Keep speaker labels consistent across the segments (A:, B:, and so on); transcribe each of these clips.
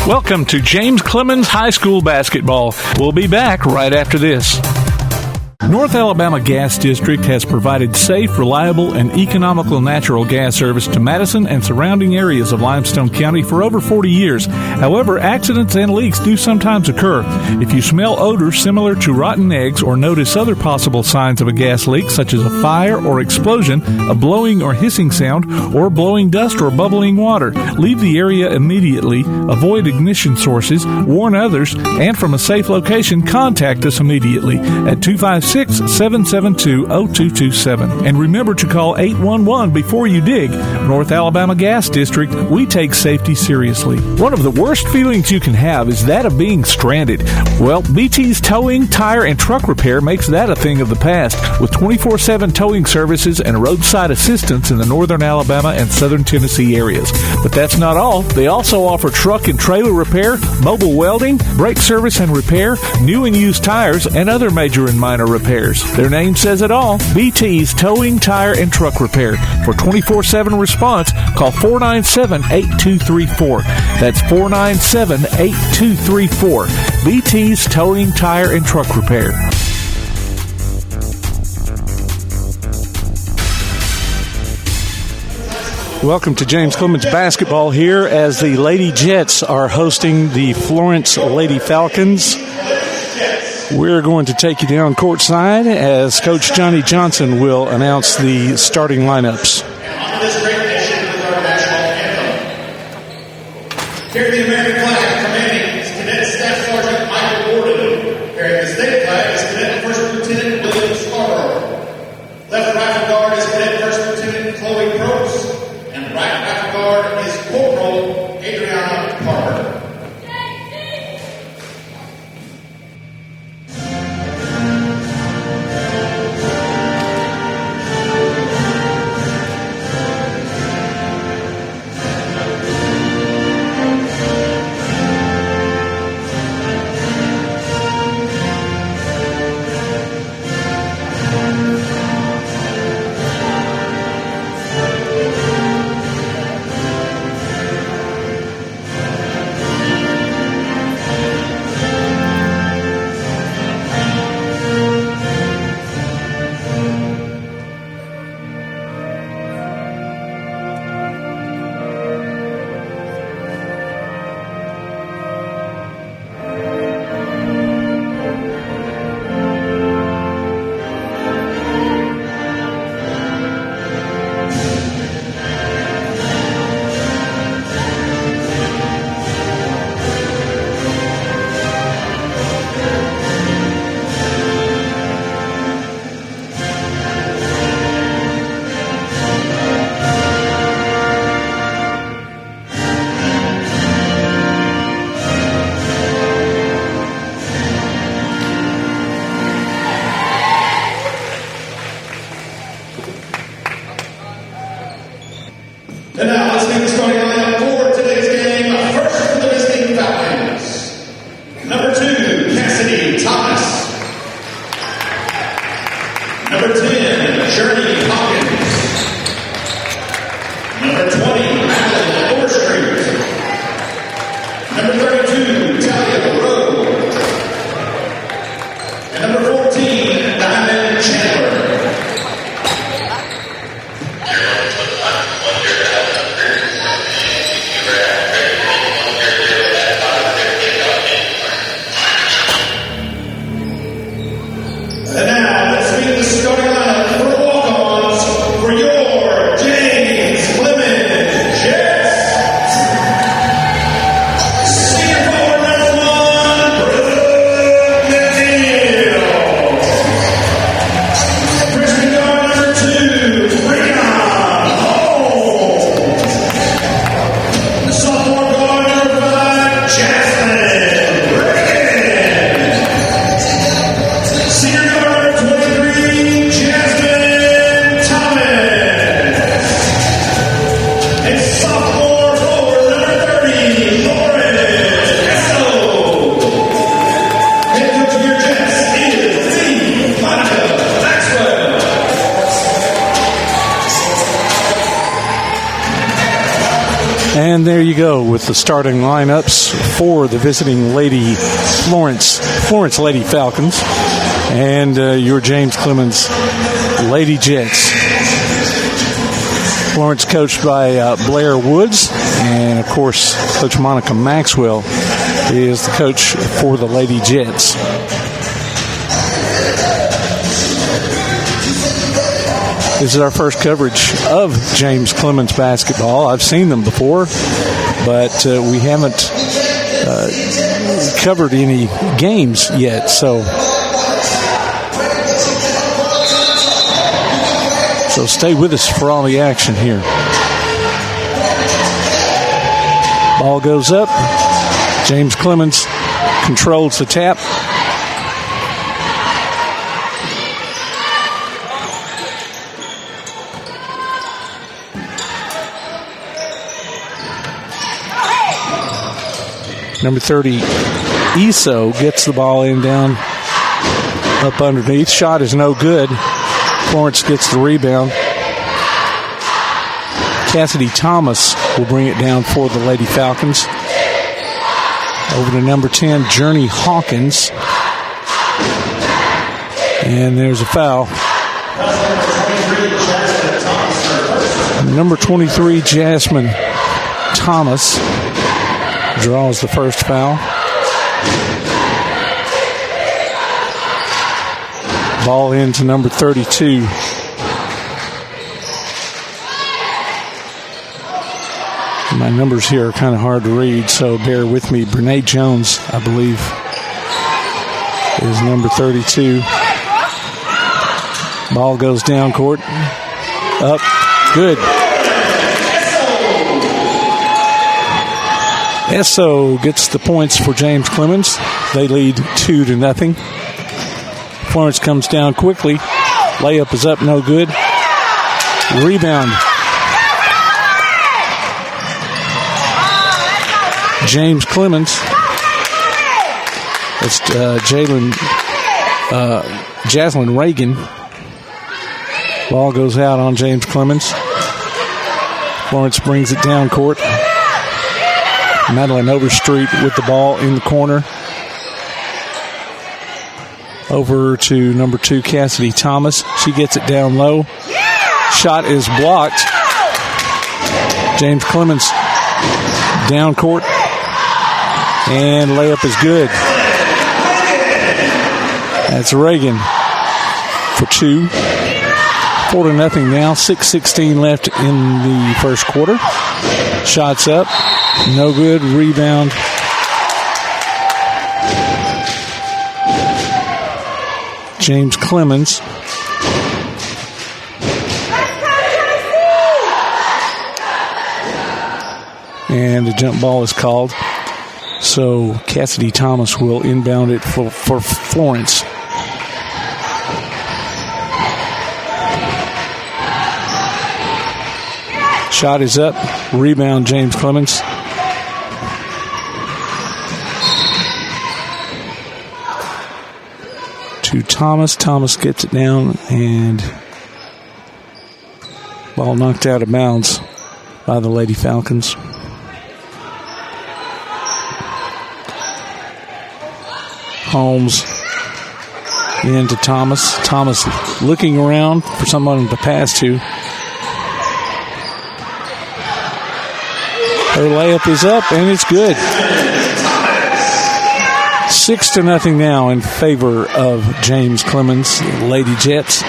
A: Welcome to James Clemens High School basketball. We'll be back right after this. North Alabama Gas District has provided safe, reliable, and economical natural gas service to Madison and surrounding areas of Limestone County for over 40 years. However, accidents and leaks do sometimes occur. If you smell odors similar to rotten eggs or notice other possible signs of a gas leak, such as a fire or explosion, a blowing or hissing sound, or blowing dust or bubbling water, leave the area immediately, avoid ignition sources, warn others, and from a safe location, contact us immediately at 256-772-0227. And remember to call 811 before you dig. North Alabama Gas District, we take safety seriously. One of the worst feelings you can have is that of being stranded. Well, BT's Towing, Tire, and Truck Repair makes that a thing of the past, with 24/7 towing services and roadside assistance in the northern Alabama and southern Tennessee areas. But that's not all. They also offer truck and trailer repair, mobile welding, brake service and repair, new and used tires, and other major and minor repairs. Their name says it all. BT's Towing, Tire, and Truck Repair. For 24/7 response, call 497-8234. That's 497-8234. BT's Towing, Tire, and Truck Repair. Welcome to James Clemens basketball here as the Lady Jets are hosting the Florence Lady Falcons. We're going to take you down courtside as Coach Johnny Johnson will announce the starting lineups.
B: Carrying the American flag, commanding is Cadet Staff Sergeant Michael Gordon. Carrying the state flag is Cadet First Lieutenant William Scarborough. Left rifle guard is Cadet First Lieutenant Chloe Probst. And right rifle guard is Corporal Adriana Parker. And now let's make the starting lineup for today's game. First for the visiting Falcons. Number 2, Cassidy Thomas. Number 10, Journey Hawkins. Number 20, Madeline Overstreet. Number 32, Talia Rowe. And number 14, Diamond Chandler. And now, let's meet the starting lineup for walk-ons for your James Clemens Jets. Senior forward number 1,
A: And there you go with the starting lineups for the visiting Lady Florence Lady Falcons and your James Clemens Lady Jets. Florence coached by Blair Woods, and of course Coach Monica Maxwell is the coach for the Lady Jets. This is our first coverage of James Clemens basketball. I've seen them before, but we haven't covered any games yet. So stay with us for all the action here. Ball goes up. James Clemens controls the tap. Number 30, Iso, gets the ball in down up underneath. Shot is no good. Florence gets the rebound. Cassidy Thomas will bring it down for the Lady Falcons. Over to number 10, Journey Hawkins. And there's a foul. Number 23, Jasmine Thomas draws the first foul. Ball into number 32. My numbers here are kind of hard to read, so bear with me. Brene Jones, I believe, is number 32. Ball goes down court. Up. Good. Esso gets the points for James Clemens. They lead 2-0. Florence comes down quickly. Layup is up, no good. Rebound. James Clemens. It's Jaslyn Reagan. Ball goes out on James Clemens. Florence brings it down court. Madeline Overstreet with the ball in the corner. Over to number 2, Cassidy Thomas. She gets it down low. Shot is blocked. James Clemens down court. And layup is good. That's Reagan for 2. 4-0 now. 6:16 left in the first quarter. Shots up. No good. Rebound. James Clemens. And the jump ball is called. So Cassidy Thomas will inbound it for Florence. Shot is up. Rebound, James Clemens. To Thomas. Thomas gets it down, and ball knocked out of bounds by the Lady Falcons. Holmes into Thomas. Thomas looking around for someone to pass to. Her layup is up, and it's good. 6-0 now in favor of James Clemens, Lady Jets.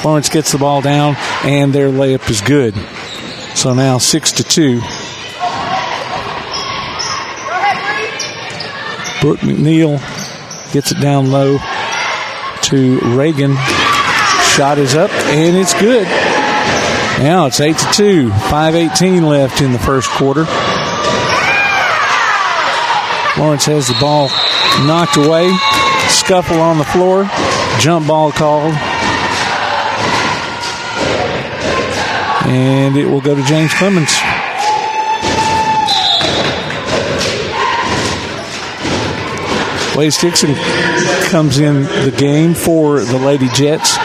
A: Florence gets the ball down, and their layup is good. So now 6-2. Brooke McNeil gets it down low to Reagan. Shot is up, and it's good. Now it's 8-2. 5:18 left in the first quarter. Florence has the ball knocked away. Scuffle on the floor. Jump ball called. And it will go to James Clemens. Blaze Dixon comes in the game for the Lady Jets.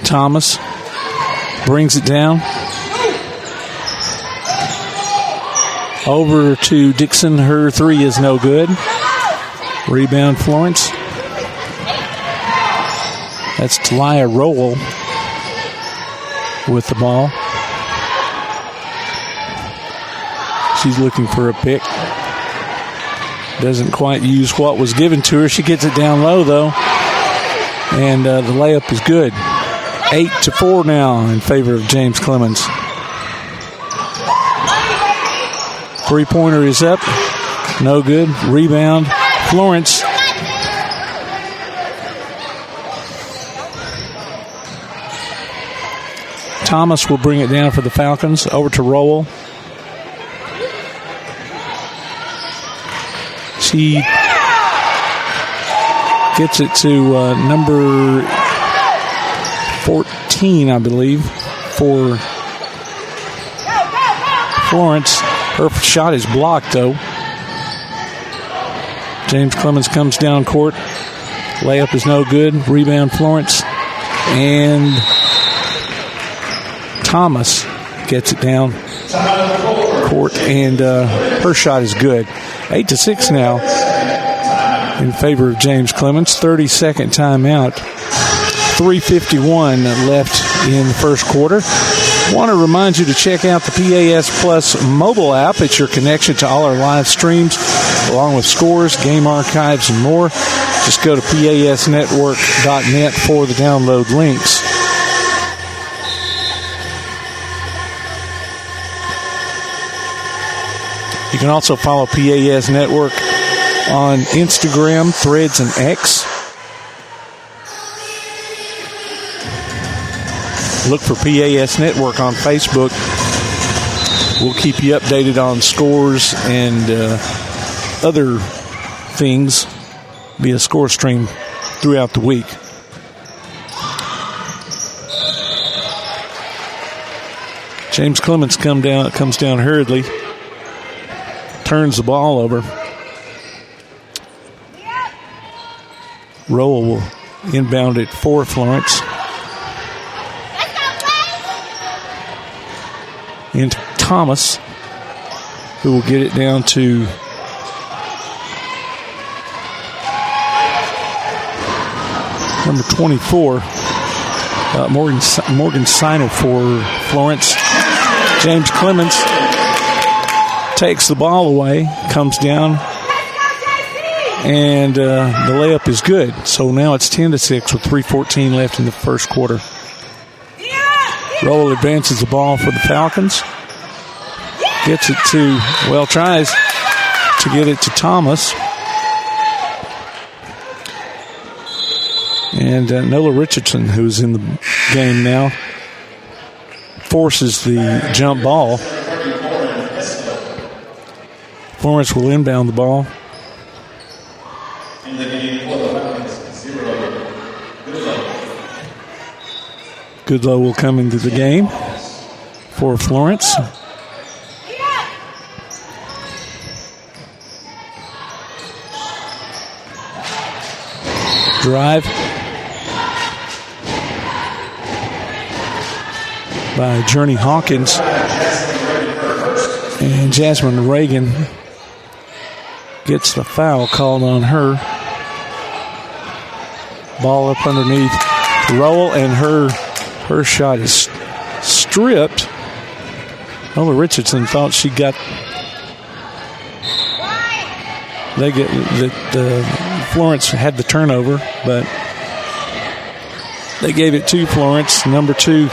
A: Thomas Brings it down. Over to Dixon. Her three is no good. Rebound, Florence. That's Talia Rowell with the ball. She's looking for a pick. Doesn't quite use what was given to her. She gets it down low, though. And the layup is good. 8-4 now in favor of James Clemens. Three-pointer is up. No good. Rebound. Florence. Thomas will bring it down for the Falcons. Over to Rowell. She gets it to number 14, I believe, for Florence. Her shot is blocked, though. James Clemens comes down court. Layup is no good. Rebound, Florence. And Thomas gets it down court, and her shot is good. 8-6 now in favor of James Clemens. 30-second timeout. 3:51 left in the first quarter. Want to remind you to check out the PAS Plus mobile app. It's your connection to all our live streams, along with scores, game archives, and more. Just go to pasnetwork.net for the download links. You can also follow PAS Network on Instagram, Threads, and X. Look for PAS Network on Facebook. We'll keep you updated on scores and other things via score stream throughout the week. James Clemens comes down hurriedly. Turns the ball over. Rowell will inbound it for Florence. Into Thomas, who will get it down to number 24, Morgan Siner for Florence. James Clemens takes the ball away, comes down, and the layup is good. So now it's 10-6 with 3:14 left in the first quarter. Rowell advances the ball for the Falcons. Gets it to, tries to get it to Thomas. And Nola Richardson, who's in the game now, forces the jump ball. Florence will inbound the ball. Goodlow will come into the game for Florence. Drive by Journey Hawkins, and Jasmine Reagan gets the foul called on her. Ball up underneath Rowell, and her shot is stripped. Nola Richardson thought she got. Florence had the turnover, but they gave it to Florence. Number 2,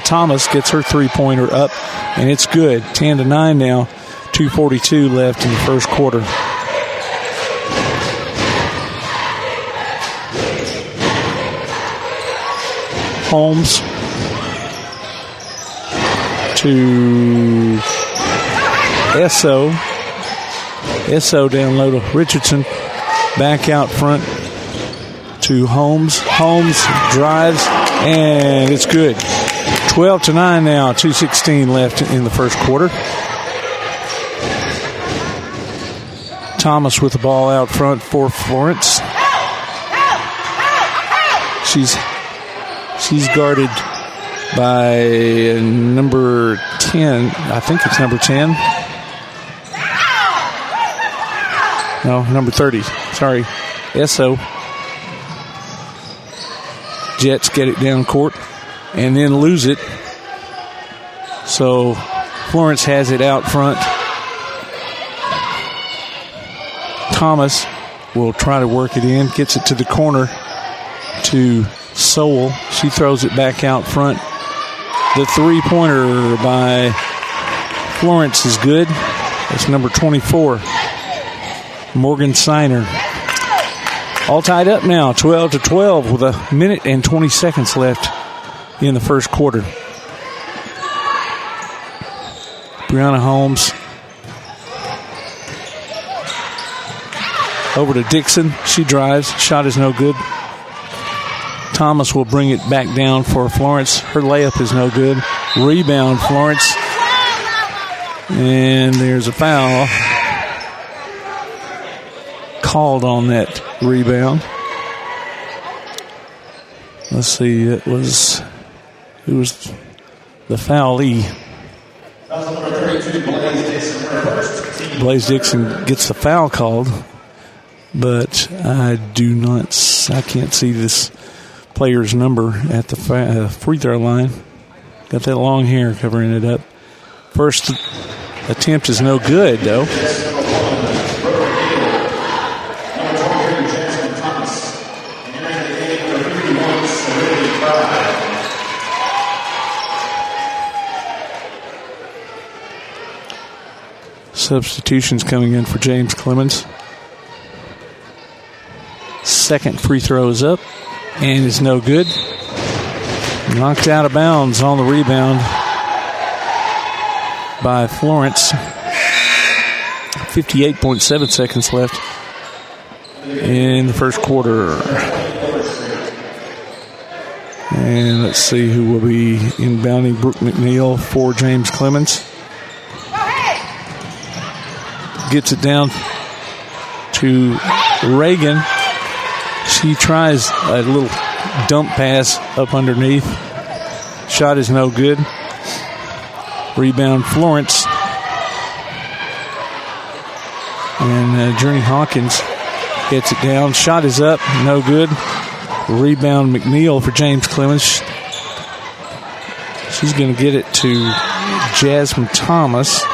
A: Thomas gets her three-pointer up, and it's good. 10-9 now. 2:42 left in the first quarter. Holmes to Esso. Esso down low to Richardson. Back out front to Holmes. Holmes drives, and it's good. 12-9 now. 2:16 left in the first quarter. Thomas with the ball out front for Florence. She's guarded by number 10. I think it's number 10. No, number 30. Sorry. SO. Jets get it down court and then lose it. So Florence has it out front. Thomas will try to work it in, gets it to the corner to Sowell. She throws it back out front. The three-pointer by Florence is good. It's number 24. Morgan Siner. All tied up now, 12-12 with a minute and 20 seconds left in the first quarter. Brianna Holmes over to Dixon. She drives. Shot is no good. Thomas will bring it back down for Florence. Her layup is no good. Rebound, Florence. And there's a foul called on that rebound. Let's see, who was the foulee? Blaze Dixon gets the foul called, but I can't see this player's number at the free throw line. Got that long hair covering it up. First attempt is no good, though. Substitutions coming in for James Clemens. Second free throw is up and is no good. Knocked out of bounds on the rebound by Florence. 58.7 seconds left in the first quarter. And let's see who will be inbounding. Brooke McNeil for James Clemens. Gets it down to Reagan. She tries a little dump pass up underneath. Shot is no good. Rebound Florence. And Journey Hawkins gets it down. Shot is up. No good. Rebound McNeil for James Clemens. She's going to get it to Jasmine Thomas,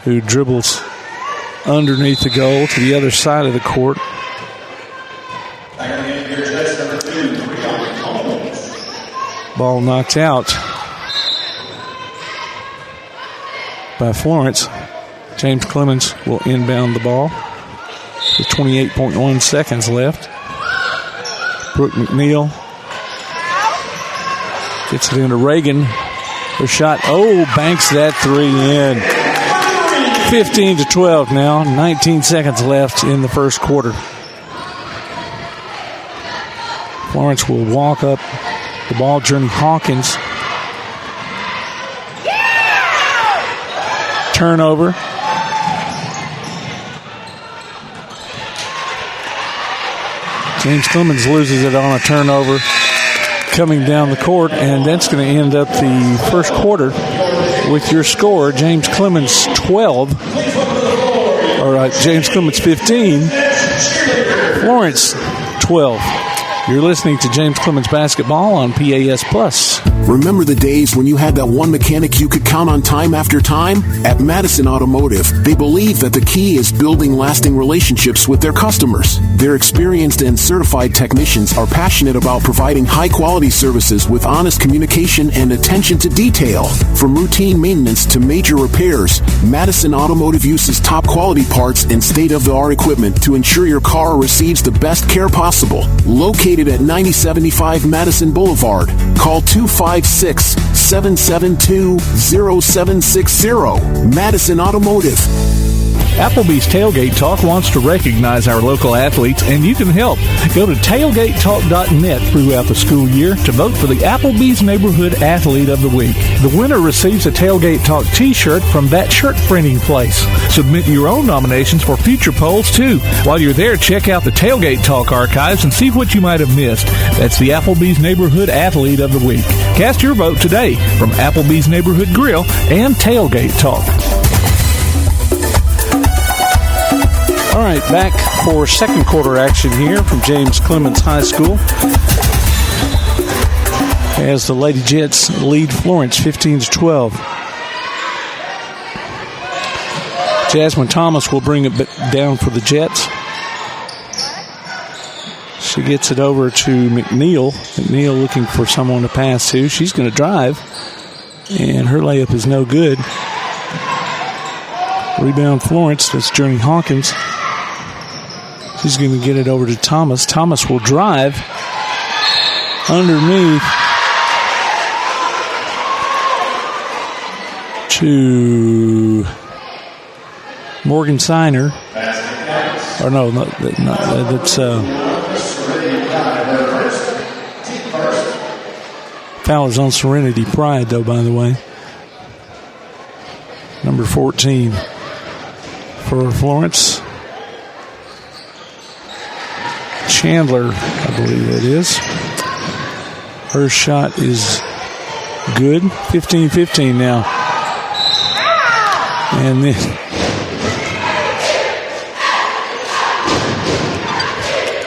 A: who dribbles underneath the goal to the other side of the court. Ball knocked out by Florence. James Clemens will inbound the ball with 28.1 seconds left. Brooke McNeil gets it into Reagan. Her shot, banks that three in. 15-12 now. 19 seconds left in the first quarter. Florence will walk up the ball. Journey Hawkins. Turnover. James Clemens loses it on a turnover coming down the court, and that's going to end up the first quarter with your score. James Clemens 15, Florence 12. You're listening to James Clemens Basketball on PAS Plus.
C: Remember the days when you had that one mechanic you could count on time after time? At Madison Automotive, they believe that the key is building lasting relationships with their customers. Their experienced and certified technicians are passionate about providing high-quality services with honest communication and attention to detail. From routine maintenance to major repairs, Madison Automotive uses top-quality parts and state-of-the-art equipment to ensure your car receives the best care possible. Located at 9075 Madison Boulevard. Call 256-772-0760. Madison Automotive.
A: Applebee's Tailgate Talk wants to recognize our local athletes, and you can help. Go to tailgatetalk.net throughout the school year to vote for the Applebee's Neighborhood Athlete of the Week. The winner receives a Tailgate Talk t-shirt from that shirt printing place. Submit your own nominations for future polls, too. While you're there, check out the Tailgate Talk archives and see what you might have missed. That's the Applebee's Neighborhood Athlete of the Week. Cast your vote today from Applebee's Neighborhood Grill and Tailgate Talk.
D: All right, back for second quarter action here from James Clemens High School, as the Lady Jets lead Florence 15-12. Jasmine Thomas will bring it down for the Jets. She gets it over to McNeil. McNeil looking for someone to pass to. She's going to drive, and her layup is no good. Rebound Florence. That's Journey Hawkins. She's going to get it over to Thomas. Thomas will drive underneath to Morgan Siner. Or no, that's foul is on Serenity Pride, though, by the way. Number 14 for Florence. Chandler, I believe that is. Her shot is good. 15-15 now. And then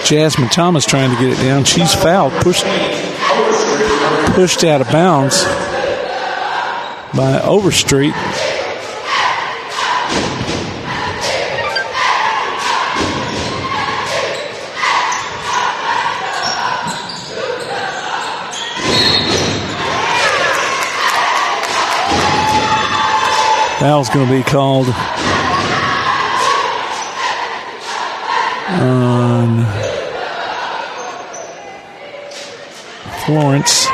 D: Jasmine Thomas trying to get it down. She's fouled, pushed out of bounds by Overstreet. Foul's going to be called on Florence.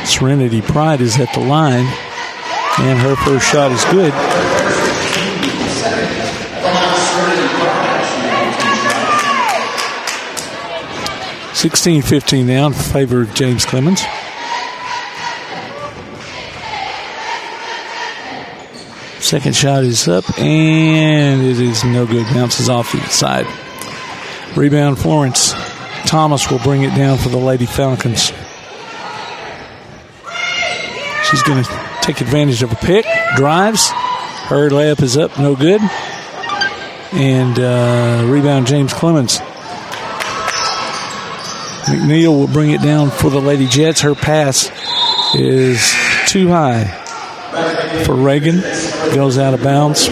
D: Serenity Pride is at the line, and her first shot is good. $16-15 now in favor of James Clemens. Second shot is up, and it is no good. Bounces off the side. Rebound Florence. Thomas will bring it down for the Lady Falcons. She's going to take advantage of a pick. Drives. Her layup is up, no good. And rebound James Clemens. McNeil will bring it down for the Lady Jets. Her pass is too high for Reagan. Goes out of bounds.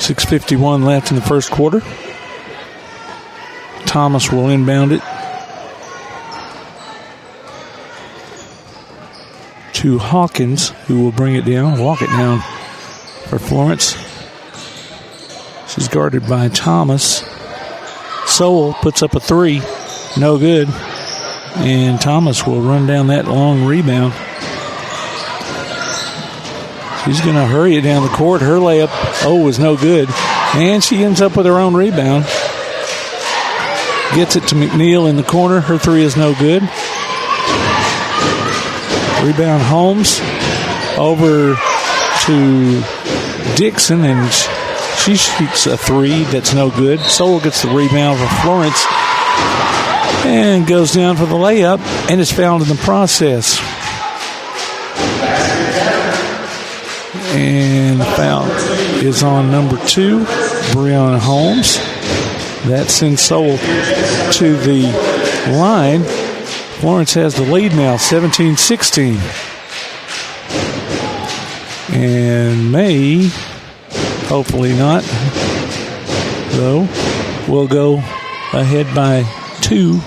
D: 6:51 left in the first quarter. Thomas will inbound it to Hawkins, who will bring it down, walk it down for Florence. She's guarded by Thomas. Sowell puts up a three. No good. And Thomas will run down that long rebound. She's going to hurry it down the court. Her layup, is no good. And she ends up with her own rebound. Gets it to McNeil in the corner. Her three is no good. Rebound Holmes over to Dixon, and she shoots a three that's no good. Sowell gets the rebound for Florence and goes down for the layup, and is fouled in the process. And the foul is on number 2, Breonna Holmes. That sends Sowell to the line. Florence has the lead now, 17-16. And may, hopefully not, though, will go ahead by 2.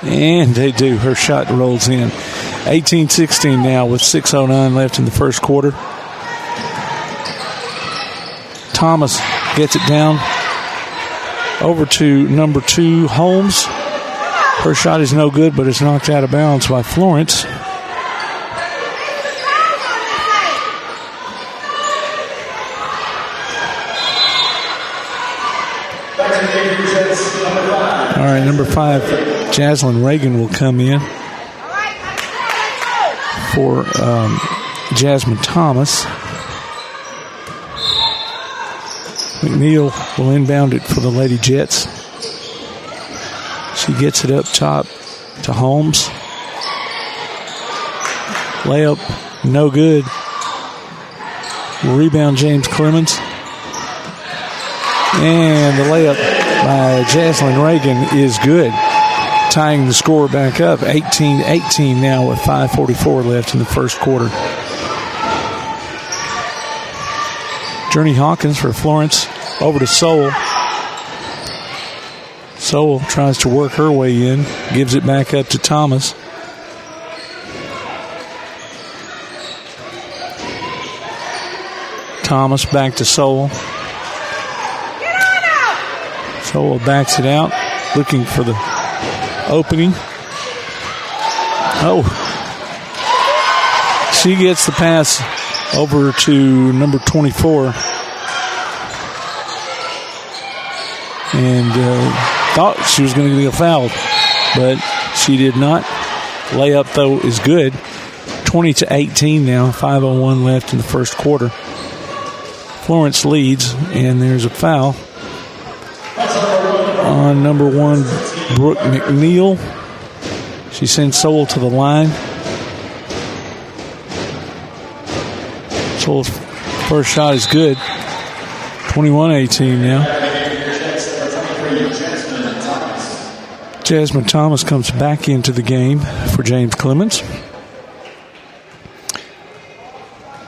D: And they do. Her shot rolls in. 18-16 now with 6:09 left in the first quarter. Thomas gets it down over to number 2, Holmes. Her shot is no good, but it's knocked out of bounds by Florence.
B: 5.
D: All right, number 5, Jaslyn Reagan will come in for Jasmine Thomas. McNeil will inbound it for the Lady Jets. She gets it up top to Holmes. Layup, no good. Rebound, James Clemens. And the layup by Jaslyn Reagan is good, tying the score back up 18-18 now with 5:44 left in the first quarter. Journey Hawkins for Florence over to Sowell. Sowell tries to work her way in, gives it back up to Thomas. Thomas back to Sowell. Sowell backs it out, looking for the opening. Oh. She gets the pass over to number 24. And thought she was going to get fouled, but she did not. Layup, though, is good. 20-18 now, 5:01 left in the first quarter. Florence leads, and there's a foul on number 1, Brooke McNeil. She sends Sowell to the line. Sowell's first shot is good. 21-18 now. Jasmine Thomas comes back into the game for James Clemens.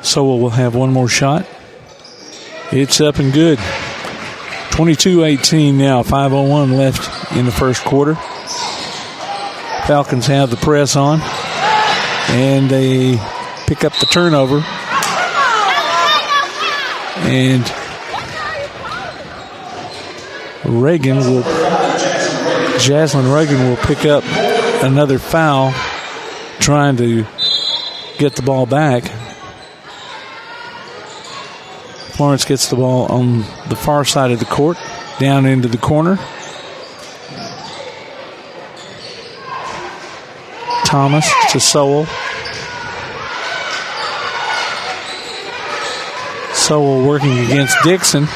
D: Sowell will have one more shot. It's up and good. 22-18 now, 5:01 left in the first quarter. Falcons have the press on, and they pick up the turnover. And Jaslyn Reagan will pick up another foul, trying to get the ball back. Florence gets the ball on the far side of the court, down into the corner. Thomas to Sowell. Sowell working against Dixon.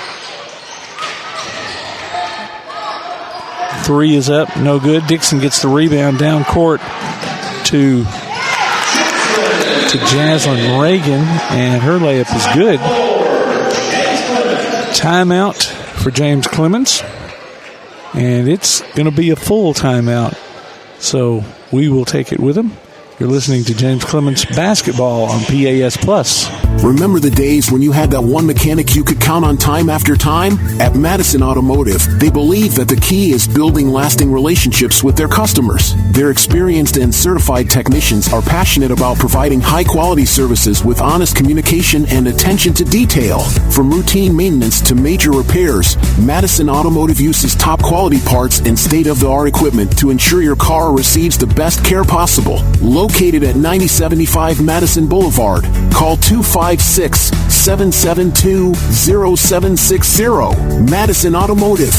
D: 3 is up, no good. Dixon gets the rebound down court to Jaslyn Reagan, and her layup is good. Timeout for James Clemens, and it's going to be a full timeout, so we will take it with him. You're listening to James Clemens Basketball on PAS Plus.
C: Remember the days when you had that one mechanic you could count on time after time? At Madison Automotive, they believe that the key is building lasting relationships with their customers. Their experienced and certified technicians are passionate about providing high-quality services with honest communication and attention to detail. From routine maintenance to major repairs, Madison Automotive uses top-quality parts and state-of-the-art equipment to ensure your car receives the best care possible. Located at 9075 Madison Boulevard, call 256-772-0760. Madison Automotive.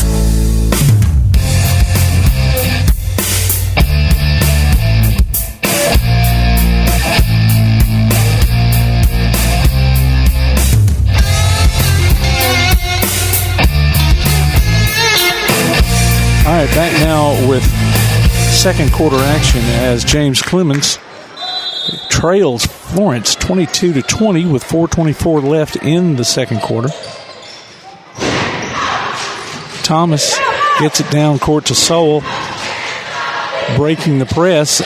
D: All right, back now with second quarter action as James Clemens trails Florence 22-20 with 4:24 left in the second quarter. Thomas gets it down court to Sowell, breaking the press.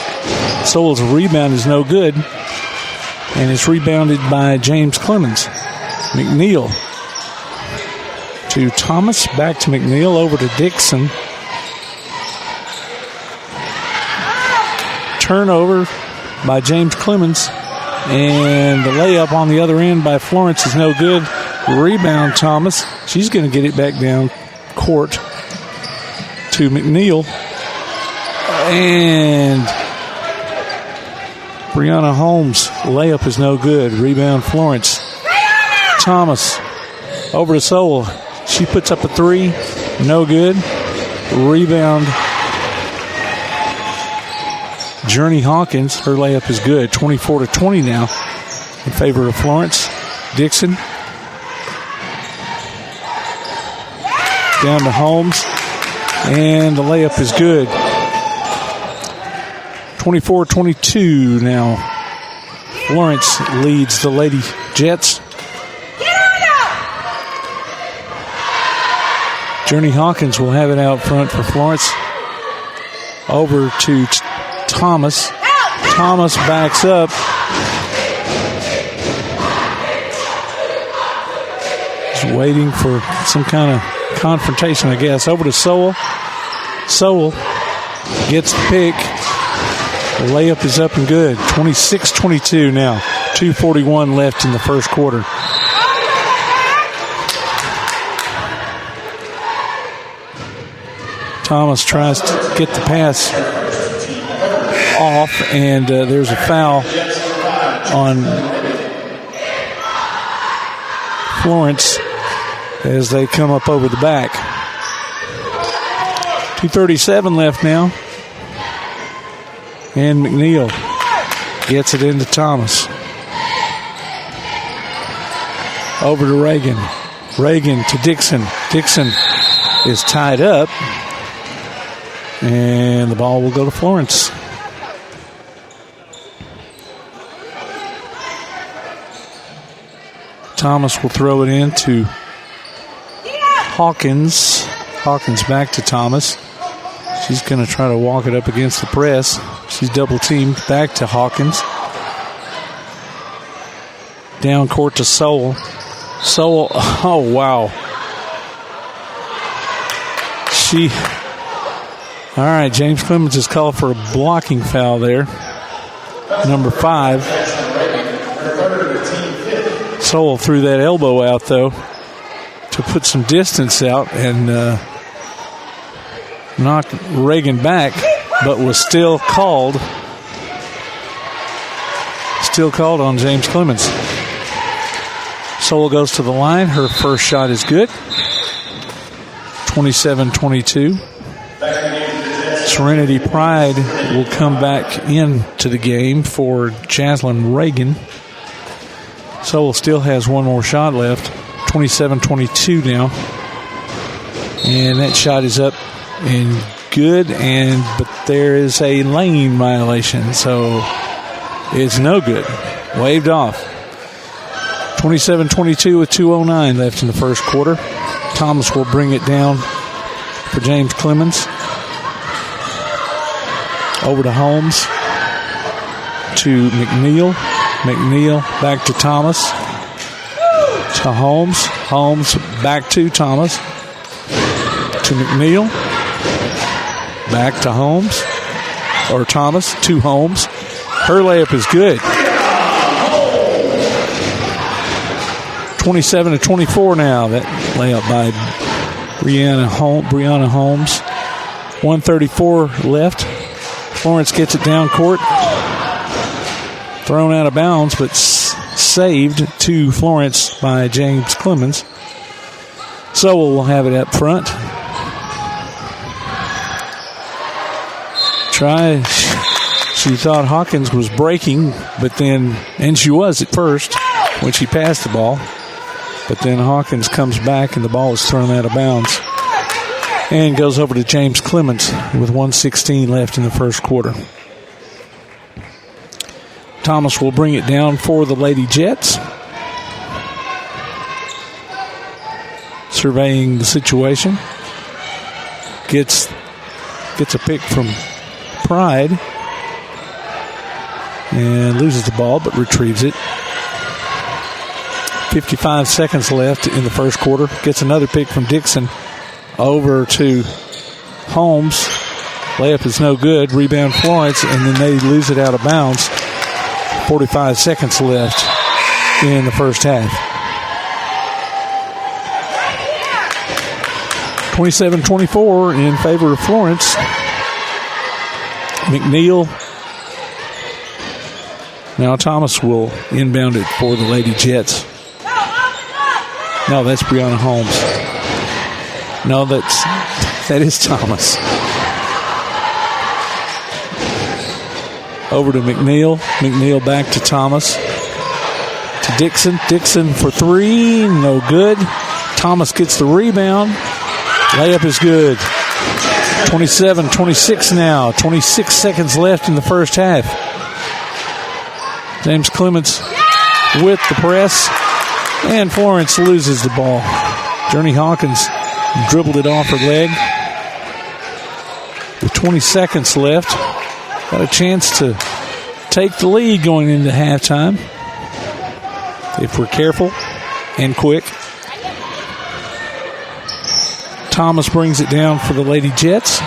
D: Sowell's rebound is no good, and it's rebounded by James Clemens. McNeil to Thomas, back to McNeil, over to Dixon. Turnover by James Clemens, and the layup on the other end by Florence is no good. Rebound Thomas. She's going to get it back down court to McNeil, and Brianna Holmes' layup is no good. Rebound Florence. Thomas over to Sowell. She puts up a 3, no good. Rebound. Journey Hawkins, her layup is good. 24-20 now in favor of Florence. Dixon. Down to Holmes. And the layup is good. 24-22 now. Florence leads the Lady Jets. Journey Hawkins will have it out front for Florence. Over to Thomas. Thomas backs up. He's waiting for some kind of confrontation, I guess. Over to Sowell. Sowell gets the pick. The layup is up and good. 26-22 now. 2:41 left in the first quarter. Thomas tries to get the pass off, and there's a foul on Florence as they come up over the back. 2:37 left now. And McNeil gets it into Thomas. Over to Reagan. Reagan to Dixon. Dixon is tied up. And the ball will go to Florence. Thomas will throw it in to Hawkins. Hawkins back to Thomas. She's going to try to walk it up against the press. She's double teamed. Back to Hawkins. Down court to Sowell. Sowell, oh wow. All right, James Clemens is called for a blocking foul there. Number 5. Sowell threw that elbow out, though, to put some distance out and knocked Reagan back, but was still called on James Clemens. Sowell goes to the line. Her first shot is good. 27-22. Serenity Pride will come back into the game for Jaslyn Reagan. Sowell still has one more shot left. 27-22 now. And that shot is up and good, but there is a lane violation, so it's no good. Waved off. 27-22 with 2:09 left in the first quarter. Thomas will bring it down for James Clemens. Over to Holmes. To McNeil. McNeil back to Thomas. To Holmes. Holmes back to Thomas. To McNeil. Back to Holmes. Or Thomas to Holmes. Her layup is good. 27-24 now. That layup by Brianna Holmes. 1:34 left. Florence gets it down court. Thrown out of bounds, but saved to Florence by James Clemens. Sowell will have it up front. She thought Hawkins was breaking, and she was at first when she passed the ball. But then Hawkins comes back and the ball is thrown out of bounds. And goes over to James Clemens with 1:16 left in the first quarter. Thomas will bring it down for the Lady Jets. Surveying the situation. Gets a pick from Pride. And loses the ball, but retrieves it. 55 seconds left in the first quarter. Gets another pick from Dixon. Over to Holmes. Layup is no good. Rebound Florence, and then they lose it out of bounds. 45 seconds left in the first half. 27-24 in favor of Florence. McNeil. Now Thomas will inbound it for the Lady Jets. No, that's Brianna Holmes. No, that is Thomas. Over to McNeil. McNeil back to Thomas. To Dixon. Dixon for three. No good. Thomas gets the rebound. Layup is good. 27-26 now. 26 seconds left in the first half. James Clemens with the press. And Florence loses the ball. Journey Hawkins dribbled it off her leg. With 20 seconds left. Got a chance to take the lead going into halftime. If we're careful and quick. Thomas brings it down for the Lady Jets.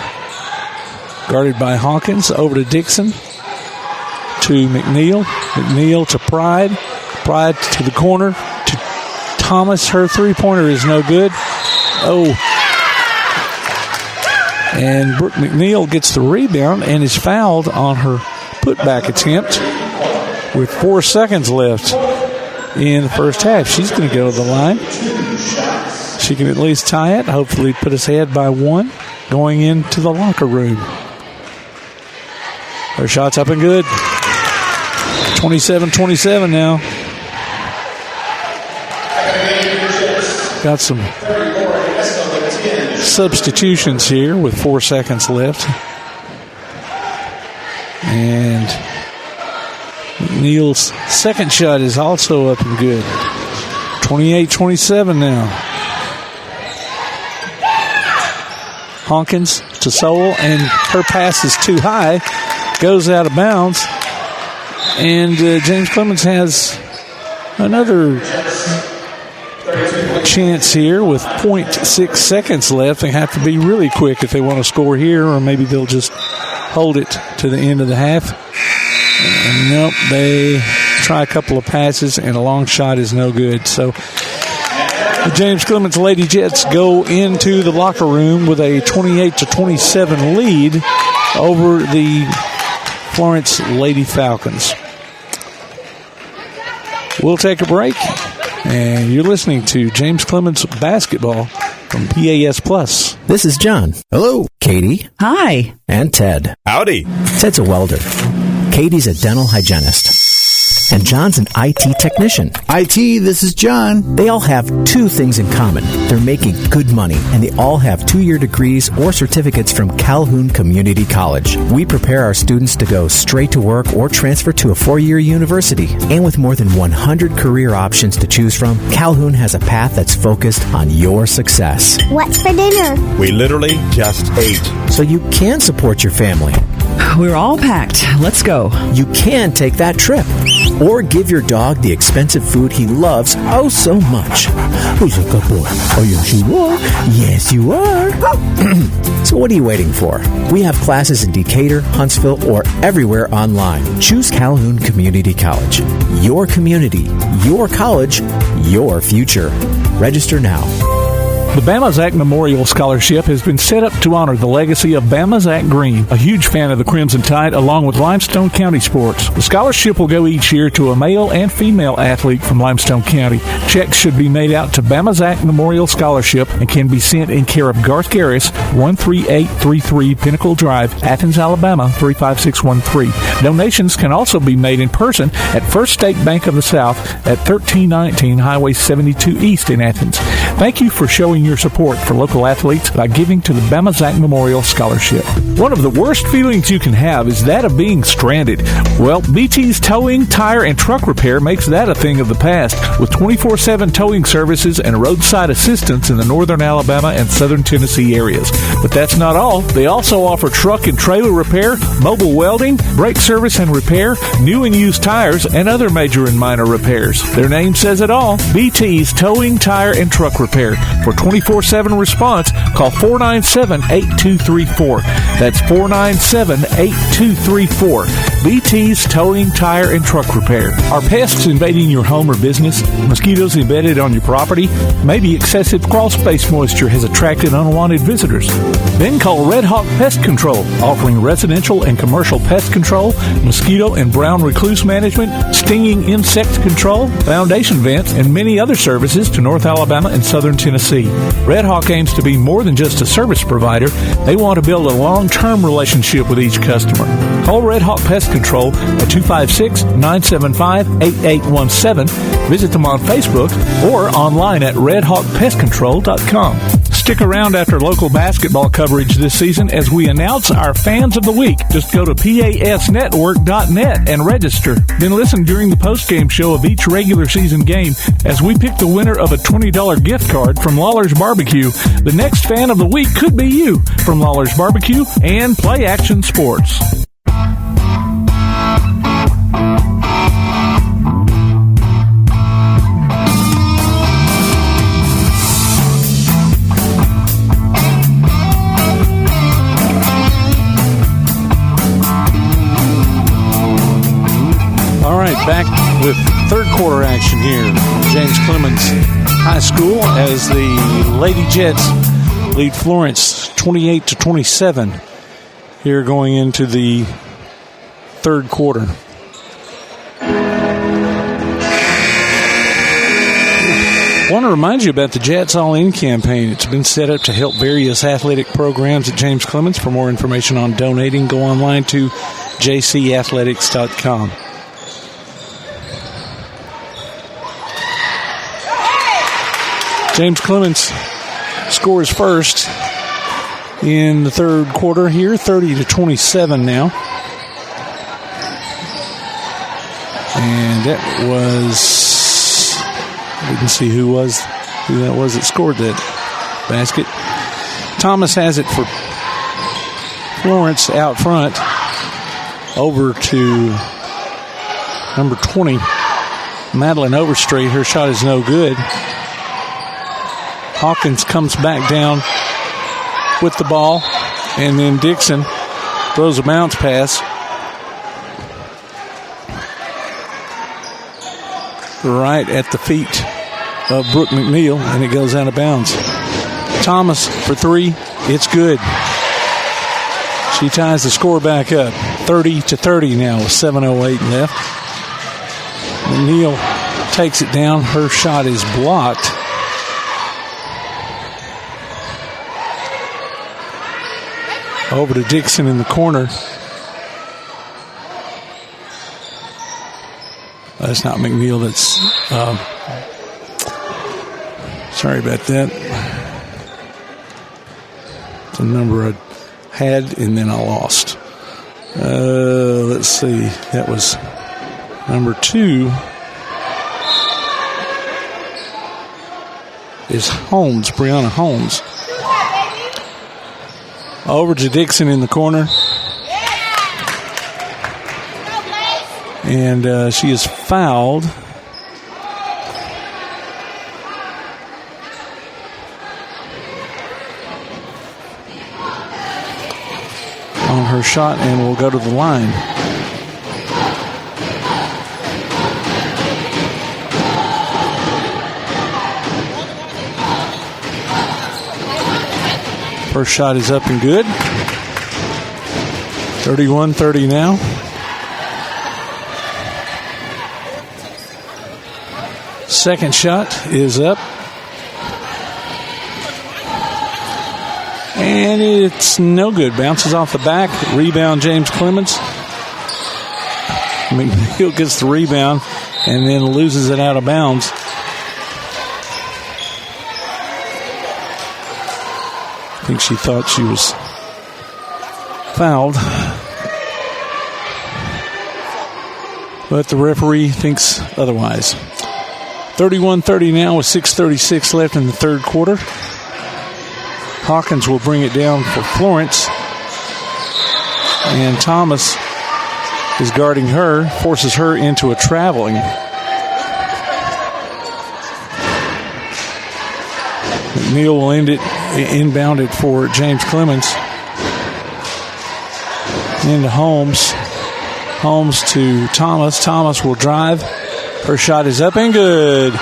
D: Guarded by Hawkins. Over to Dixon. To McNeil. McNeil to Pride. Pride to the corner. To Thomas. Her three-pointer is no good. Oh. And Brooke McNeil gets the rebound and is fouled on her putback attempt with 4 seconds left in the first half. She's going to go to the line. She can at least tie it, hopefully put us ahead by one going into the locker room. Her shot's up and good. 27-27 now. Got some substitutions here with 4 seconds left. And Neal's second shot is also up and good. 28-27 now. Hawkins to Sowell, and her pass is too high. Goes out of bounds. And James Clemens has another chance here with 0.6 seconds left. They have to be really quick if they want to score here, or maybe they'll just hold it to the end of the half. And nope, they try a couple of passes, and a long shot is no good. So the James Clemens Lady Jets go into the locker room with a 28-27 lead over the Florence Lady Falcons. We'll take a break, and you're listening to James Clemens Basketball from PAS Plus.
E: This is John. Hello. Katie.
F: Hi.
E: And Ted.
G: Howdy.
E: Ted's a welder. Katie's a dental hygienist. And John's an IT technician.
G: IT, this is John.
E: They all have two things in common. They're making good money, and they all have 2-year degrees or certificates from Calhoun Community College. We prepare our students to go straight to work or transfer to a 4-year university. And with more than 100 career options to choose from, Calhoun has a path that's focused on your success.
H: What's for dinner?
G: We literally just ate.
E: So you can support your family.
F: We're all packed. Let's go.
E: You can take that trip. Or give your dog the expensive food he loves oh so much. Who's a good boy? Oh, yes, you are. Yes, you are. So what are you waiting for? We have classes in Decatur, Huntsville, or everywhere online. Choose Calhoun Community College. Your community, your college, your future. Register now.
A: The Bama Zach Memorial Scholarship has been set up to honor the legacy of Bama Zach Green, a huge fan of the Crimson Tide, along with Limestone County sports. The scholarship will go each year to a male and female athlete from Limestone County. Checks should be made out to Bama Zach Memorial Scholarship and can be sent in care of Garth Garris, 13833 Pinnacle Drive, Athens, Alabama, 35613. Donations can also be made in person at First State Bank of the South at 1319 Highway 72 East in Athens. Thank you for showing your support for local athletes by giving to the Bama Zach Memorial Scholarship. One of the worst feelings you can have is that of being stranded. Well, BT's Towing, Tire, and Truck Repair makes that a thing of the past, with 24/7 towing services and roadside assistance in the northern Alabama and southern Tennessee areas. But that's not all. They also offer truck and trailer repair, mobile welding, brake service and repair, new and used tires, and other major and minor repairs. Their name says it all. BT's Towing, Tire, and Truck Repair. For 24/7 response, call 497-8234. That's 497-8234. BT's Towing, Tire, and Truck Repair. Are pests invading your home or business? Mosquitoes embedded on your property? Maybe excessive crawl space moisture has attracted unwanted visitors. Then call Red Hawk Pest Control, offering residential and commercial pest control, mosquito and brown recluse management, stinging insect control, foundation vents, and many other services to North Alabama and Southern Tennessee. Red Hawk aims to be more than just a service provider. They want to build a long-term relationship with each customer. Call Red Hawk Pest Control at 256-975-8817. Visit them on Facebook or online at redhawkpestcontrol.com. Stick around after local basketball coverage this season as we announce our Fans of the Week. Just go to pasnetwork.net and register. Then listen during the postgame show of each regular season game as we pick the winner of a $20 gift card from Lawler's Barbecue. The next Fan of the Week could be you from Lawler's Barbecue and Play Action Sports.
D: Back with third quarter action here. James Clemens High School as the Lady Jets lead Florence 28-27 here going into the third quarter. I want to remind you about the Jets All In campaign. It's been set up to help various athletic programs at James Clemens. For more information on donating, go online to jcathletics.com. James Clemens scores first in the third quarter here, 30-27 now. And that was, I didn't see who that was that scored that basket. Thomas has it for Florence out front over to number 20, Madeline Overstreet. Her shot is no good. Hawkins comes back down with the ball, and then Dixon throws a bounce pass. Right at the feet of Brooke McNeil, and it goes out of bounds. Thomas for three. It's good. She ties the score back up. 30-30 now with 7:08 left. McNeil takes it down. Her shot is blocked. Over to Dixon in the corner. That's not McNeil. That's sorry about that. It's a number I had and then I lost. Let's see. That was number 2. Is Holmes, Brianna Holmes. Over to Dixon in the corner. And she is fouled. On her shot and will go to the line. First shot is up and good. 31-30 now. Second shot is up. And it's no good. Bounces off the back. Rebound, James Clemens. McNeil gets the rebound and then loses it out of bounds. I think she thought she was fouled. But the referee thinks otherwise. 31-30 now with 6:36 left in the third quarter. Hawkins will bring it down for Florence. And Thomas is guarding her, forces her into a traveling. McNeil will end it, inbound it for James Clemens. Into Holmes. Holmes to Thomas. Thomas will drive. Her shot is up and good.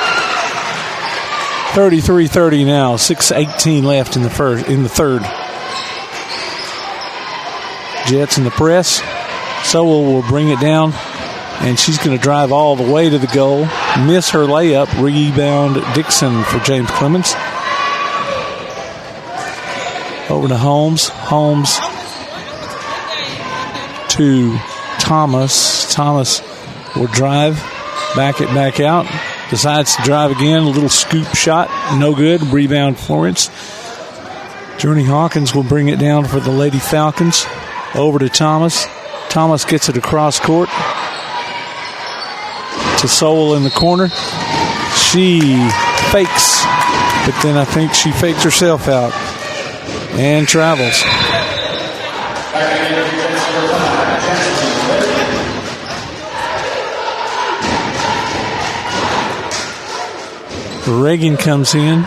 D: 33-30 now. 6:18 left in the third. Jets in the press. Sowell will bring it down, and she's going to drive all the way to the goal. Miss her layup. Rebound Dixon for James Clemens. Over to Holmes. Holmes to Thomas. Thomas will drive. Back it back out. Decides to drive again. A little scoop shot. No good. Rebound Florence. Journey Hawkins will bring it down for the Lady Falcons. Over to Thomas. Thomas gets it across court to Sowell in the corner. She fakes, but then I think she fakes herself out and travels. Reagan comes in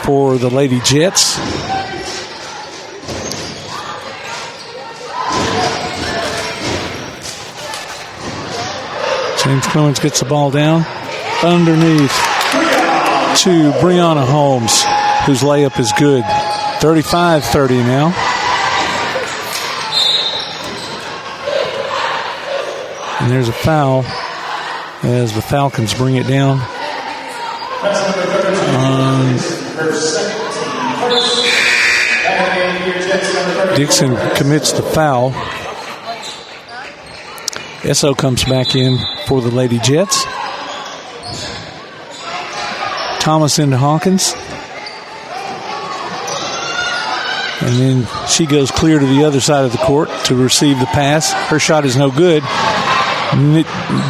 D: for the Lady Jets. James Clemens gets the ball down underneath to Brianna Holmes, whose layup is good. 35-30 now. And there's a foul as the Falcons bring it down. Dixon commits the foul. Esso comes back in for the Lady Jets. Thomas into Hawkins. And then she goes clear to the other side of the court to receive the pass. Her shot is no good.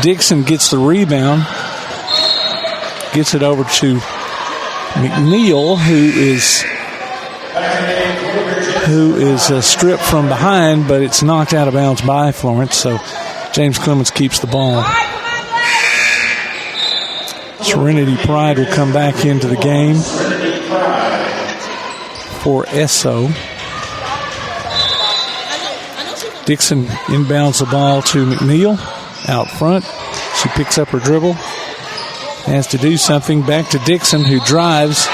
D: Dixon gets the rebound. Gets it over to McNeil, who is stripped from behind, but it's knocked out of bounds by Florence. So James Clemens keeps the ball. Serenity Pride will come back into the game for Esso. Dixon inbounds the ball to McNeil out front. She picks up her dribble. Has to do something. Back to Dixon, who drives.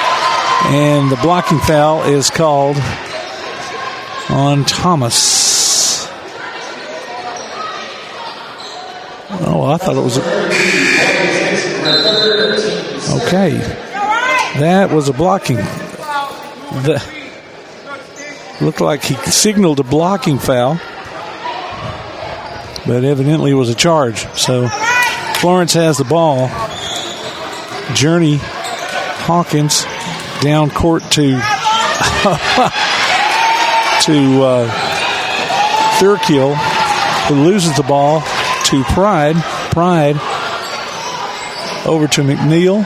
D: And the blocking foul is called on Thomas. Oh, I thought it was okay. That was a blocking. Looked like he signaled a blocking foul, but evidently it was a charge. So Florence has the ball. Journey Hawkins down court to Thurkill, who loses the ball to Pride. Pride over to McNeil.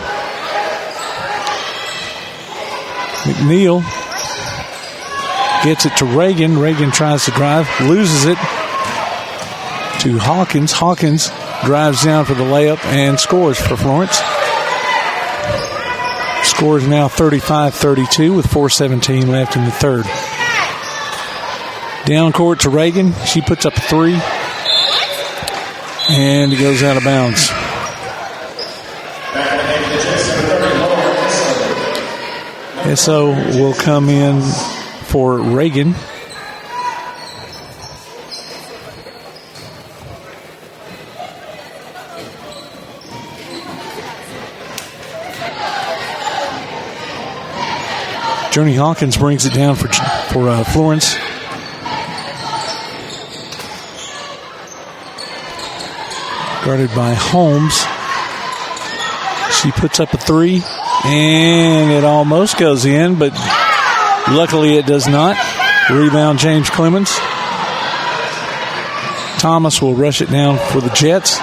D: McNeil gets it to Reagan. Reagan tries to drive, loses it to Hawkins. Hawkins drives down for the layup and scores for Florence. Score is now 35-32 with 4:17 left in the third. Down court to Reagan. She puts up a three. And it goes out of bounds. Esso will come in for Reagan. Journey Hawkins brings it down for Florence. Guarded by Holmes. She puts up a three, and it almost goes in, but luckily it does not. Rebound James Clemens. Thomas will rush it down for the Jets.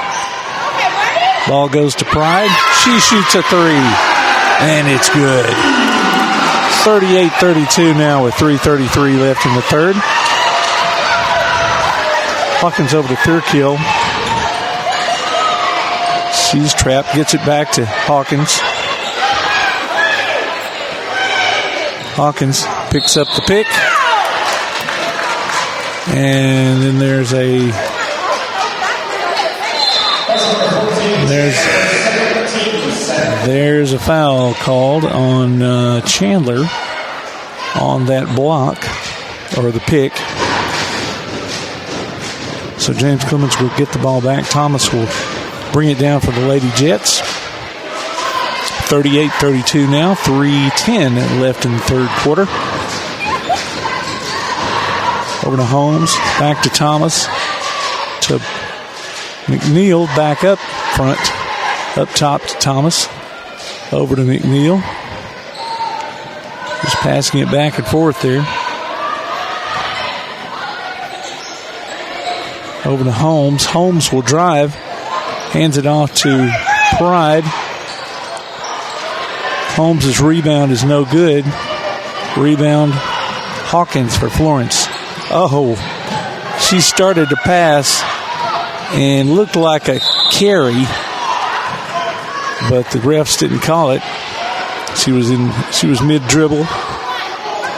D: Ball goes to Pride. She shoots a three, and it's good. 38-32 now with 3:33 left in the third. Hawkins over to Thurkill. She's trapped, gets it back to Hawkins. Hawkins picks up the pick. And then there's a There's a foul called on Chandler on that block, or the pick. So James Clemens will get the ball back. Thomas will bring it down for the Lady Jets. 38-32 now, 3:10 left in the third quarter. Over to Holmes, back to Thomas, to McNeil, back up front, up top to Thomas, over to McNeil. Just passing it back and forth there. Over to Holmes. Holmes will drive, hands it off to Pride. Holmes' rebound is no good. Rebound, Hawkins for Florence. Oh, she started to pass and looked like a carry, but the refs didn't call it. She was mid-dribble.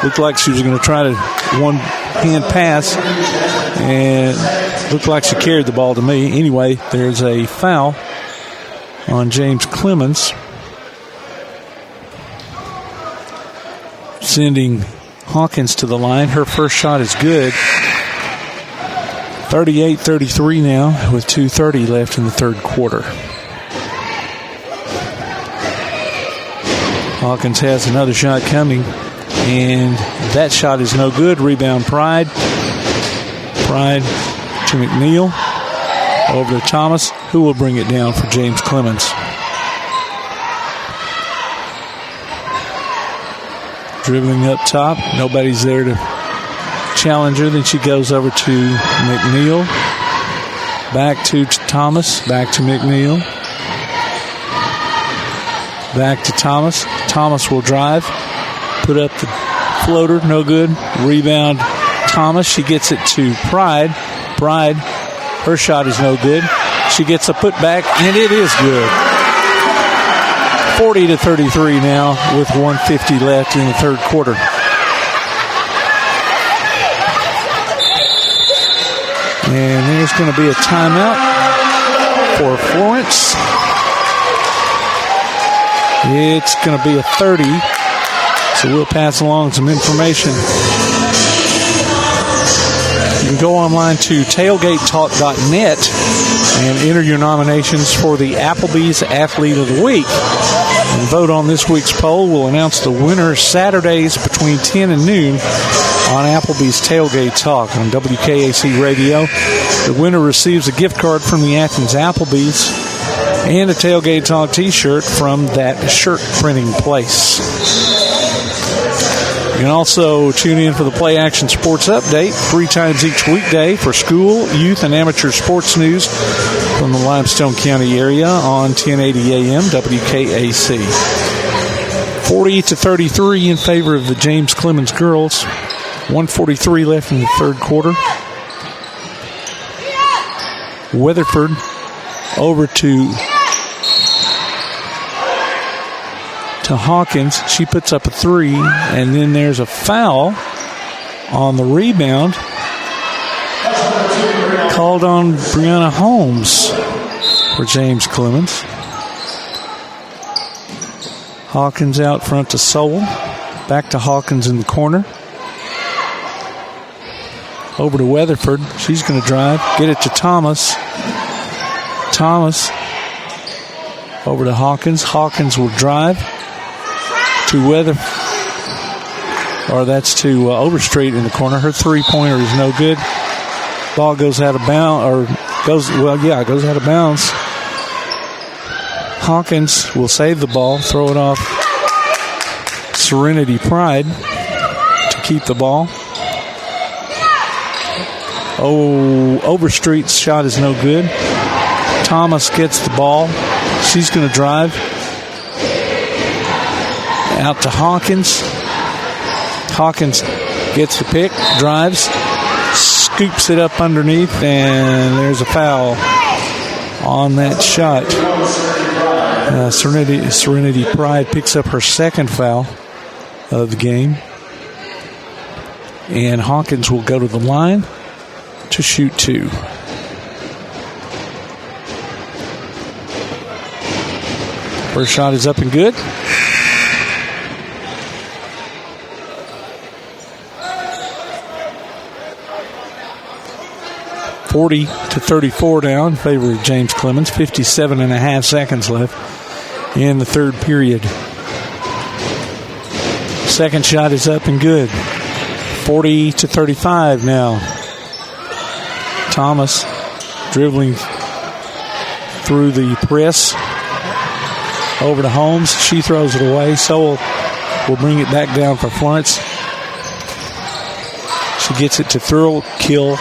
D: Looked like she was going to try to one-hand pass, and looked like she carried the ball to me. Anyway, there's a foul on James Clemens, sending Hawkins to the line. Her first shot is good. 38-33 now with 2:30 left in the third quarter. Hawkins has another shot coming, and that shot is no good. Rebound Pride. Pride to McNeil. Over to Thomas, who will bring it down for James Clemens. Dribbling up top. Nobody's there to challenge her. Then she goes over to McNeil. Back to Thomas. Back to McNeil. Back to Thomas. Thomas will drive. Put up the floater. No good. Rebound Thomas. She gets it to Pride. Pride. Her shot is no good. She gets a putback, and it is good. 40-33 now with 1:50 left in the third quarter. And there's going to be a timeout for Florence. It's going to be a 30, so we'll pass along some information. You can go online to tailgatetalk.net and enter your nominations for the Applebee's Athlete of the Week. And vote on this week's poll. We'll announce the winner Saturdays between 10 and noon on Applebee's Tailgate Talk on WKAC Radio. The winner receives a gift card from the Athens Applebee's and a Tailgate Talk t-shirt from that shirt printing place. You can also tune in for the Play Action Sports Update 3 times each weekday for school, youth, and amateur sports news from the Limestone County area on 1080 AM WKAC. 40-33 in favor of the James Clemens girls. 1:43 left in the third quarter. Weatherford over to Hawkins. She puts up a 3, and then there's a foul on the rebound called on Brianna Holmes for James Clemens. Hawkins out front to Sowell. Back to Hawkins in the corner. Over to Weatherford. She's going to drive. Get it to Thomas. Thomas over to Hawkins. Hawkins will drive to to Overstreet in the corner. Her three-pointer is no good. Ball goes out of bounds, goes out of bounds. Hawkins will save the ball, throw it off Serenity Pride to keep the ball. Overstreet's shot is no good. Thomas gets the ball. She's going to drive. Out to Hawkins. Hawkins gets the pick, drives, scoops it up underneath, and there's a foul on that shot. Serenity Pride picks up her second foul of the game. And Hawkins will go to the line to shoot 2. First shot is up and good. (40-34) now in favor of James Clemens. 57.5 seconds left in the third period. Second shot is up and good. 40-35 now. Thomas dribbling through the press over to Holmes. She throws it away. Sowell will bring it back down for Florence. She gets it to Thurl-Kill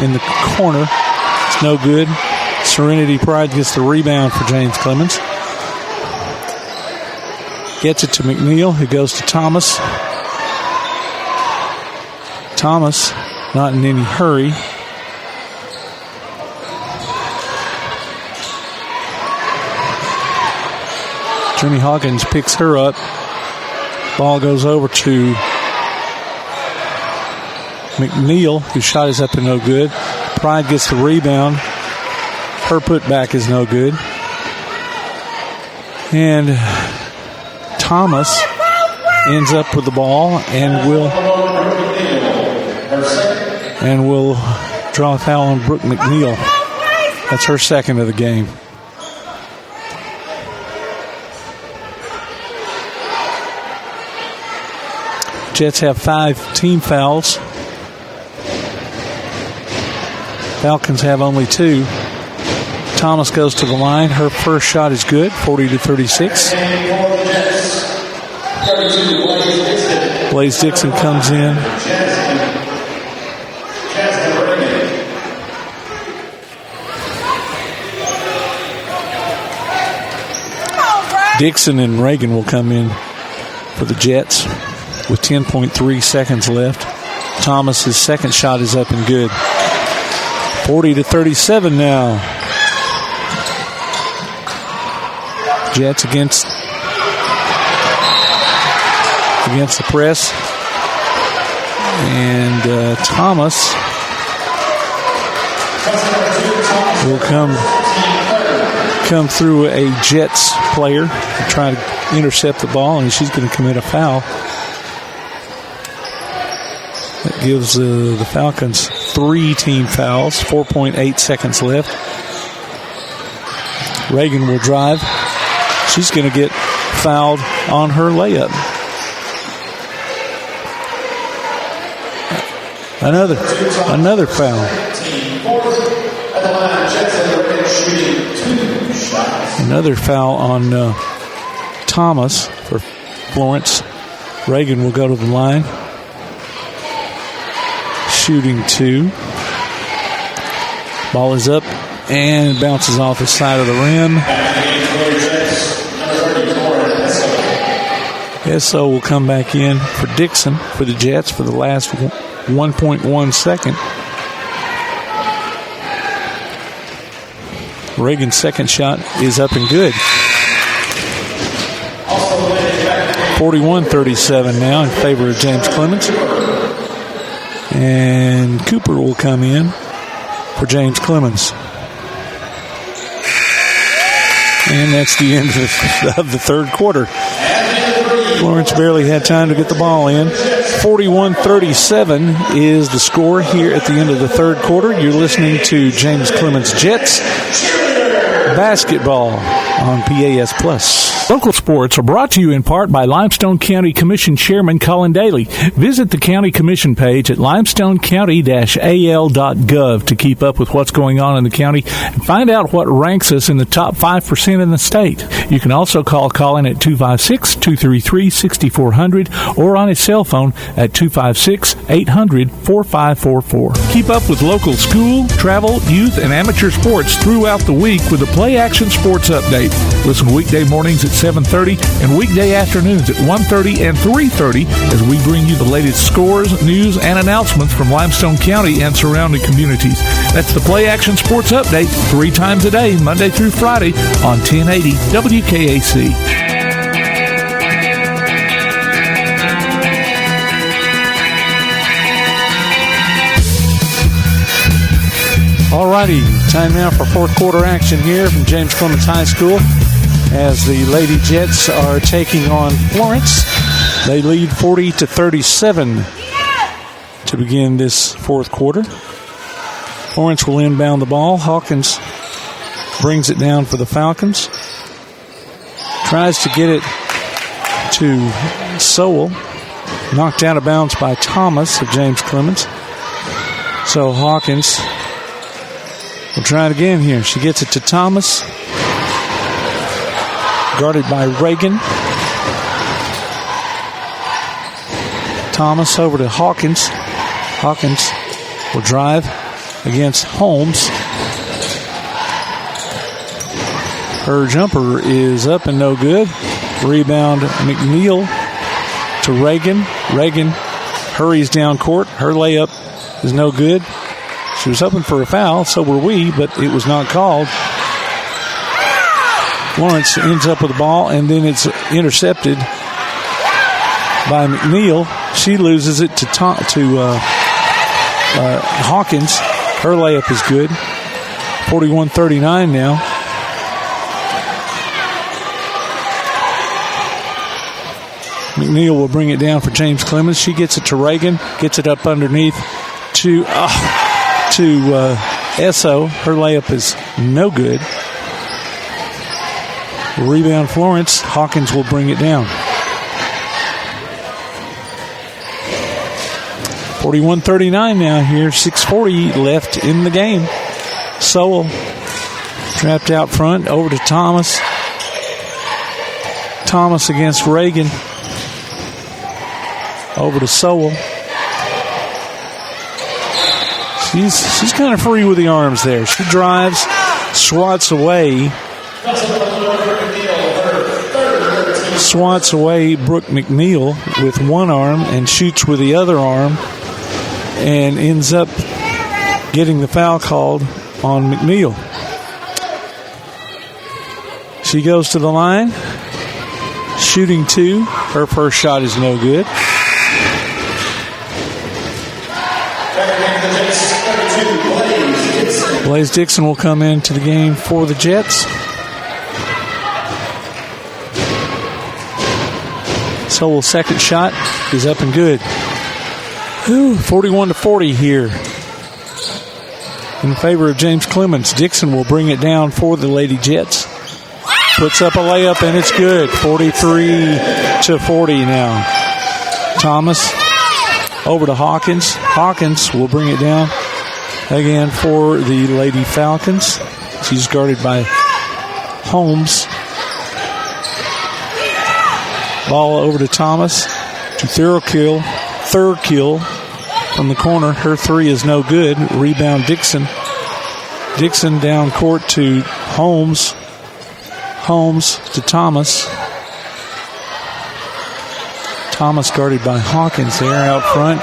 D: in the corner. It's no good. Serenity Pride gets the rebound for James Clemens. Gets it to McNeil, who goes to Thomas. Thomas, not in any hurry. Jenny Hawkins picks her up. Ball goes over to McNeil, whose shot is up and no good. Pride gets the rebound. Her putback is no good. And Thomas ends up with the ball and will draw a foul on Brooke McNeil. That's her second of the game. Jets have 5 team fouls. Falcons have only 2. Thomas goes to the line. Her first shot is good, 40-36. Blaze Dixon comes in. Dixon and Reagan will come in for the Jets with 10.3 seconds left. Thomas's second shot is up and good. 40-37 now. Jets against the press. And Thomas will come through a Jets player to try to intercept the ball, and she's going to commit a foul. That gives the Falcons 3 team fouls, 4.8 seconds left. Reagan will drive. She's going to get fouled on her layup. Another foul. Another foul on Thomas for Florence. Reagan will go to the line. Shooting 2. Ball is up and bounces off the side of the rim. Esso will come back in for Dixon for the Jets for the last 1.1 second. Reagan's second shot is up and good. 41-37 now in favor of James Clemens. And Cooper will come in for James Clemens. And that's the end of the third quarter. Florence barely had time to get the ball in. 41-37 is the score here at the end of the third quarter. You're listening to James Clemens Jets basketball on PAS Plus.
A: Local sports are brought to you in part by Limestone County Commission Chairman Colin Daly. Visit the County Commission page at limestonecounty-al.gov to keep up with what's going on in the county and find out what ranks us in the top 5% in the state. You can also call Colin at 256-233-6400 or on his cell phone at 256-800-4544. Keep up with local school, travel, youth, and amateur sports throughout the week with the Play Action Sports Update. Listen weekday mornings at 7:30 and weekday afternoons at 1:30 and 3:30 as we bring you the latest scores, news, and announcements from Limestone County and surrounding communities. That's the Play Action Sports Update 3 times a day, Monday through Friday on 1080 WKAC. Alrighty, time now for fourth quarter action here from James Clemens High School.
D: as the Lady Jets are taking on Florence. They lead 40-37 to begin this fourth quarter. Florence will inbound the ball. Hawkins brings it down for the Falcons. Tries to get it to Sowell. Knocked out of bounds by Thomas of James Clemens. So Hawkins will try it again here. She gets it to Thomas. Guarded by Reagan. Thomas over to Hawkins. Hawkins will drive against Holmes. Her jumper is up and no good. Rebound McNeil to Reagan. Reagan hurries down court. Her layup is no good. She was hoping for a foul, so were we, but it was not called. Florence ends up with the ball, and then it's intercepted by McNeil. She loses it to Hawkins. Her layup is good. 41-39 now. McNeil will bring it down for James Clemens. She gets it to Reagan. Gets it up underneath to Esso. Her layup is no good. Rebound Florence. Hawkins will bring it down. 41-39 now here. 6:40 left in the game. Sowell trapped out front. Over to Thomas. Thomas against Reagan. Over to Sowell. She's kind of free with the arms there. She drives, swats away Brooke McNeil with one arm and shoots with the other arm and ends up getting the foul called on McNeil. She goes to the line, shooting two. Her first shot is no good. Blaze Dixon will come into the game for the Jets. Sowell's second shot is up and good. 41-40 here in favor of James Clemens. Dixon will bring it down for the Lady Jets. Puts up a layup and it's good. 43-40 now. Thomas over to Hawkins. Hawkins will bring it down again for the Lady Falcons. She's guarded by Holmes. Ball over to Thomas. To third kill from the corner. Her three is no good. Rebound Dixon. Dixon down court to Holmes. Holmes to Thomas. Thomas guarded by Hawkins there out front.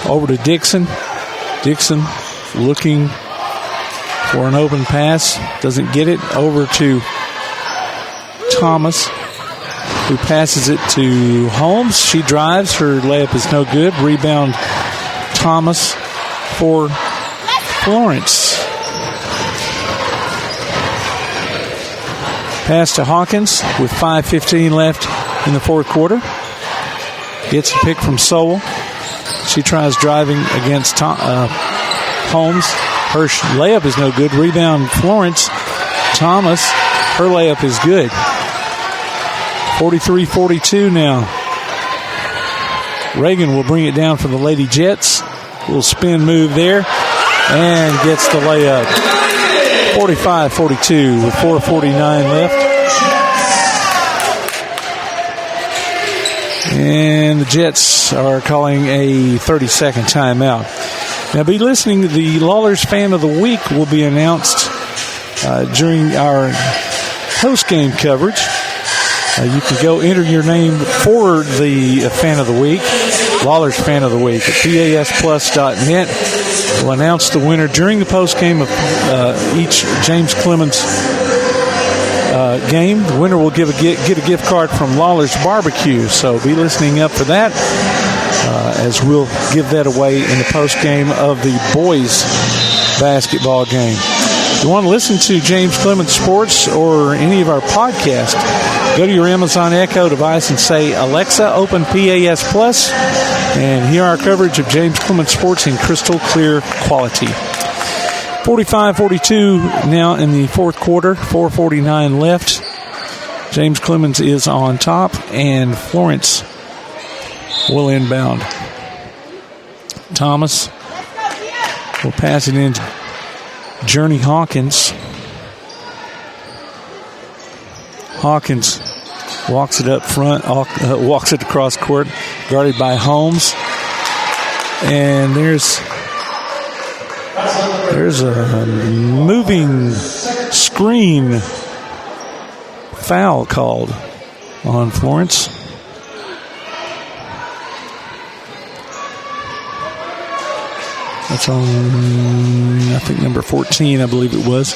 D: Over to Dixon. Dixon looking for an open pass. Doesn't get it. Over to Thomas, who passes it to Holmes. She drives. Her layup is no good. Rebound Thomas for Florence. Pass to Hawkins with 5:15 left in the fourth quarter. Gets a pick from Sowell. She tries driving against Holmes. Her layup is no good. Rebound Florence. Thomas, her layup is good. 43-42 now. Reagan will bring it down for the Lady Jets. Little spin move there. And gets the layup. 45-42 with 4:49 left. And the Jets are calling a 30-second timeout. Now, be listening. The Lawlers Fan of the Week will be announced during our post-game coverage. You can go enter your name for the Fan of the Week, Lawlers Fan of the Week at pasplus.net. We'll announce the winner during the post-game of each James Clemens game. The winner will get a gift card from Lawler's Barbecue, so be listening up for that as we'll give that away in the post-game of the boys basketball game. you want to listen to James Clemens Sports or any of our podcasts, go to your Amazon Echo device and say, Alexa, open PAS Plus, and hear our coverage of James Clemens Sports in crystal clear quality. 45-42 now in the fourth quarter, 4:49 left. James Clemens is on top, and Florence will inbound. Thomas will pass it in to Journey Hawkins. Hawkins walks it up front, walks it across court, guarded by Holmes. And there's a moving screen foul called on Florence. That's on, I think, number 14, I believe it was.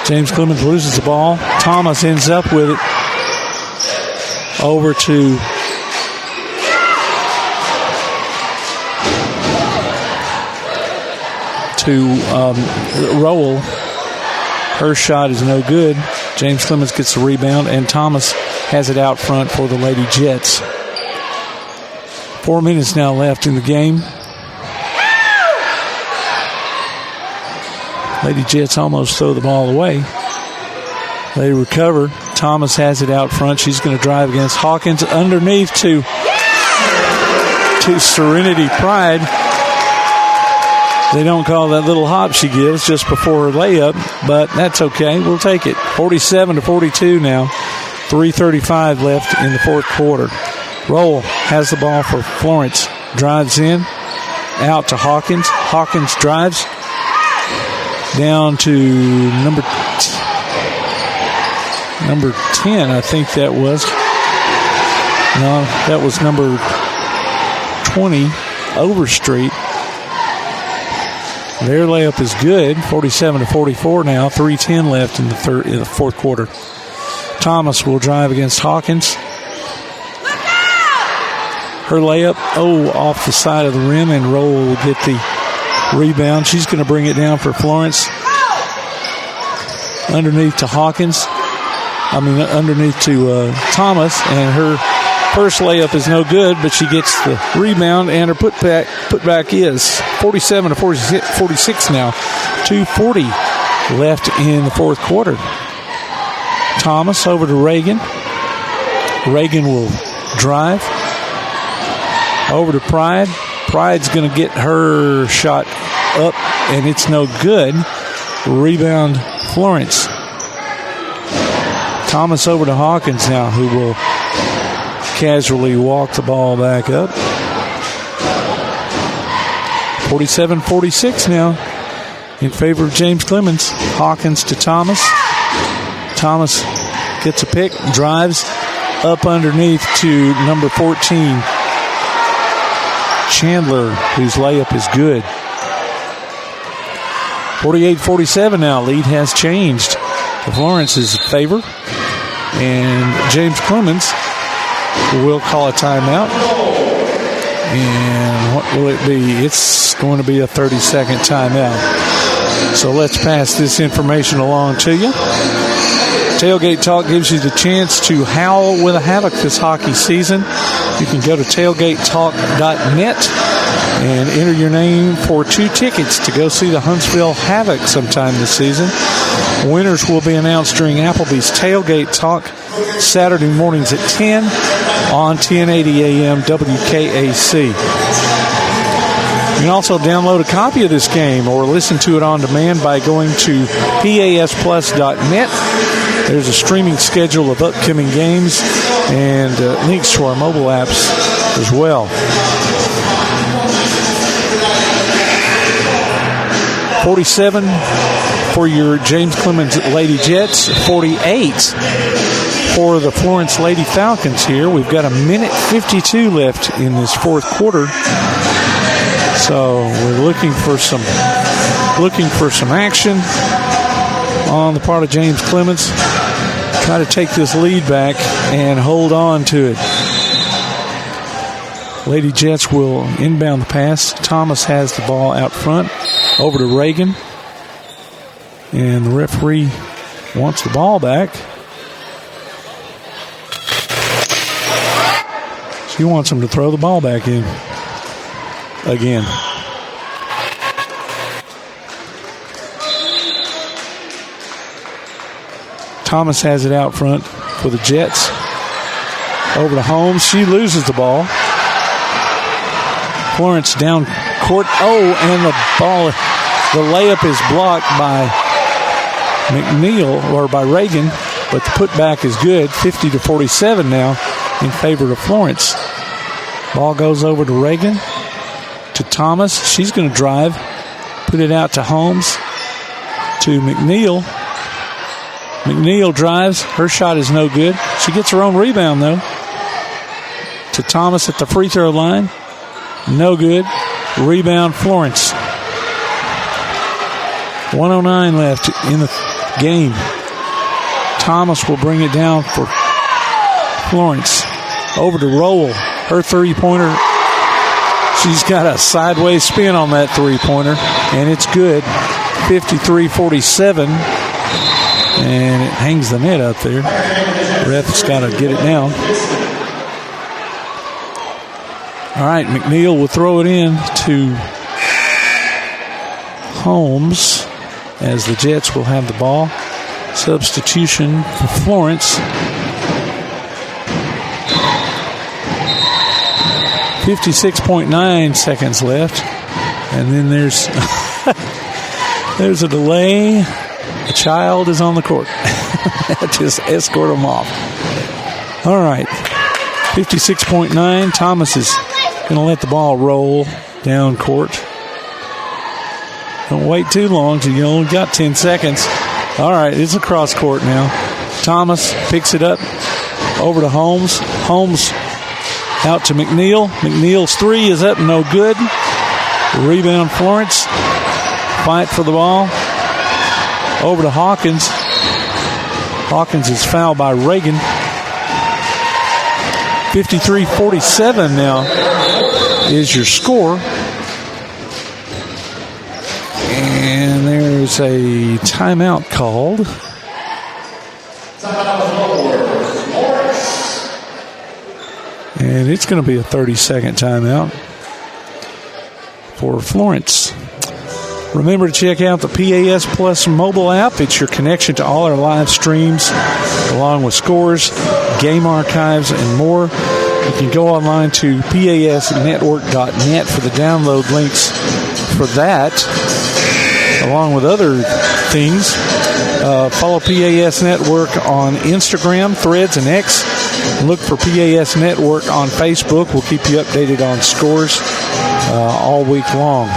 D: James Clemens loses the ball. Thomas ends up with it. Over to Rowell. Her shot is no good. James Clemens gets the rebound, and Thomas has it out front for the Lady Jets. 4 minutes now left in the game. Lady Jets almost throw the ball away. They recover. Thomas has it out front. She's going to drive against Hawkins underneath to Serenity Pride. They don't call that little hop she gives just before her layup, but that's okay. We'll take it. 47-42 now. 3:35 left in the fourth quarter. Rowell has the ball for Florence. Drives in. Out to Hawkins. Hawkins drives. Down to number 10, I think that was. No, that was number 20, Overstreet. Their layup is good. 47-44 now. 3:10 left in the fourth quarter. Thomas will drive against Hawkins. Her layup, off the side of the rim, and Rowell will get the rebound. She's going to bring it down for Florence. Underneath to Hawkins. Underneath to Thomas, and her first layup is no good, but she gets the rebound, and her putback is 47-46 now. 2:40 left in the fourth quarter. Thomas over to Reagan. Reagan will drive over to Pride. Pride's going to get her shot up, and it's no good. Rebound, Florence. Thomas over to Hawkins now, who will casually walk the ball back up. 47-46 now in favor of James Clemens. Hawkins to Thomas. Thomas gets a pick, drives up underneath to number 14, Chandler, whose layup is good. 48-47 now. Lead has changed to Florence's favor. And James Clemens will call a timeout. And what will it be? It's going to be a 30-second timeout. So let's pass this information along to you. Tailgate Talk gives you the chance to howl with a Havoc this hockey season. You can go to tailgatetalk.net and enter your name for 2 tickets to go see the Huntsville Havoc sometime this season. Winners will be announced during Applebee's Tailgate Talk Saturday mornings at 10 on 1080 AM WKAC. You can also download a copy of this game or listen to it on demand by going to pasplus.net. There's a streaming schedule of upcoming games and links to our mobile apps as well. 47 for your James Clemens Lady Jets, 48 for the Florence Lady Falcons here. We've got a minute 52 left in this fourth quarter. So we're looking for some action on the part of James Clemens. Try to take this lead back and hold on to it. Lady Jets will inbound the pass. Thomas has the ball out front. Over to Reagan. And the referee wants the ball back. She wants him to throw the ball back in again. Thomas has it out front for the Jets. Over to Holmes. She loses the ball. Florence down court. Oh, and the layup is blocked by McNeil, or by Reagan, but the putback is good. 50-47 now in favor of Florence. Ball goes over to Reagan, to Thomas. She's going to drive, put it out to Holmes, to McNeil. McNeil drives. Her shot is no good. She gets her own rebound, though. To Thomas at the free throw line. No good. Rebound, Florence. 1:09 left in the game. Thomas will bring it down for Florence. Over to Rowell. Her three-pointer. She's got a sideways spin on that three-pointer, and it's good. 53-47. And it hangs the net up there. Ref's got to get it down. All right, McNeil will throw it in to Holmes as the Jets will have the ball. Substitution for Florence. 56.9 seconds left. And then there's a delay. A child is on the court. Just escort him off. All right. 56.9. Thomas is going to let the ball roll down court. Don't wait too long. You only got 10 seconds. All right. It's across court now. Thomas picks it up. Over to Holmes. Holmes out to McNeil. McNeil's three is up. No good. Rebound, Florence. Fight for the ball. Over to Hawkins. Hawkins is fouled by Reagan. 53-47 now is your score. And there's a timeout called. And it's going to be a 30-second timeout for Florence. Remember to check out the PAS Plus mobile app. It's your connection to all our live streams, along with scores, game archives, and more. You can go online to pasnetwork.net for the download links for that, along with other things. Follow PAS Network on Instagram, Threads, and X. Look for PAS Network on Facebook. We'll keep you updated on scores all week long.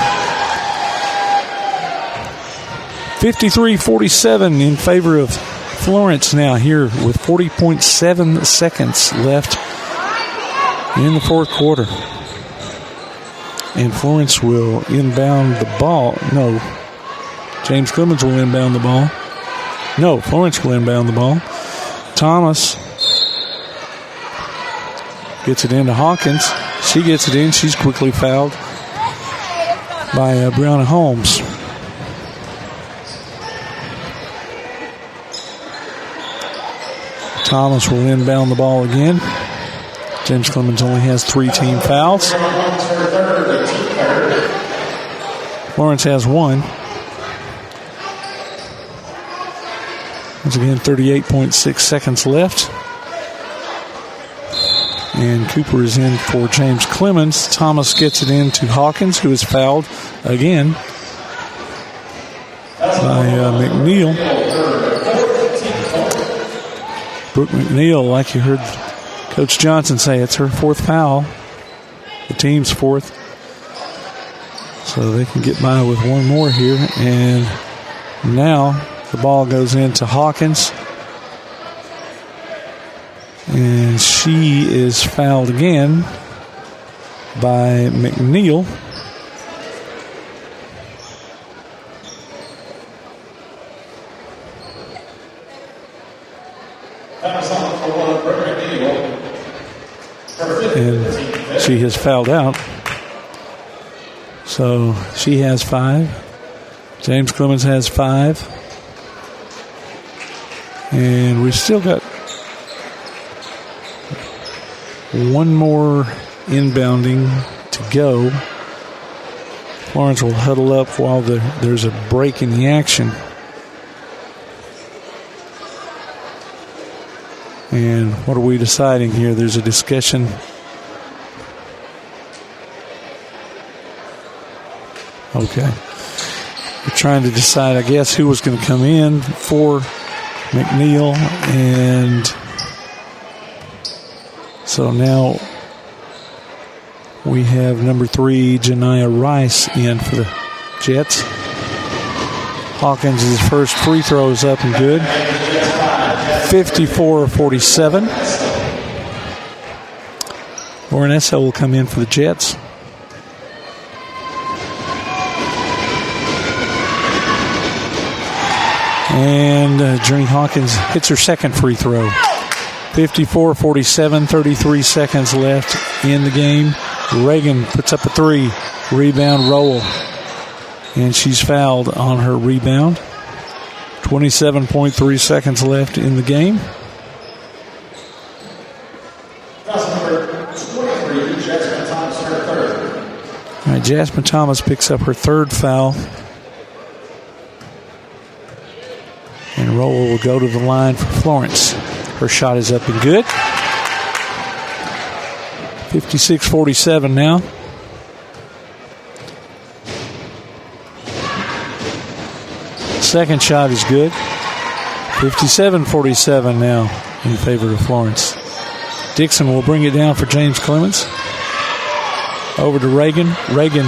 D: 53-47 in favor of Florence now here with 40.7 seconds left in the fourth quarter. And Florence will inbound the ball. No, James Clemens will inbound the ball. No, Florence will inbound the ball. Thomas gets it into Hawkins. She gets it in. She's quickly fouled by Brianna Holmes. Thomas will inbound the ball again. James Clemens only has 3 team fouls. Florence has 1. Once again, 38.6 seconds left. And Cooper is in for James Clemens. Thomas gets it in to Hawkins, who is fouled again by McNeil. Brooke McNeil, like you heard Coach Johnson say, it's her 4th foul. The team's 4th. So they can get by with one more here. And now the ball goes into Hawkins. And she is fouled again by McNeil. And she has fouled out. So she has 5. James Clemens has 5. And we've still got one more inbounding to go. Florence will huddle up while there's a break in the action. And what are we deciding here? There's a discussion. Okay. We're trying to decide, I guess, who was going to come in for McNeil. And so now we have number 3, Janiah Rice, in for the Jets. Hawkins' first free throw is up and good. 54-47. Lauren Esso will come in for the Jets. And Journey Hawkins hits her second free throw. 54-47, 33 seconds left in the game. Reagan puts up a 3. Rebound, Rowell. And she's fouled on her rebound. 27.3 seconds left in the game.
B: Foul number 23, Jasmine Thomas, her third.
D: All right, Jasmine Thomas picks up her third foul. And Rowell will go to the line for Florence. Her shot is up and good. 56-47 now. Second shot is good. 57-47 now in favor of Florence. Dixon will bring it down for James Clemens. Over to Reagan. Reagan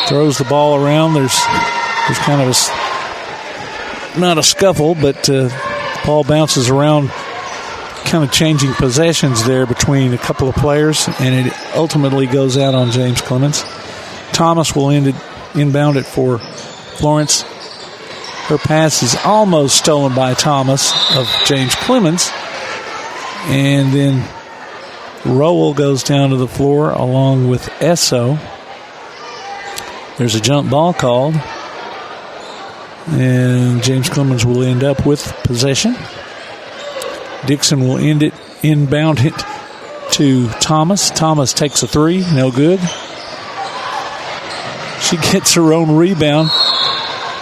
D: throws the ball around. There's kind of not a scuffle, but the ball bounces around, kind of changing possessions there between a couple of players, and it ultimately goes out on James Clemens. Thomas will inbound it for Florence. Her pass is almost stolen by Thomas of James Clemens. And then Rowell goes down to the floor along with Esso. There's a jump ball called. And James Clemens will end up with possession. Dixon will inbound it to Thomas. Thomas takes a 3, no good. She gets her own rebound,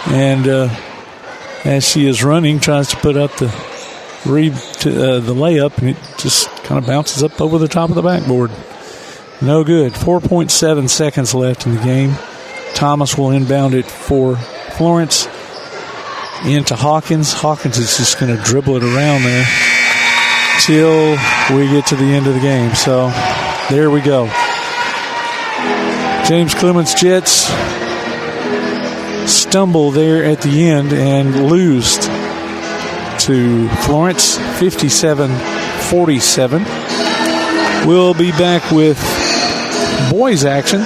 D: and as she is running, tries to put up the layup, and it just kind of bounces up over the top of the backboard. No good. 4.7 seconds left in the game. Thomas will inbound it for Florence into Hawkins. Hawkins is just going to dribble it around there till we get to the end of the game. So there we go. James Clemens Jets stumble there at the end and lose to Florence 57-47. We'll be back with boys action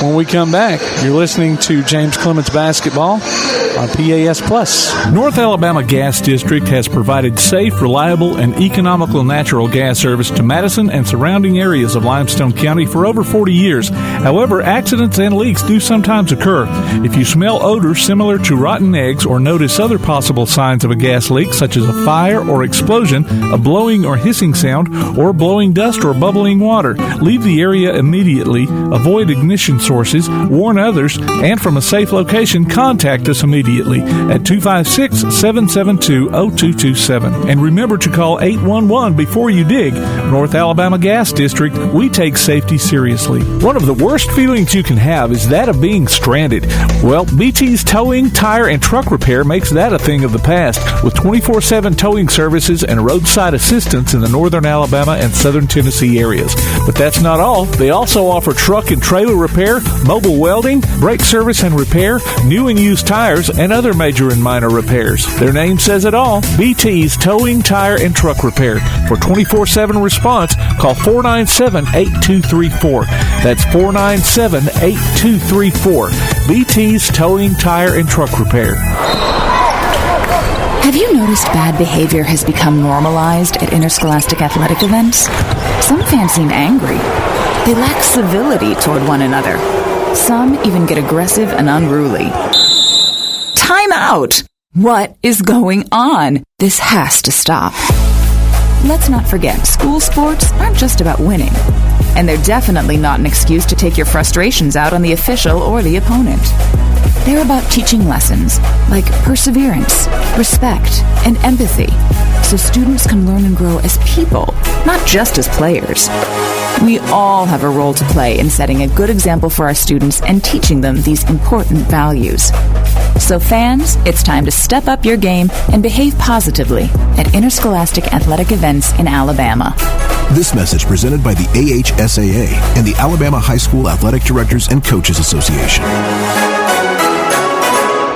D: when we come back. You're listening to James Clemens Basketball on PAS Plus.
A: North Alabama Gas District has provided safe, reliable, and economical natural gas service to Madison and surrounding areas of Limestone County for over 40 years. However, accidents and leaks do sometimes occur. If you smell odors similar to rotten eggs or notice other possible signs of a gas leak, such as a fire or explosion, a blowing or hissing sound, or blowing dust or bubbling water, leave the area immediately, avoid ignition sources, warn others, and from a safe location, contact us immediately at 256-772-0227. And remember to call 811 before you dig. North Alabama Gas District, we take safety seriously. One of the worst feelings you can have is that of being stranded. Well, BT's Towing, Tire, and Truck Repair makes that a thing of the past, with 24/7 towing services and roadside assistance in the northern Alabama and southern Tennessee areas. But that's not all. They also offer truck and trailer repair, mobile welding, brake service and repair, new and used tires, and other major and minor repairs. Their name says it all. BT's Towing, Tire, and Truck Repair. For 24/7 response, call 497-8234. That's 497-8234. BT's Towing, Tire, and Truck Repair.
H: Have you noticed bad behavior has become normalized at interscholastic athletic events? Some fans seem angry. They lack civility toward one another. Some even get aggressive and unruly. Time out! What is going on? This has to stop. Let's not forget, school sports aren't just about winning. And they're definitely not an excuse to take your frustrations out on the official or the opponent. They're about teaching lessons like perseverance, respect, and empathy, so students can learn and grow as people, not just as players. We all have a role to play in setting a good example for our students and teaching them these important values. So fans, it's time to step up your game and behave positively at interscholastic athletic events in Alabama.
C: This message presented by the AHSAA and the Alabama High School Athletic Directors and Coaches Association.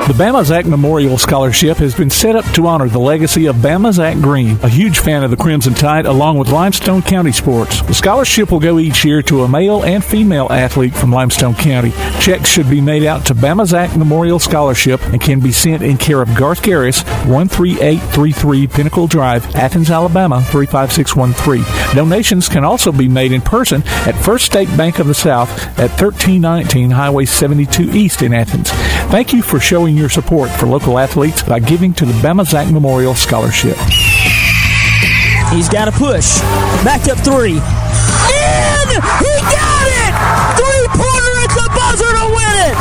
A: The Bama Zach Memorial Scholarship has been set up to honor the legacy of Bama Zach Green, a huge fan of the Crimson Tide, along with Limestone County sports. The scholarship will go each year to a male and female athlete from Limestone County. Checks should be made out to Bama Zach Memorial Scholarship and can be sent in care of Garth Garris, 13833 Pinnacle Drive, Athens, Alabama, 35613. Donations can also be made in person at First State Bank of the South at 1319 Highway 72 East in Athens. Thank you for showing your support for local athletes by giving to the Bama Zach Memorial Scholarship.
I: He's got a push. Back up three. In! He got it! Three-pointer at the buzzer to win it!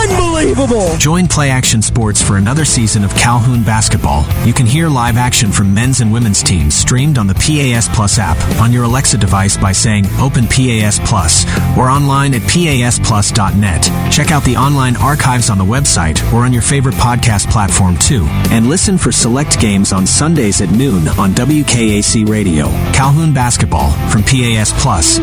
I: Unbelievable!
J: Join Play Action Sports for another season of Calhoun basketball. You can hear live action from men's and women's teams streamed on the PAS Plus app on your Alexa device by saying Open PAS Plus or online at pasplus.net. Check out the online archives on the website or on your favorite podcast platform too. And listen for select games on Sundays at noon on WKAC Radio. Calhoun basketball from PAS Plus.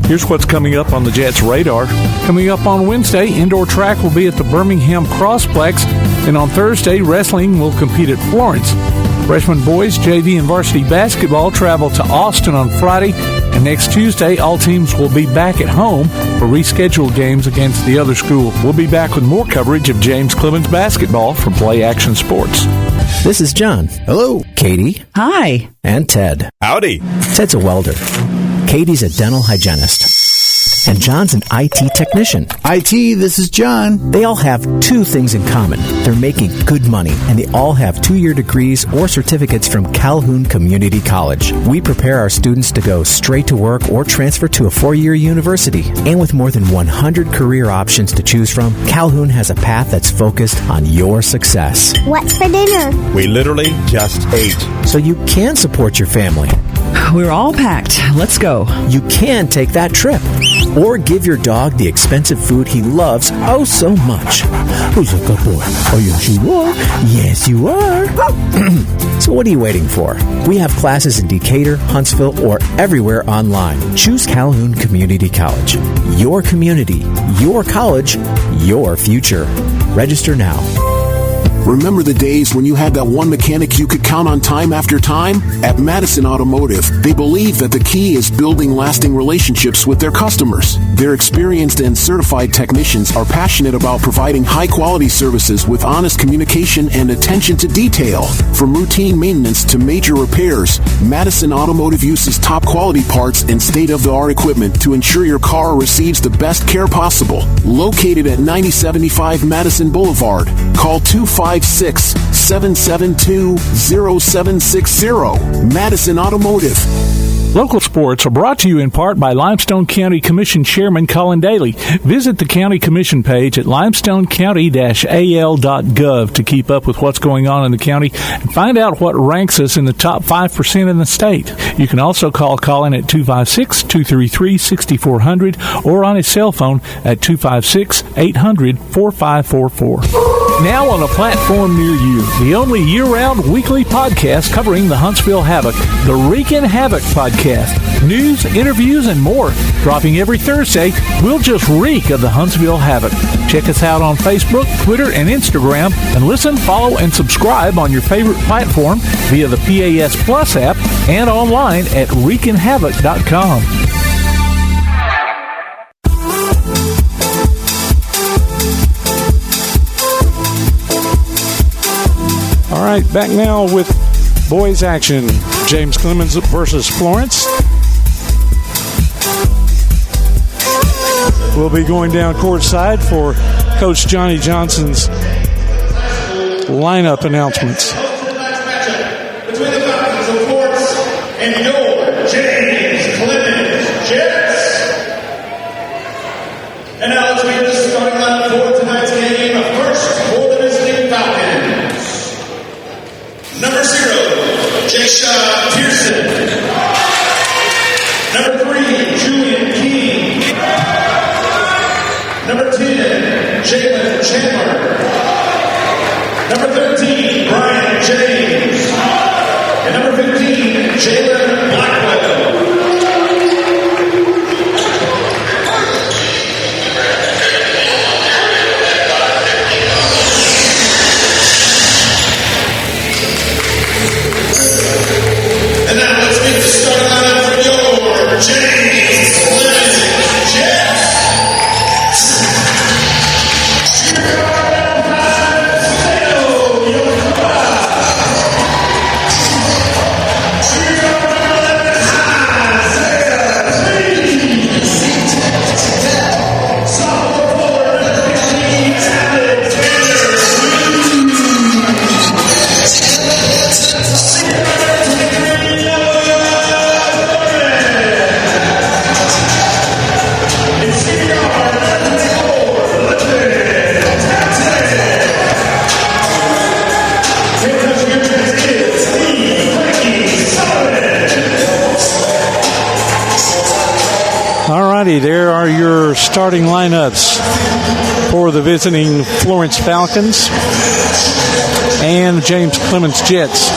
A: Here's what's coming up on the Jets' radar. Coming up on Wednesday, indoor track will be at the Birmingham Crossplex, and on Thursday, wrestling will compete at Florence. Freshman boys, JV, and varsity basketball travel to Austin on Friday, and next Tuesday, all teams will be back at home for rescheduled games against the other school. We'll be back with more coverage of James Clemens basketball from Play Action Sports.
E: This is John. Hello. Katie.
F: Hi.
E: And Ted.
G: Howdy.
E: Ted's a welder. Katie's a dental hygienist. And John's an IT technician.
G: IT, this is John.
E: They all have two things in common. They're making good money, and they all have 2-year degrees or certificates from Calhoun Community College. We prepare our students to go straight to work or transfer to a 4-year university. And with more than 100 career options to choose from, Calhoun has a path that's focused on your success.
K: What's for dinner?
G: We literally just ate.
E: So you can support your family.
F: We're all packed. Let's go.
E: You can take that trip. Or give your dog the expensive food he loves oh so much. Who's a good boy? Oh, yes, you are. Yes, you are. So what are you waiting for? We have classes in Decatur, Huntsville, or everywhere online. Choose Calhoun Community College. Your community, your college, your future. Register now.
C: Remember the days when you had that one mechanic you could count on time after time? At Madison Automotive, they believe that the key is building lasting relationships with their customers. Their experienced and certified technicians are passionate about providing high-quality services with honest communication and attention to detail. From routine maintenance to major repairs, Madison Automotive uses top-quality parts and state-of-the-art equipment to ensure your car receives the best care possible. Located at 9075 Madison Boulevard, call 256-772-0760. Madison Automotive.
A: Local sports are brought to you in part by Limestone County Commission Chairman Colin Daly. Visit the County Commission page at limestonecounty-al.gov to keep up with what's going on in the county and find out what ranks us in the top 5% in the state. You can also call Colin at 256-233-6400 or on his cell phone at 256-800-4544. Now on a platform near you, the only year-round weekly podcast covering the Huntsville Havoc, the Wreakin' Havoc Podcast. News, interviews, and more. Dropping every Thursday, we'll just reek of the Huntsville Havoc. Check us out on Facebook, Twitter, and Instagram, and listen, follow, and subscribe on your favorite platform via the PAS Plus app and online at wreakinhavoc.com.
D: All right, back now with boys action. James Clemens versus Florence. We'll be going down courtside for Coach Johnny Johnson's lineup announcements.
B: Between the Falcons of Florence and your James Clemens Jets. And now let's begin the starting lineup for tonight's game. First, for the visiting Falcons. Number 0, Jayshawn Pearson. Number 3, Julian King. Number 10, Jalen Chandler. Number 13, Brian James. And number 15, Jalen Blackwell. And now let's meet the starting lineup for your James Clemens Jets.
D: There are your starting lineups for the visiting Florence Falcons and James Clemens Jets.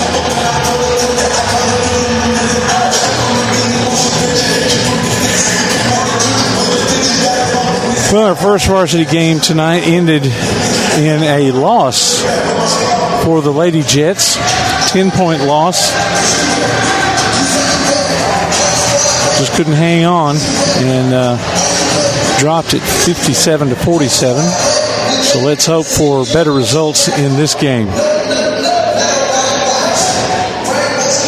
D: Well, our first varsity game tonight ended in a loss for the Lady Jets, 10-point loss. Just couldn't hang on and dropped it 57-47. So let's hope for better results in this game.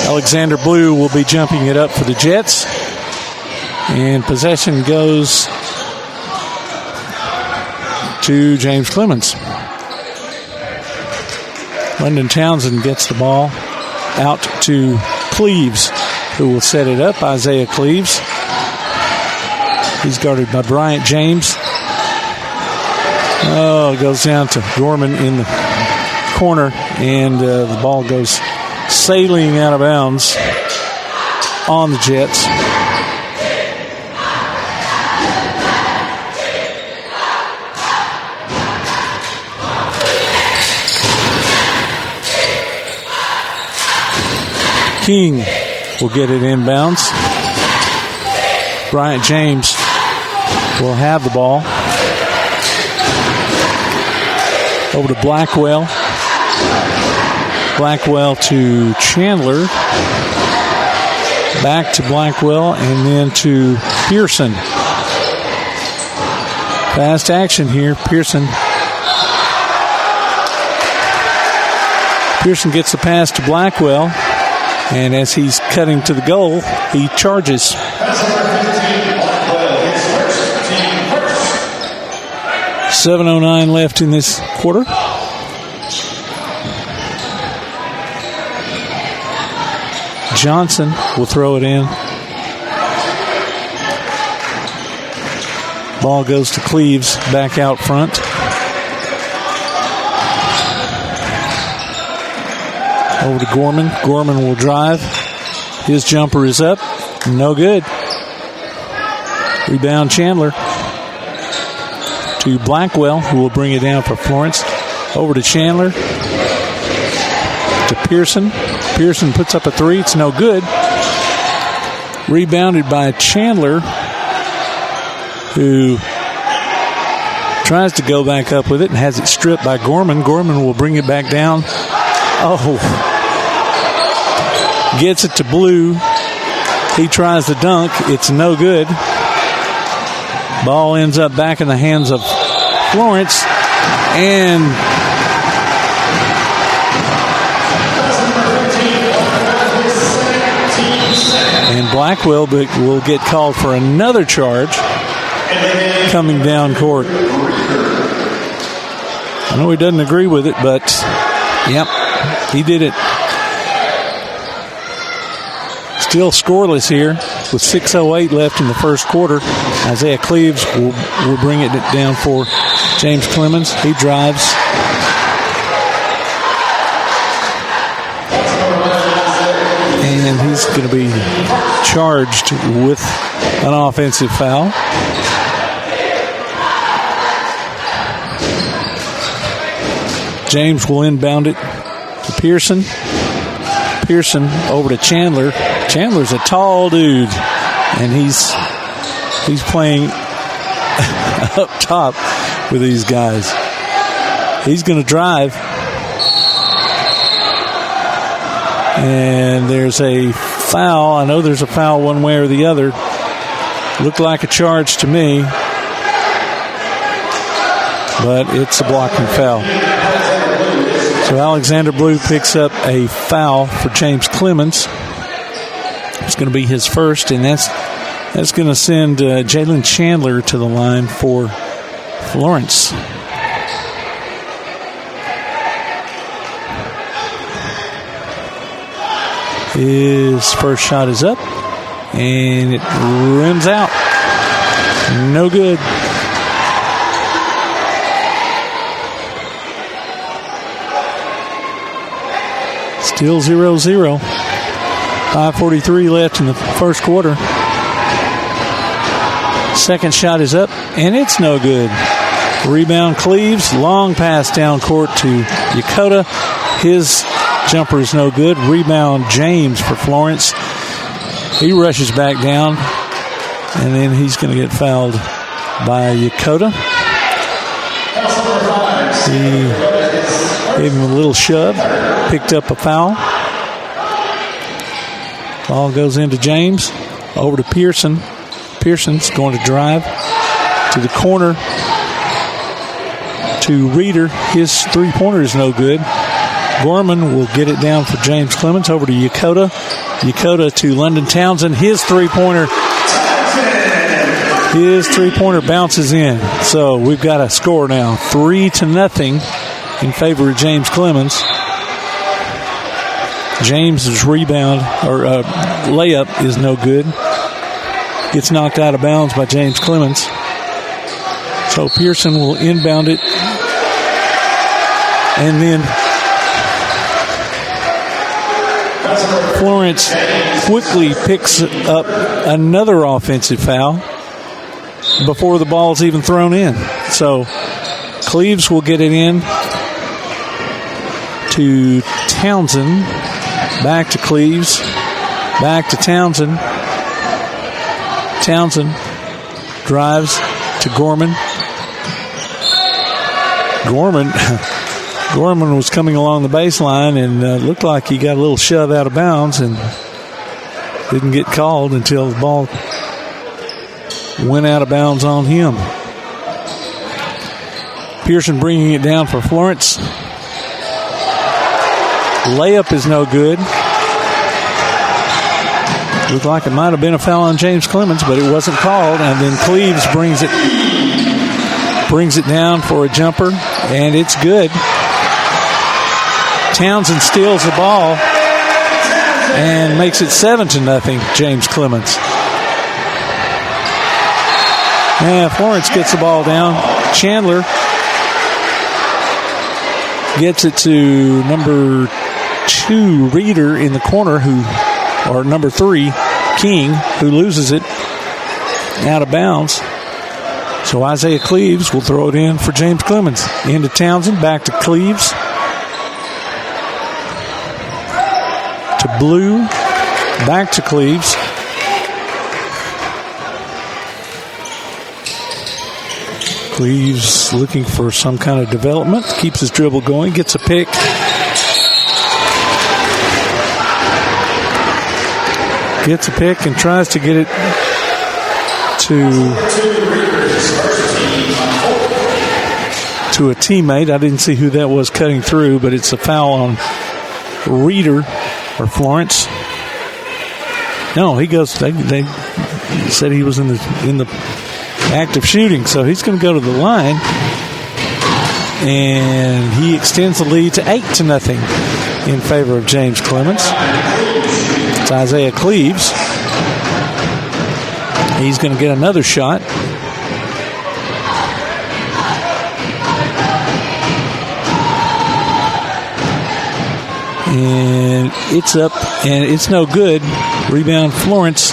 D: Alexander Blue will be jumping it up for the Jets. And possession goes to James Clemens. London Townsend gets the ball out to Cleaves, who will set it up. Isaiah Cleaves. He's guarded by Bryant James. Oh, it goes down to Gorman in the corner, and the ball goes sailing out of bounds on the Jets. King will get it inbounds. Bryant James will have the ball. Over to Blackwell. Blackwell to Chandler. Back to Blackwell and then to Pearson. Fast action here. Pearson gets the pass to Blackwell. And as he's cutting to the goal, he charges. 7:09 left in this quarter. Johnson will throw it in. Ball goes to Cleaves back out front. Over to Gorman. Gorman will drive. His jumper is up. No good. Rebound Chandler. To Blackwell, who will bring it down for Florence. Over to Chandler. To Pearson. Pearson puts up a three. It's no good. Rebounded by Chandler, who tries to go back up with it and has it stripped by Gorman. Gorman will bring it back down. Oh. Gets it to Blue. He tries to dunk. It's no good. Ball ends up back in the hands of Florence. And Blackwell will get called for another charge coming down court. I know he doesn't agree with it, but, yep, he did it. Still scoreless here with 6:08 left in the first quarter. Isaiah Cleves will bring it down for James Clemens. He drives. And he's going to be charged with an offensive foul. James will inbound it to Pearson. Pearson over to Chandler. Chandler's a tall dude, and he's playing up top with these guys. He's going to drive. And there's a foul. I know there's a foul one way or the other. Looked like a charge to me, but it's a blocking foul. So Alexander Blue picks up a foul for James Clemens. It's going to be his first, and that's going to send Jalen Chandler to the line for Florence. His first shot is up, and it rims out. No good. Still 0-0. 5:43 left in the first quarter. Second shot is up, and it's no good. Rebound Cleves. Long pass down court to Yakota. His jumper is no good. Rebound James for Florence. He rushes back down, and then he's going to get fouled by Yakota. He gave him a little shove, picked up a foul. Ball goes into James, over to Pearson. Pearson's going to drive to the corner to Reeder. His three-pointer is no good. Gorman will get it down for James Clemens, over to Yakota. Yakota to London Townsend. His three-pointer bounces in. So we've got a score now, 3-0 in favor of James Clemens. James's rebound or layup is no good. Gets knocked out of bounds by James Clemens. So Pearson will inbound it. And then Florence quickly picks up another offensive foul before the ball's even thrown in. So Cleves will get it in to Townsend. Back to Cleves. Back to Townsend. Townsend drives to Gorman. Gorman was coming along the baseline and looked like he got a little shove out of bounds and didn't get called until the ball went out of bounds on him. Pearson bringing it down for Florence. Layup is no good. Looked like it might have been a foul on James Clemens, but it wasn't called. And then Cleves brings it down for a jumper, and it's good. Townsend steals the ball and makes it 7-0, James Clemens. Yeah, Florence gets the ball down. Chandler gets it to number 2, Reeder in the corner, or number 3, King, who loses it out of bounds. So Isaiah Cleves will throw it in for James Clemens. Into Townsend, back to Cleves. To Blue, back to Cleves. Cleves looking for some kind of development, keeps his dribble going, gets a pick. Gets a pick and tries to get it to a teammate. I didn't see who that was cutting through, but it's a foul on Reeder or Florence. No, he goes. They said he was in the act of shooting, so he's going to go to the line, and he extends the lead to 8-0 in favor of James Clemens. It's Isaiah Cleves. He's going to get another shot. And it's up, and it's no good. Rebound Florence.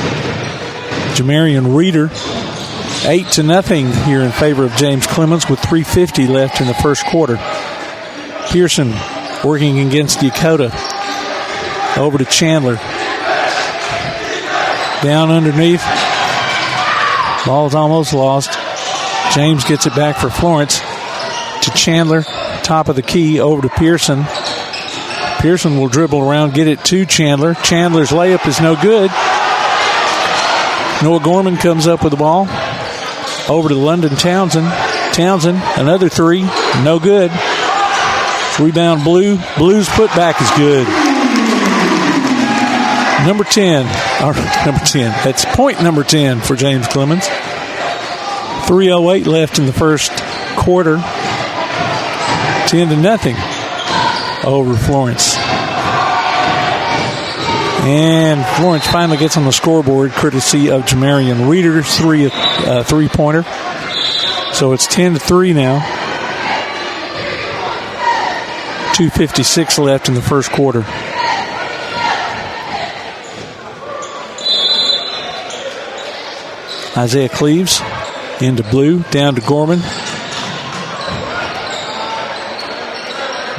D: Jamarian Reeder. 8-0 here in favor of James Clemens with 3:50 left in the first quarter. Pearson working against Dakota. Over to Chandler. Down underneath. Ball's almost lost. James gets it back for Florence. To Chandler. Top of the key. Over to Pearson. Pearson will dribble around, get it to Chandler. Chandler's layup is no good. Noah Gorman comes up with the ball. Over to London Townsend. Townsend, another three. No good. Rebound Blue. Blue's putback is good. Number 10. That's point number 10 for James Clemens. 3:08 left in the first quarter. 10-0 over Florence. And Florence finally gets on the scoreboard courtesy of Jamarian Reeder's three-pointer. So it's 10-3 now. 2:56 left in the first quarter. Isaiah Cleves into Blue, down to Gorman.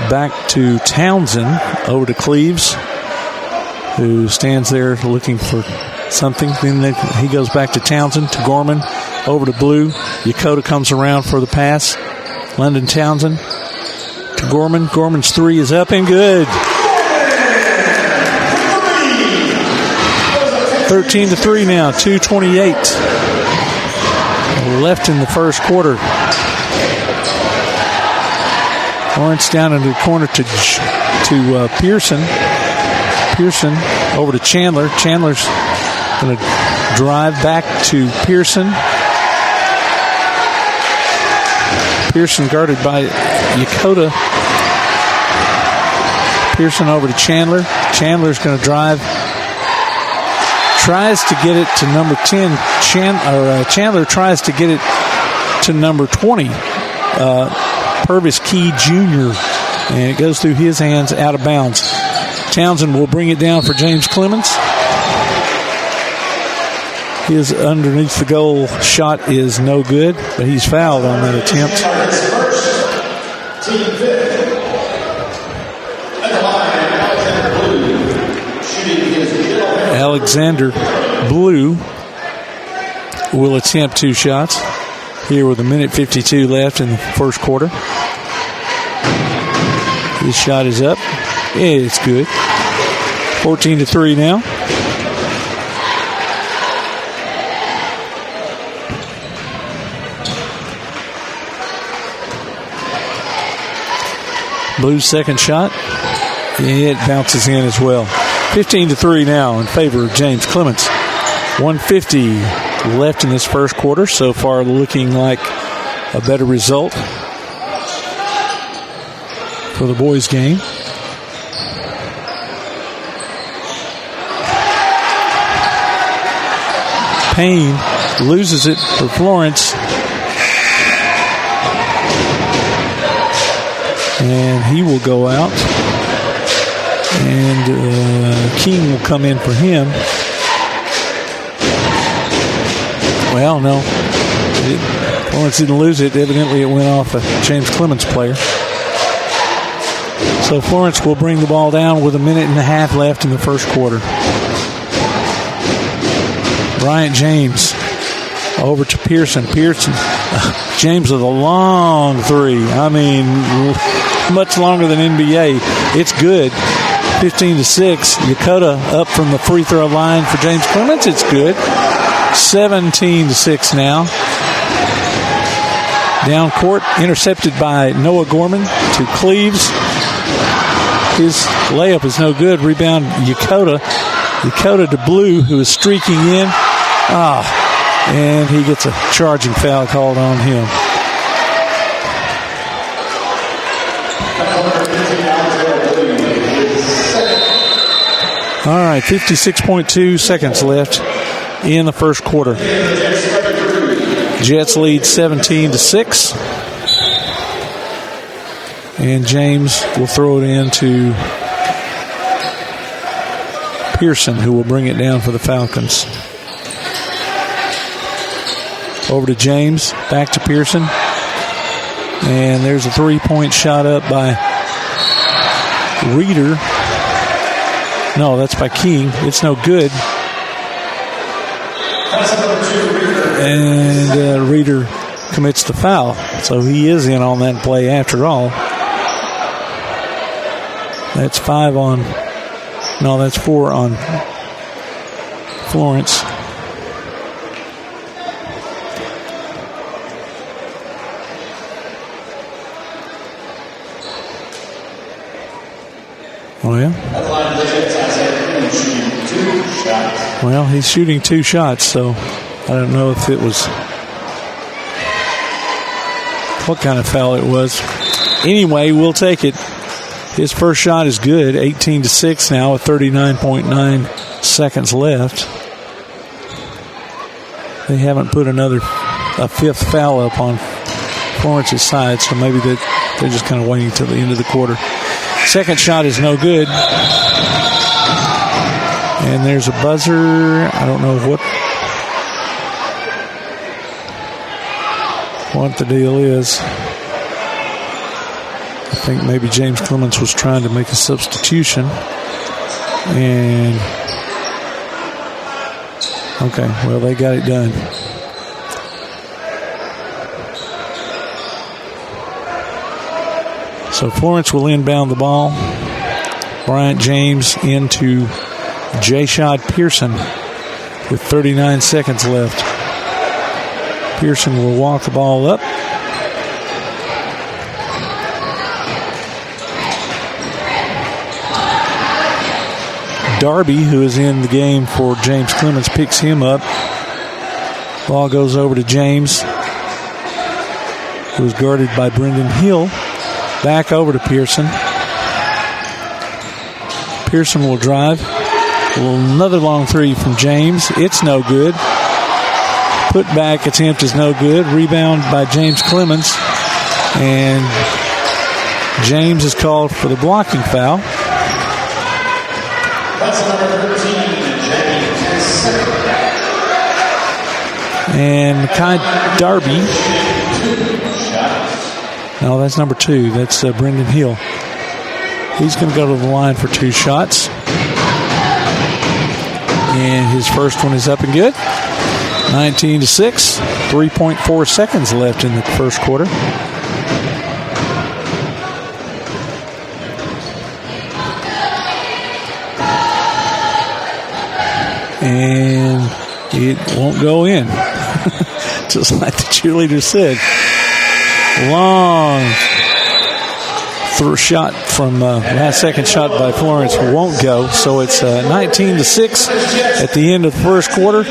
D: Back to Townsend, over to Cleves, who stands there looking for something. Then he goes back to Townsend, to Gorman, over to Blue. Dakota comes around for the pass. London Townsend to Gorman. Gorman's three is up and good. 13-3 now, 2:28 left in the first quarter. Florence down into the corner to Pearson. Pearson over to Chandler. Chandler's going to drive back to Pearson. Pearson guarded by Dakota. Pearson over to Chandler. Chandler's going to drive. Tries to get it to number 10. Chandler tries to get it to number 20. Purvis Key Jr. And it goes through his hands out of bounds. Townsend will bring it down for James Clemens. His underneath the goal shot is no good, but he's fouled on that attempt. Alexander Blue will attempt two shots here with 1:52 left in the first quarter. His shot is up. It's good. 14-3 now. Blue's second shot. It bounces in as well. 15-3 now in favor of James Clemens. 1:50 left in this first quarter. So far looking like a better result for the boys' game. Payne loses it for Florence. And he will go out. And King will come in for him. Well, no. Florence didn't lose it. Evidently it went off a James Clemens player. So Florence will bring the ball down with 1.5 minutes left in the first quarter. Bryant James over to Pearson. James with a long three. I mean, much longer than NBA. It's good. 15-6. Dakota up from the free throw line for James Clemens. It's good. 17-6 now. Down court, intercepted by Noah Gorman to Cleves. His layup is no good. Rebound Dakota. Dakota DeBlue, who is streaking in. And he gets a charging foul called on him. All right, 56.2 seconds left in the first quarter. Jets lead 17-6. And James will throw it into Pearson, who will bring it down for the Falcons. Over to James, back to Pearson. And there's a three-point shot up by Reeder. No, that's by King. It's no good. And Reeder commits the foul. So he is in on that play after all. That's 4 on Florence. Well, he's shooting 2 shots, so I don't know if it was what kind of foul it was. Anyway, we'll take it. His first shot is good, 18-6 now with 39.9 seconds left. They haven't put a fifth foul up on Florence's side, so maybe they're just kind of waiting till the end of the quarter. Second shot is no good. And there's a buzzer. I don't know what the deal is. I think maybe James Clemens was trying to make a substitution. And okay, well, they got it done. So Florence will inbound the ball. Bryant James into Jayshad Pearson with 39 seconds left. Pearson will walk the ball up. Darby, who is in the game for James Clemens, picks him up. Ball goes over to James, who is guarded by Brendan Hill. Back over to Pearson. Pearson will drive. Another long three from James. It's no good. Put back attempt is no good. Rebound by James Clemens. And James is called for the blocking foul.
B: That's number 13, James.
D: And Kai Darby. No, that's number 2. That's Brendan Hill. He's going to go to the line for 2 shots. And his first one is up and good. 19-6. 3.4 seconds left in the first quarter. And it won't go in. Just like the cheerleader said. Long shot from last second shot by Florence won't go. So it's 19-6 at the end of the first quarter.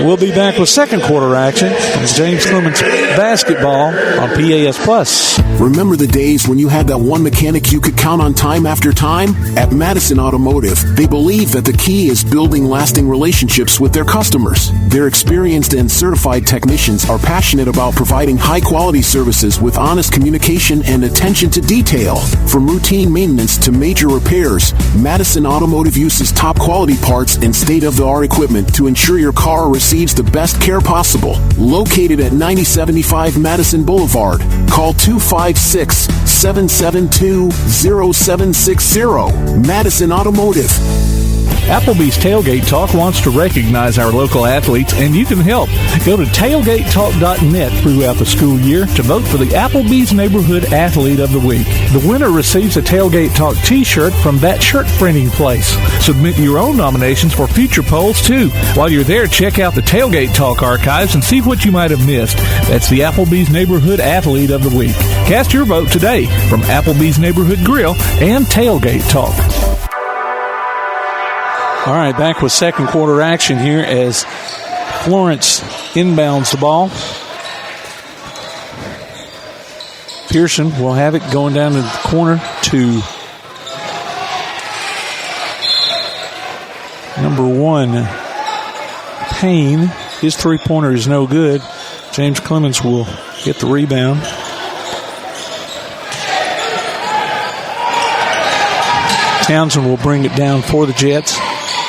D: We'll be back with second quarter action from James Clemens basketball on PAS Plus.
C: Remember the days when you had that one mechanic you could count on time after time? At Madison Automotive, they believe that the key is building lasting relationships with their customers. Their experienced and certified technicians are passionate about providing high-quality services with honest communication and attention to detail. From routine maintenance to major repairs, Madison Automotive uses top-quality parts and state-of-the-art equipment to ensure your car receives the best care possible. Located at 9075 Madison Boulevard, call 256-772-0760. Madison Automotive.
A: Applebee's Tailgate Talk wants to recognize our local athletes, and you can help. Go to tailgatetalk.net throughout the school year to vote for the Applebee's Neighborhood Athlete of the Week. The winner receives a Tailgate Talk t-shirt from that shirt printing place. Submit your own nominations for future polls, too. While you're there, check out the Tailgate Talk archives and see what you might have missed. That's the Applebee's Neighborhood Athlete of the Week. Cast your vote today from Applebee's Neighborhood Grill and Tailgate Talk.
D: All right, back with second quarter action here as Florence inbounds the ball. Pearson will have it going down to the corner to number 1, Payne. His three-pointer is no good. James Clemens will get the rebound. Townsend will bring it down for the Jets.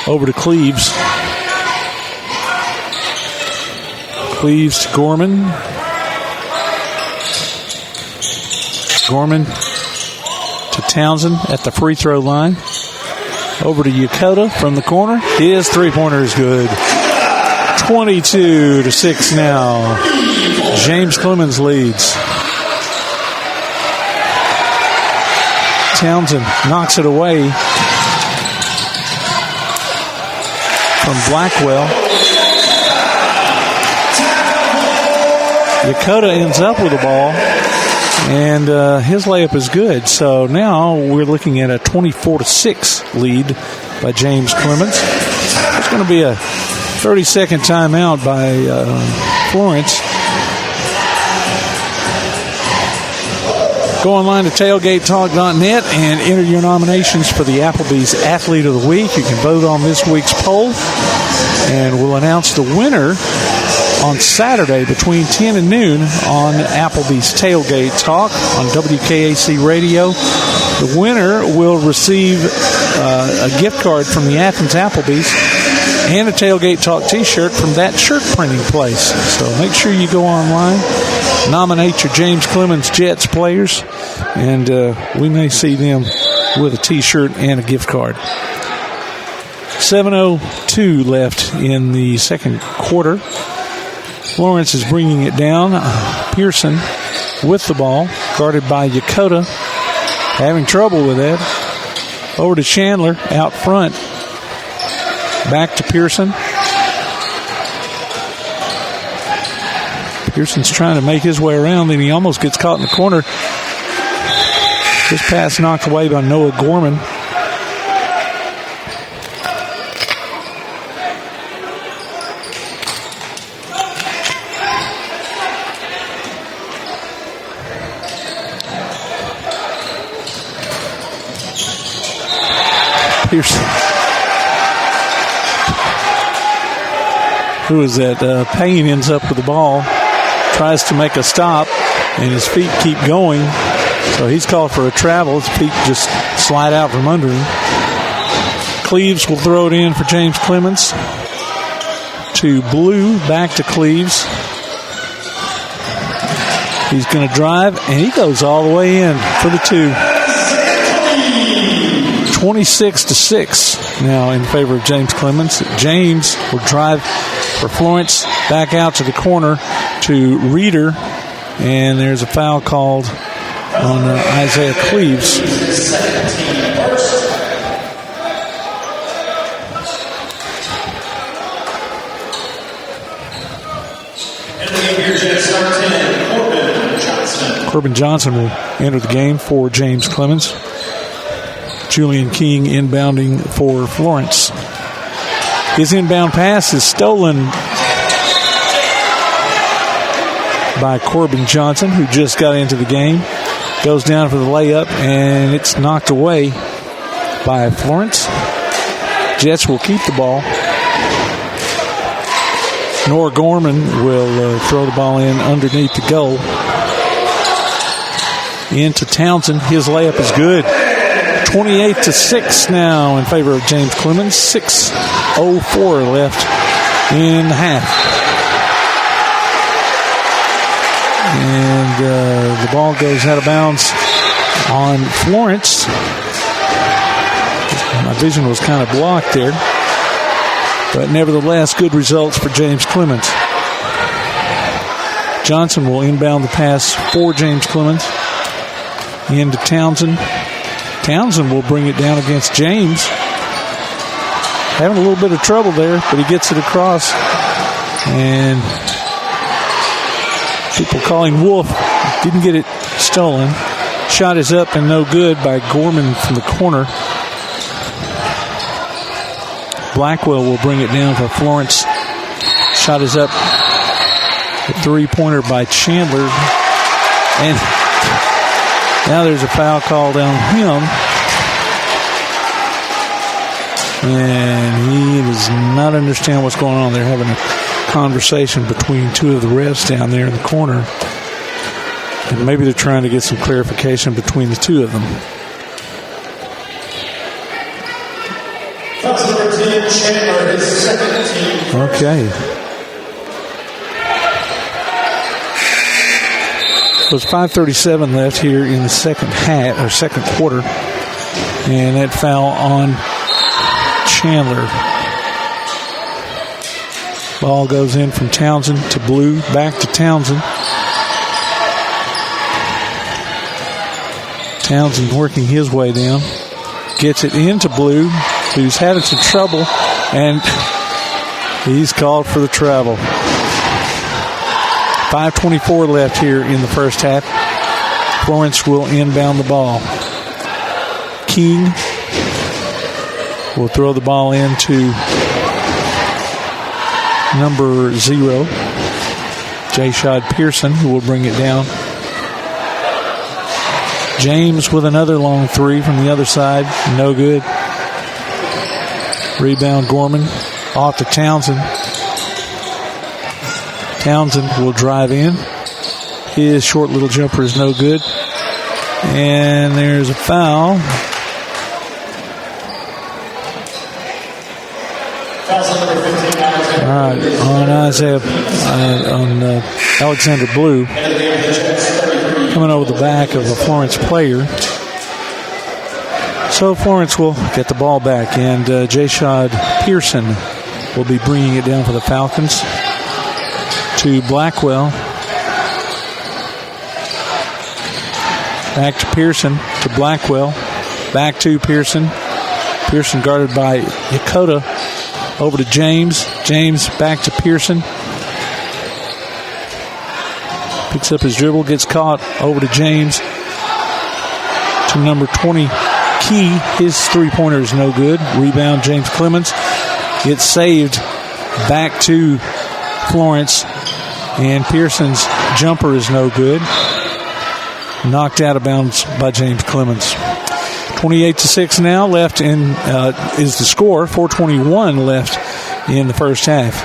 D: Over to Cleaves. Cleaves to Gorman. Gorman to Townsend at the free throw line. Over to Yokota from the corner. His three-pointer is good. 22-6 now. James Clemens leads. Townsend knocks it away from Blackwell. Yokota ends up with the ball, and his layup is good. So now we're looking at a 24-6 lead by James Clemens. It's going to be a 30-second timeout by Florence. Go online to tailgatetalk.net and enter your nominations for the Applebee's Athlete of the Week. You can vote on this week's poll, and we'll announce the winner on Saturday between 10 and noon on Applebee's Tailgate Talk on WKAC Radio. The winner will receive a gift card from the Athens Applebee's and a Tailgate Talk t-shirt from that shirt printing place. So make sure you go online, nominate your James Clemens Jets players, and we may see them with a t-shirt and a gift card. 7:02 left in the second quarter. Florence is bringing it down. Pearson with the ball, guarded by Yokota. Having trouble with that. Over to Chandler out front. Back to Pearson. Pearson's trying to make his way around, and he almost gets caught in the corner. This pass knocked away by Noah Gorman. Pearson. Who is that? Payne ends up with the ball. Tries to make a stop, and his feet keep going. So he's called for a travel. His feet just slide out from under him. Cleaves will throw it in for James Clemens. To Blue, back to Cleaves. He's going to drive, and he goes all the way in for the two. 26-6 now in favor of James Clemens. James will drive for Florence, back out to the corner to Reeder, and there's a foul called on Isaiah Cleaves. Corbin Johnson will enter the game for James Clemens. Julian King inbounding for Florence. His inbound pass is stolen by Corbin Johnson, who just got into the game. Goes down for the layup, and it's knocked away by Florence. Jets will keep the ball. Noah Gorman will throw the ball in underneath the goal. Into Townsend. His layup is good. 28-6 now in favor of James Clemens. 6:04 left in the half. And the ball goes out of bounds on Florence. My vision was kind of blocked there. But nevertheless, good results for James Clemens. Johnson will inbound the pass for James Clemens. Into Townsend. Townsend will bring it down against James. Having a little bit of trouble there, but he gets it across. And people calling Wolf. Didn't get it stolen. Shot is up and no good by Gorman from the corner. Blackwell will bring it down for Florence. Shot is up. A three-pointer by Chandler. And now there's a foul called on him. And he does not understand what's going on. They're having a conversation between two of the refs down there in the corner. And maybe they're trying to get some clarification between the two of them.
B: Foul number 10, Chandler, his second team.
D: Okay. There's 5:37 left here in the second quarter. And that foul on Chandler. Ball goes in from Townsend to Blue, back to Townsend. Townsend working his way down. Gets it into Blue, who's having some trouble, and he's called for the travel. 5:24 left here in the first half. Florence will inbound the ball. King will throw the ball into number 0, Jayshad Pearson, who will bring it down. James with another long three from the other side. No good. Rebound Gorman off to Townsend. Townsend will drive in. His short little jumper is no good. And there's a foul. All right, on Alexander Blue, coming over the back of a Florence player. So Florence will get the ball back, and Jayshad Pearson will be bringing it down for the Falcons to Blackwell. Back to Pearson, to Blackwell. Back to Pearson. Pearson guarded by Yakota. Over to James. James back to Pearson. Picks up his dribble, gets caught. Over to James. To number 20, Key. His three-pointer is no good. Rebound, James Clemens. Gets saved. Back to Florence. And Pearson's jumper is no good. Knocked out of bounds by James Clemens. 28-6 now left in is the score. 4:21 left in the first half.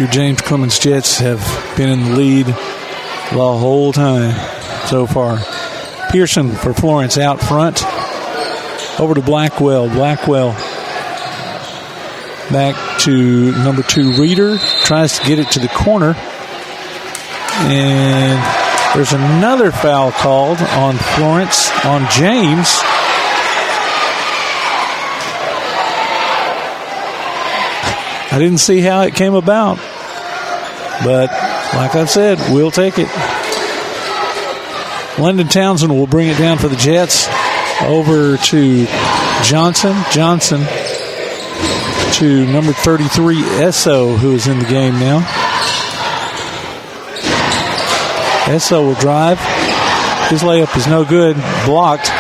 D: Your James Clemens Jets have been in the lead the whole time so far. Pearson for Florence out front. Over to Blackwell. Blackwell back to number 2 Reeder. Tries to get it to the corner. And there's another foul called on Florence, on James. I didn't see how it came about, but like I said, we'll take it. London Townsend will bring it down for the Jets. Over to Johnson. Johnson to number 33, Esso, who is in the game now. Esso will drive. His layup is no good. Blocked.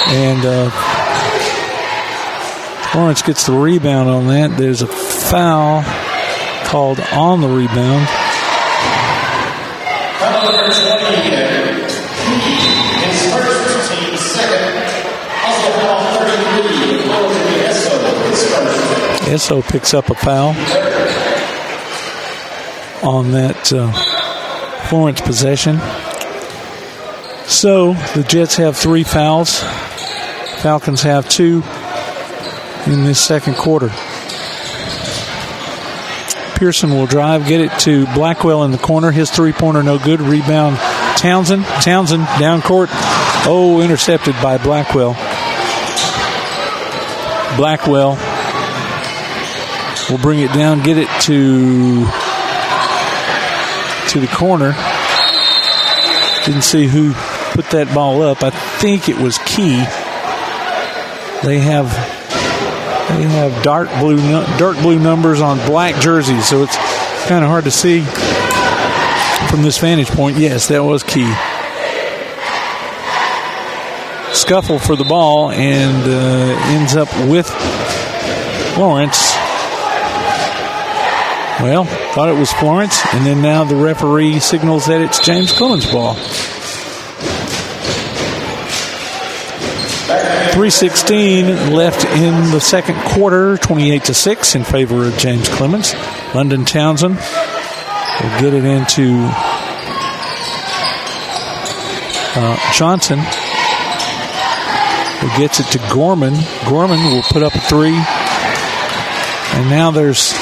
D: And Florence gets the rebound on that. There's a foul called on the rebound.
B: Foul number 20, his first team, second. Also foul 33, Esso, his first.
D: Esso picks up a foul on that Florence possession. So the Jets have 3 fouls. Falcons have 2 in this second quarter. Pearson will drive, get it to Blackwell in the corner. His three-pointer no good. Rebound Townsend. Townsend down court. Oh, intercepted by Blackwell. Blackwell will bring it down, get it to the corner. Didn't see who put that ball up. I think it was Key. They have dark blue numbers on black jerseys, so it's kind of hard to see from this vantage point. Yes, that was Key. scuffle for the ball and ends up with Florence. Well, thought it was Florence, and then now the referee signals that it's James Clemens' ball. 3:16 left in the second quarter, 28-6 in favor of James Clemens. London Townsend will get it into Johnson, who gets it to Gorman. Gorman will put up a three. And now there's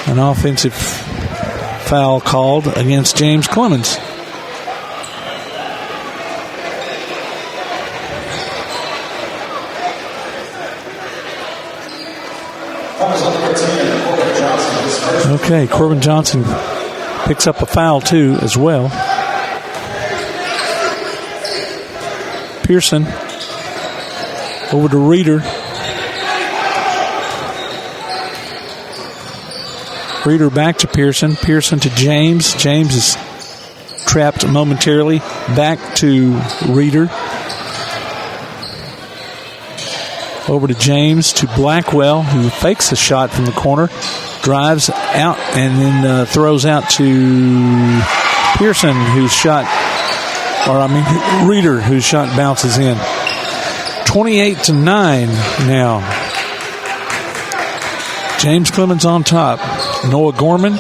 D: an offensive foul called against James Clemens. Okay, Corbin Johnson picks up a foul too as well. Pearson over to Reeder. Reeder back to Pearson. Pearson to James. James is trapped momentarily. Back to Reeder. Over to James, to Blackwell, who fakes a shot from the corner. Drives out and then throws out to Pearson, Reeder, whose shot bounces in. 28-9 now. James Clemens on top. Noah Gorman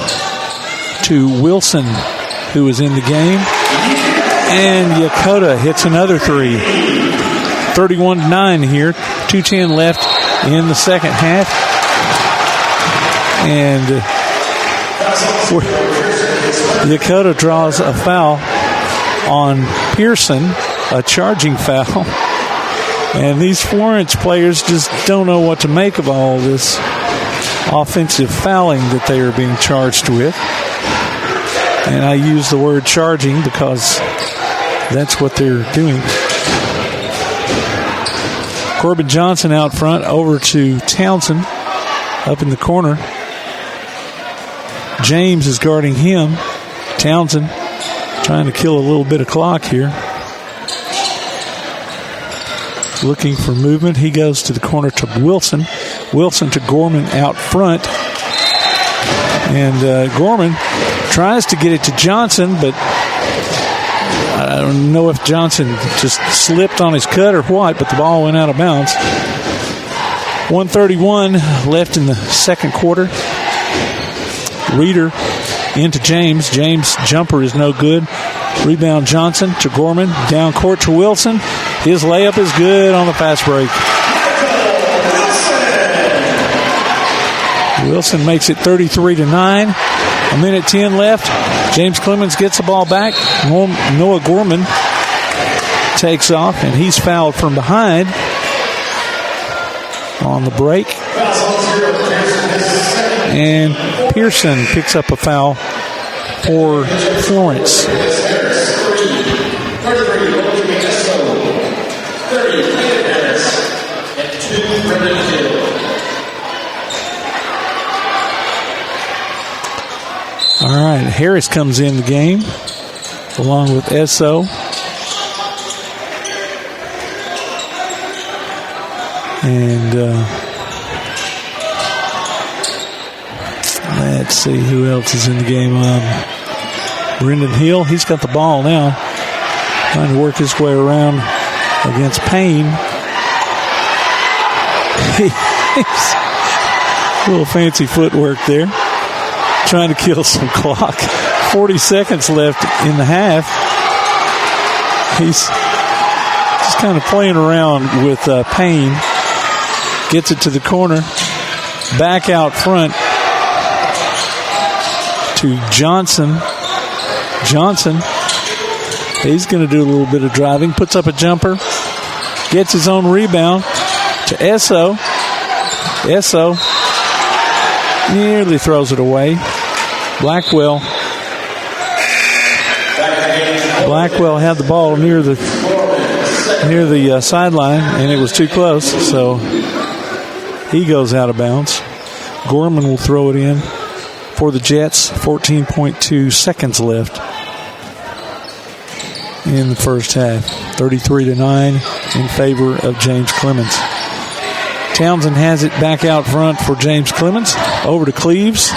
D: to Wilson, who is in the game. And Yakota hits another three. 31-9 here. 2:10 left in the second half. And Yakota draws a foul on Pearson, a charging foul. And these Florence players just don't know what to make of all this offensive fouling that they are being charged with. And I use the word charging because that's what they're doing. Corbin Johnson out front, over to Townsend up in the corner. James is guarding him. Townsend trying to kill a little bit of clock here. Looking for movement. He goes to the corner to Wilson. Wilson to Gorman out front. And Gorman tries to get it to Johnson, but I don't know if Johnson just slipped on his cut or what, but the ball went out of bounds. 1:31 left in the second quarter. Reeder into James. James' jumper is no good. Rebound Johnson to Gorman. Down court to Wilson. His layup is good on the fast break. Wilson makes it 33-9. A minute 10 left. James Clemens gets the ball back. Noah Gorman takes off, and he's fouled from behind on the break. And Pearson picks up a foul for Florence. All right, Harris comes in the game along with Esso. And let's see who else is in the game. Brendan Hill, he's got the ball now, trying to work his way around against Payne. A little fancy footwork there, trying to kill some clock. 40 seconds left in the half. He's just kind of playing around with Payne. Gets it to the corner. Back out front to Johnson. Johnson, he's going to do a little bit of driving. Puts up a jumper. Gets his own rebound to Esso. Esso nearly throws it away. Blackwell had the ball near the sideline, and it was too close, so he goes out of bounds. Gorman will throw it in for the Jets. 14.2 seconds left. in the first half. 33-9 in favor of James Clemens. Townsend has it back out front for James Clemens. Over to Cleves.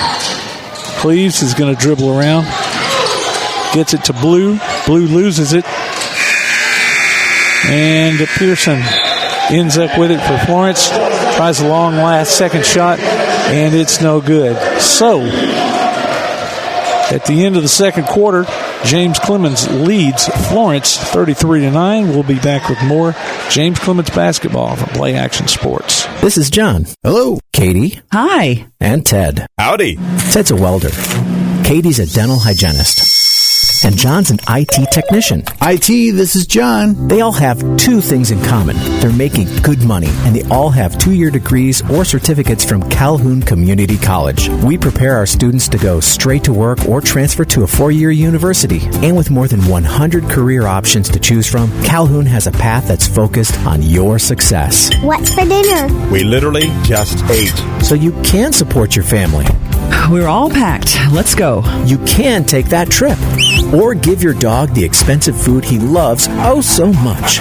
D: Cleves is going to dribble around. Gets it to Blue. Blue loses it. And Pearson ends up with it for Florence. Tries a long last second shot, and it's no good. So, at the end of the second quarter, James Clemens leads Florence 33-9. We'll be back with more James Clemens basketball from Play Action Sports.
E: This is John.
G: Hello.
E: Katie.
F: Hi.
E: And Ted.
G: Howdy.
E: Ted's a welder. Katie's a dental hygienist. And John's an IT technician.
G: IT, this is John.
E: They all have two things in common. They're making good money, and they all have 2-year degrees or certificates from Calhoun Community College. We prepare our students to go straight to work or transfer to a 4-year university. And with more than 100 career options to choose from, Calhoun has a path that's focused on your success.
K: What's for dinner?
G: We literally just ate.
E: So you can support your family.
F: We're all packed. Let's go.
E: You can take that trip. Or give your dog the expensive food he loves oh so much.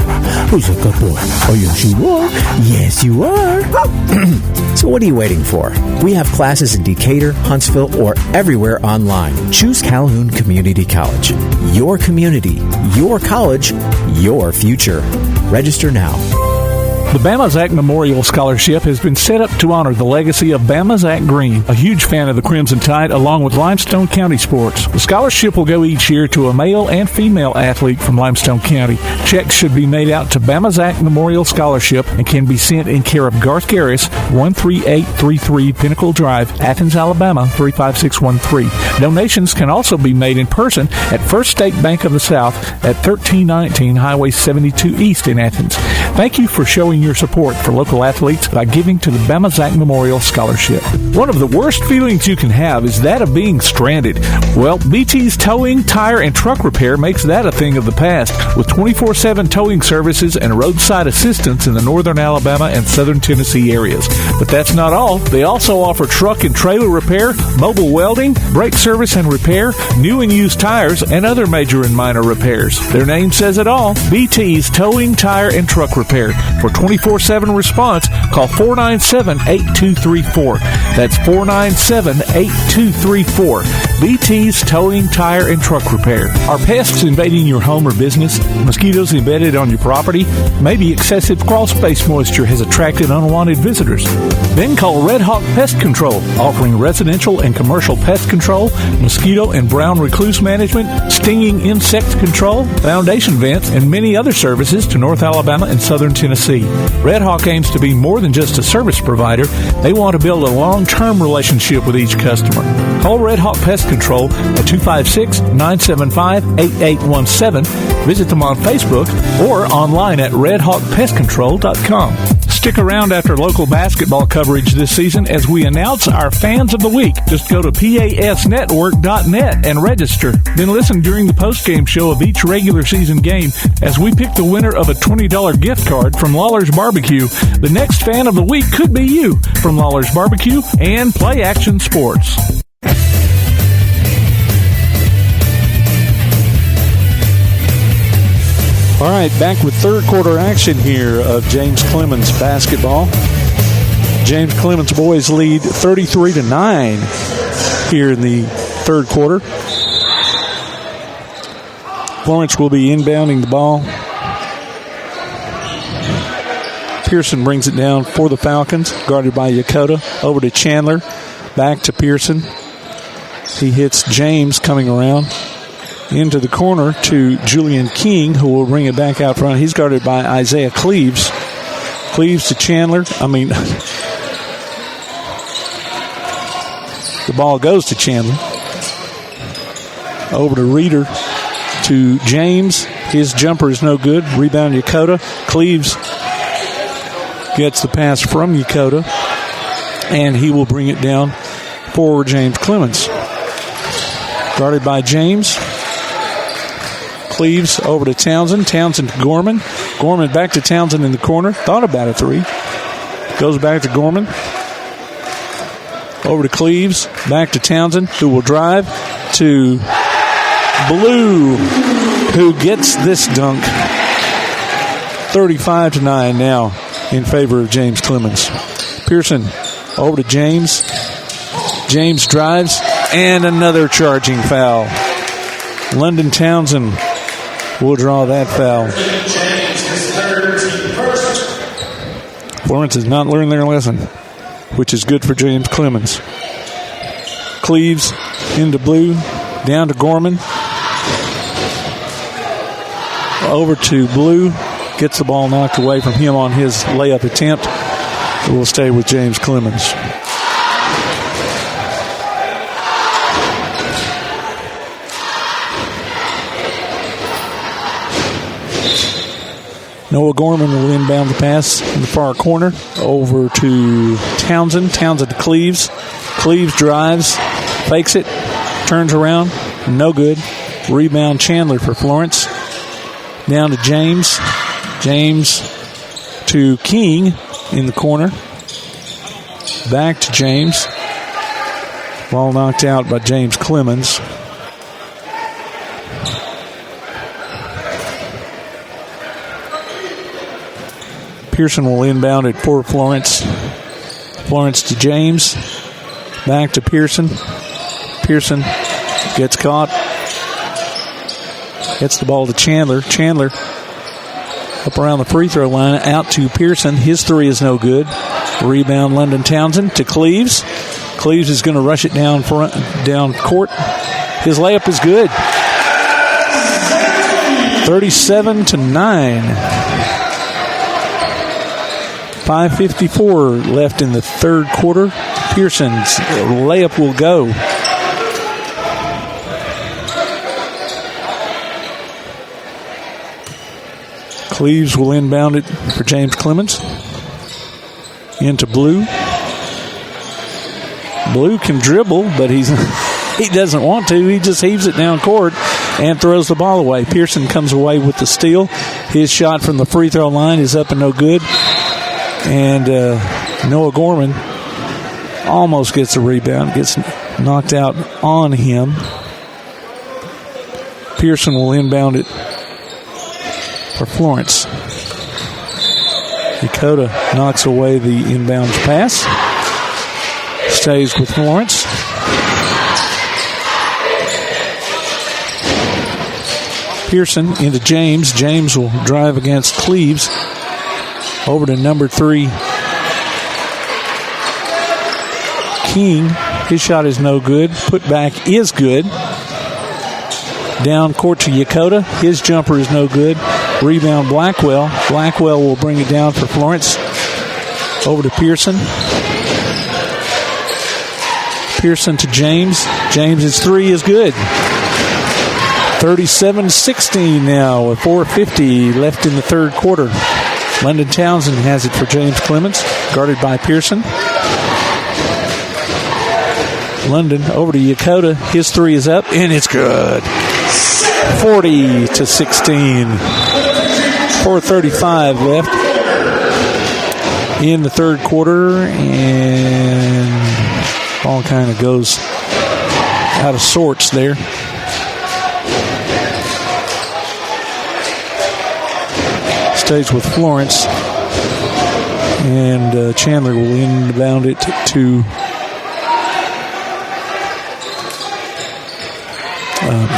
E: Who's a good boy? Oh, yes, you are. Yes, you are. So what are you waiting for? We have classes in Decatur, Huntsville, or everywhere online. Choose Calhoun Community College. Your community, your college, your future. Register now.
A: The Bama Zach Memorial Scholarship has been set up to honor the legacy of Bama Zach Green, a huge fan of the Crimson Tide, along with Limestone County sports. The scholarship will go each year to a male and female athlete from Limestone County. Checks should be made out to Bama Zach Memorial Scholarship and can be sent in care of Garth Garris, 13833 Pinnacle Drive, Athens, Alabama, 35613. Donations can also be made in person at First State Bank of the South at 1319 Highway 72 East in Athens. Thank you for showing your support for local athletes by giving to the Bama Zach Memorial Scholarship. One of the worst feelings you can have is that of being stranded. Well, BT's Towing, Tire, and Truck Repair makes that a thing of the past with 24/7 towing services and roadside assistance in the northern Alabama and southern Tennessee areas. But that's not all. They also offer truck and trailer repair, mobile welding, brake service and repair, new and used tires, and other major and minor repairs. Their name says it all. BT's Towing, Tire, and Truck Repair. For 24/7 response, call 497-8234. That's 497-8234. BT's Towing, Tire, and Truck Repair. Are pests invading your home or business? Mosquitoes embedded on your property? Maybe excessive crawl space moisture has attracted unwanted visitors. Then call Red Hawk Pest Control, offering residential and commercial pest control, mosquito and brown recluse management, stinging insect control, foundation vents, and many other services to North Alabama and Southern Tennessee. Red Hawk aims to be more than just a service provider. They want to build a long-term relationship with each customer. Call Red Hawk Pest Control at 256-975-8817. Visit them on Facebook or online at redhawkpestcontrol.com. Stick around after local basketball coverage this season as we announce our Fans of the Week. Just go to pasnetwork.net and register. Then listen during the postgame show of each regular season game as we pick the winner of a $20 gift card from Lawler's Barbecue. The next Fan of the Week could be you from Lawler's Barbecue and Play Action Sports.
D: All right, back with third quarter action here of James Clemens basketball. James Clemens boys lead 33-9 here in the third quarter. Florence will be inbounding the ball. Pearson brings it down for the Falcons, guarded by Yakota. Over to Chandler, back to Pearson. He hits James coming around. Into the corner to Julian King, who will bring it back out front. He's guarded by Isaiah Cleves. Cleves to Chandler. The ball goes to Chandler. Over to Reeder to James. His jumper is no good. Rebound Yakota. Cleves gets the pass from Yakota, and he will bring it down for James Clemens. Guarded by James. Cleves over to Townsend. Townsend to Gorman. Gorman back to Townsend in the corner. Thought about a three. Goes back to Gorman. Over to Cleves. Back to Townsend, who will drive to Blue. who gets this dunk. 35-9 now in favor of James Clemens. Pearson over to James. James drives, and another charging foul. London Townsend will draw that foul. Florence has not learned their lesson, which is good for James Clemens. Cleaves into Blue, down to Gorman. Over to Blue, gets the ball knocked away from him on his layup attempt. It will stay with James Clemens. Noah Gorman will inbound the pass in the far corner over to Townsend. Townsend to Cleaves. Cleaves drives, fakes it, turns around, no good. Rebound Chandler for Florence. Down to James. James to King in the corner. Back to James. Ball knocked out by James Clemens. Pearson will inbound it for Florence. Florence to James. Back to Pearson. Pearson gets caught. Gets the ball to Chandler. Chandler up around the free throw line. Out to Pearson. His three is no good. Rebound London Townsend to Cleaves. Cleaves is going to rush it down court. His layup is good. 37-9. 5:54 left in the third quarter. Pearson's layup will go. Cleaves will inbound it for James Clemens. Into Blue. Blue can dribble, but he doesn't want to. He just heaves it down court and throws the ball away. Pearson comes away with the steal. His shot from the free throw line is up and no good. And Noah Gorman almost gets a rebound, gets knocked out on him. Pearson will inbound it for Florence. Dakota knocks away the inbounds pass. Stays with Florence. Pearson into James. James will drive against Cleaves. Over to number 3, King. His shot is no good. Put back is good. Down court to Yakota. His jumper is no good. Rebound Blackwell. Blackwell will bring it down for Florence. Over to Pearson. Pearson to James. James's three is good. 37-16 now with 4:50 left in the third quarter. London Townsend has it for James Clemens, guarded by Pearson. London over to Yakota. His three is up, and it's good. 40-16. 4:35 left in the third quarter, and all kind of goes out of sorts there. Stays with Florence, and Chandler will inbound it to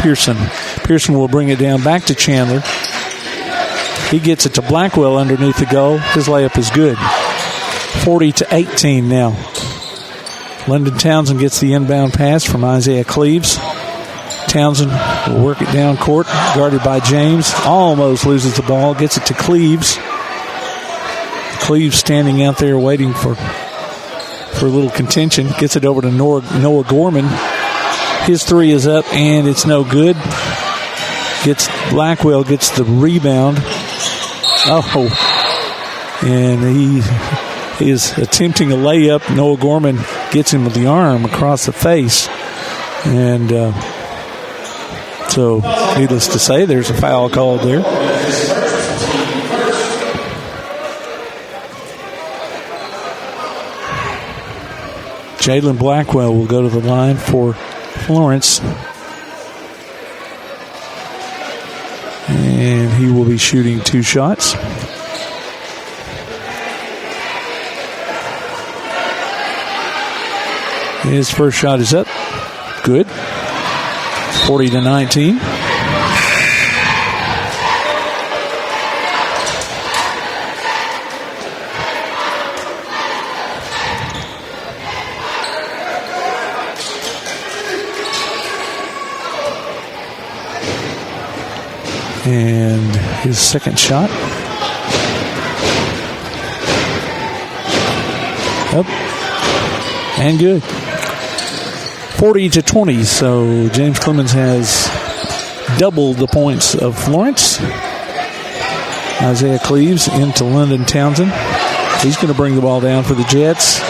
D: Pearson. Pearson will bring it down back to Chandler. He gets it to Blackwell underneath the goal. His layup is good. 40-18 now. London Townsend gets the inbound pass from Isaiah Cleaves. Townsend will work it down court, guarded by James. Almost loses the ball, gets it to Cleaves. Cleaves standing out there waiting for a little contention. Gets it over to Noah Gorman. His three is up, and it's no good. Blackwell gets the rebound. Oh, and he is attempting a layup. Noah Gorman gets him with the arm across the face. And so, needless to say, there's a foul called there. Jalen Blackwell will go to the line for Florence. be shooting 2 shots. His first shot is up. Good. 40-19. And his second shot. Up. And good. 40-20. So James Clemens has doubled the points of Florence. Isaiah Cleves into London Townsend. He's going to bring the ball down for the Jets.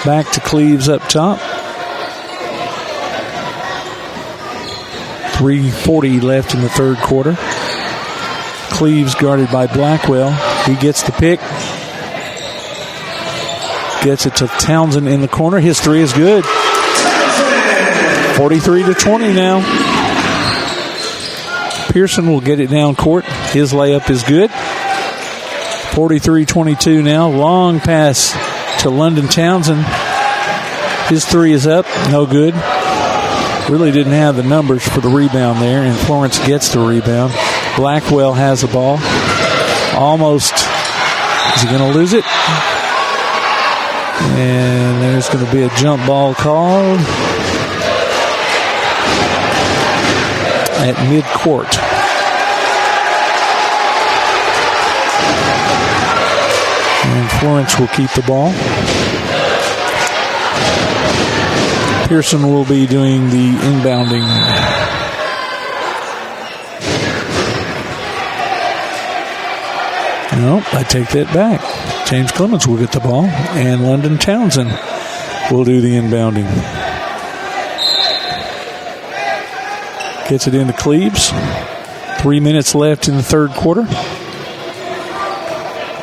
D: Back to Cleves up top. 3:40 left in the third quarter. Cleves guarded by Blackwell. He gets the pick. Gets it to Townsend in the corner. His three is good. 43-20 now. Pearson will get it down court. His layup is good. 43-22 now. Long pass to London Townsend. His three is up. No good. Really didn't have the numbers for the rebound there, and Florence gets the rebound. Blackwell has the ball. Almost. Is he going to lose it? And there's going to be a jump ball called at midcourt. And Florence will keep the ball. Pearson will be doing the inbounding. No, I take that back. James Clemens will get the ball, and London Townsend will do the inbounding. Gets it into Cleves. 3 minutes left in the third quarter.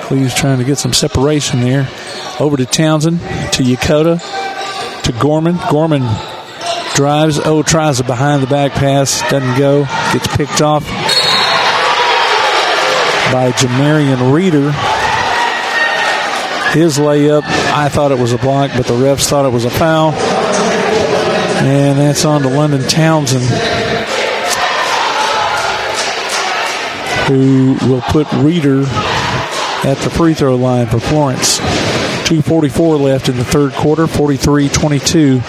D: Cleves trying to get some separation there. Over to Townsend, to Yokota, to Gorman. Gorman drives. Tries a behind-the-back pass. Doesn't go. Gets picked off by Jamarian Reeder. His layup, I thought it was a block, but the refs thought it was a foul. And that's on to London Townsend, who will put Reeder at the free throw line for Florence. 2:44 left in the third quarter, 43-22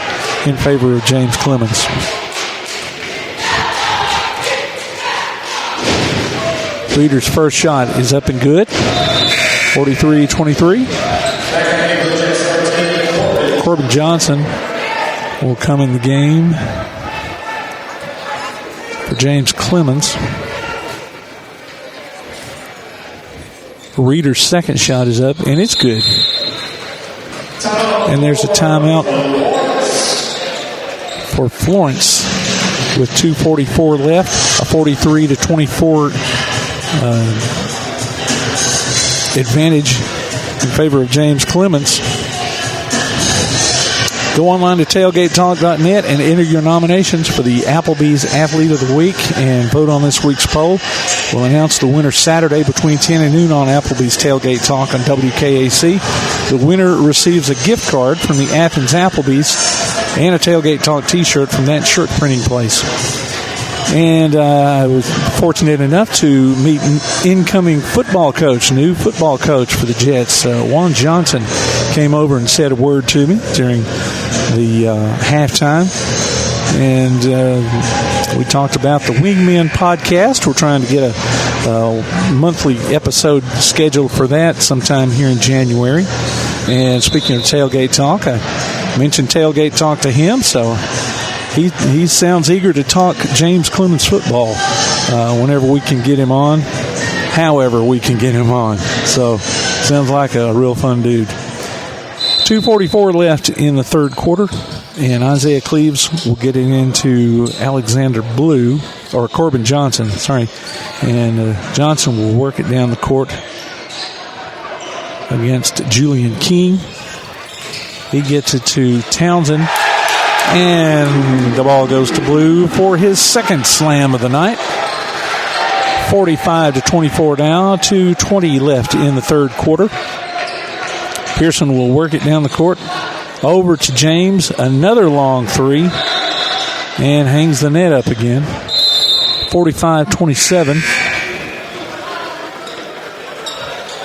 D: in favor of James Clemens. Reeder's first shot is up and good. 43-23. Corbin Johnson will come in the game for James Clemens. Reeder's second shot is up, and it's good. And there's a timeout for Florence with 2:44 left, a 43-24 advantage in favor of James Clemens. Go online to tailgatetalk.net and enter your nominations for the Applebee's Athlete of the Week and vote on this week's poll. We'll announce the winner Saturday between 10 and noon on Applebee's Tailgate Talk on WKAC. The winner receives a gift card from the Athens Applebee's and a Tailgate Talk t-shirt from that shirt printing place. And I was fortunate enough to meet an incoming football coach, new football coach for the Jets. Juan Johnson came over and said a word to me during the halftime. And we talked about the Wingmen podcast. We're trying to get a monthly episode scheduled for that sometime here in January. And speaking of Tailgate Talk, I mentioned Tailgate Talk to him, so he sounds eager to talk James Clemens football whenever we can get him on, however we can get him on. So sounds like a real fun dude. 2:44 left in the third quarter, and Isaiah Cleves will get it into Alexander Blue, or Corbin Johnson, sorry. And Johnson will work it down the court against Julian King. He gets it to Townsend, and the ball goes to Blue for his second slam of the night. 45-24 now. 2:20 left in the third quarter. Pearson will work it down the court. Over to James. Another long three. And hangs the net up again. 45-27.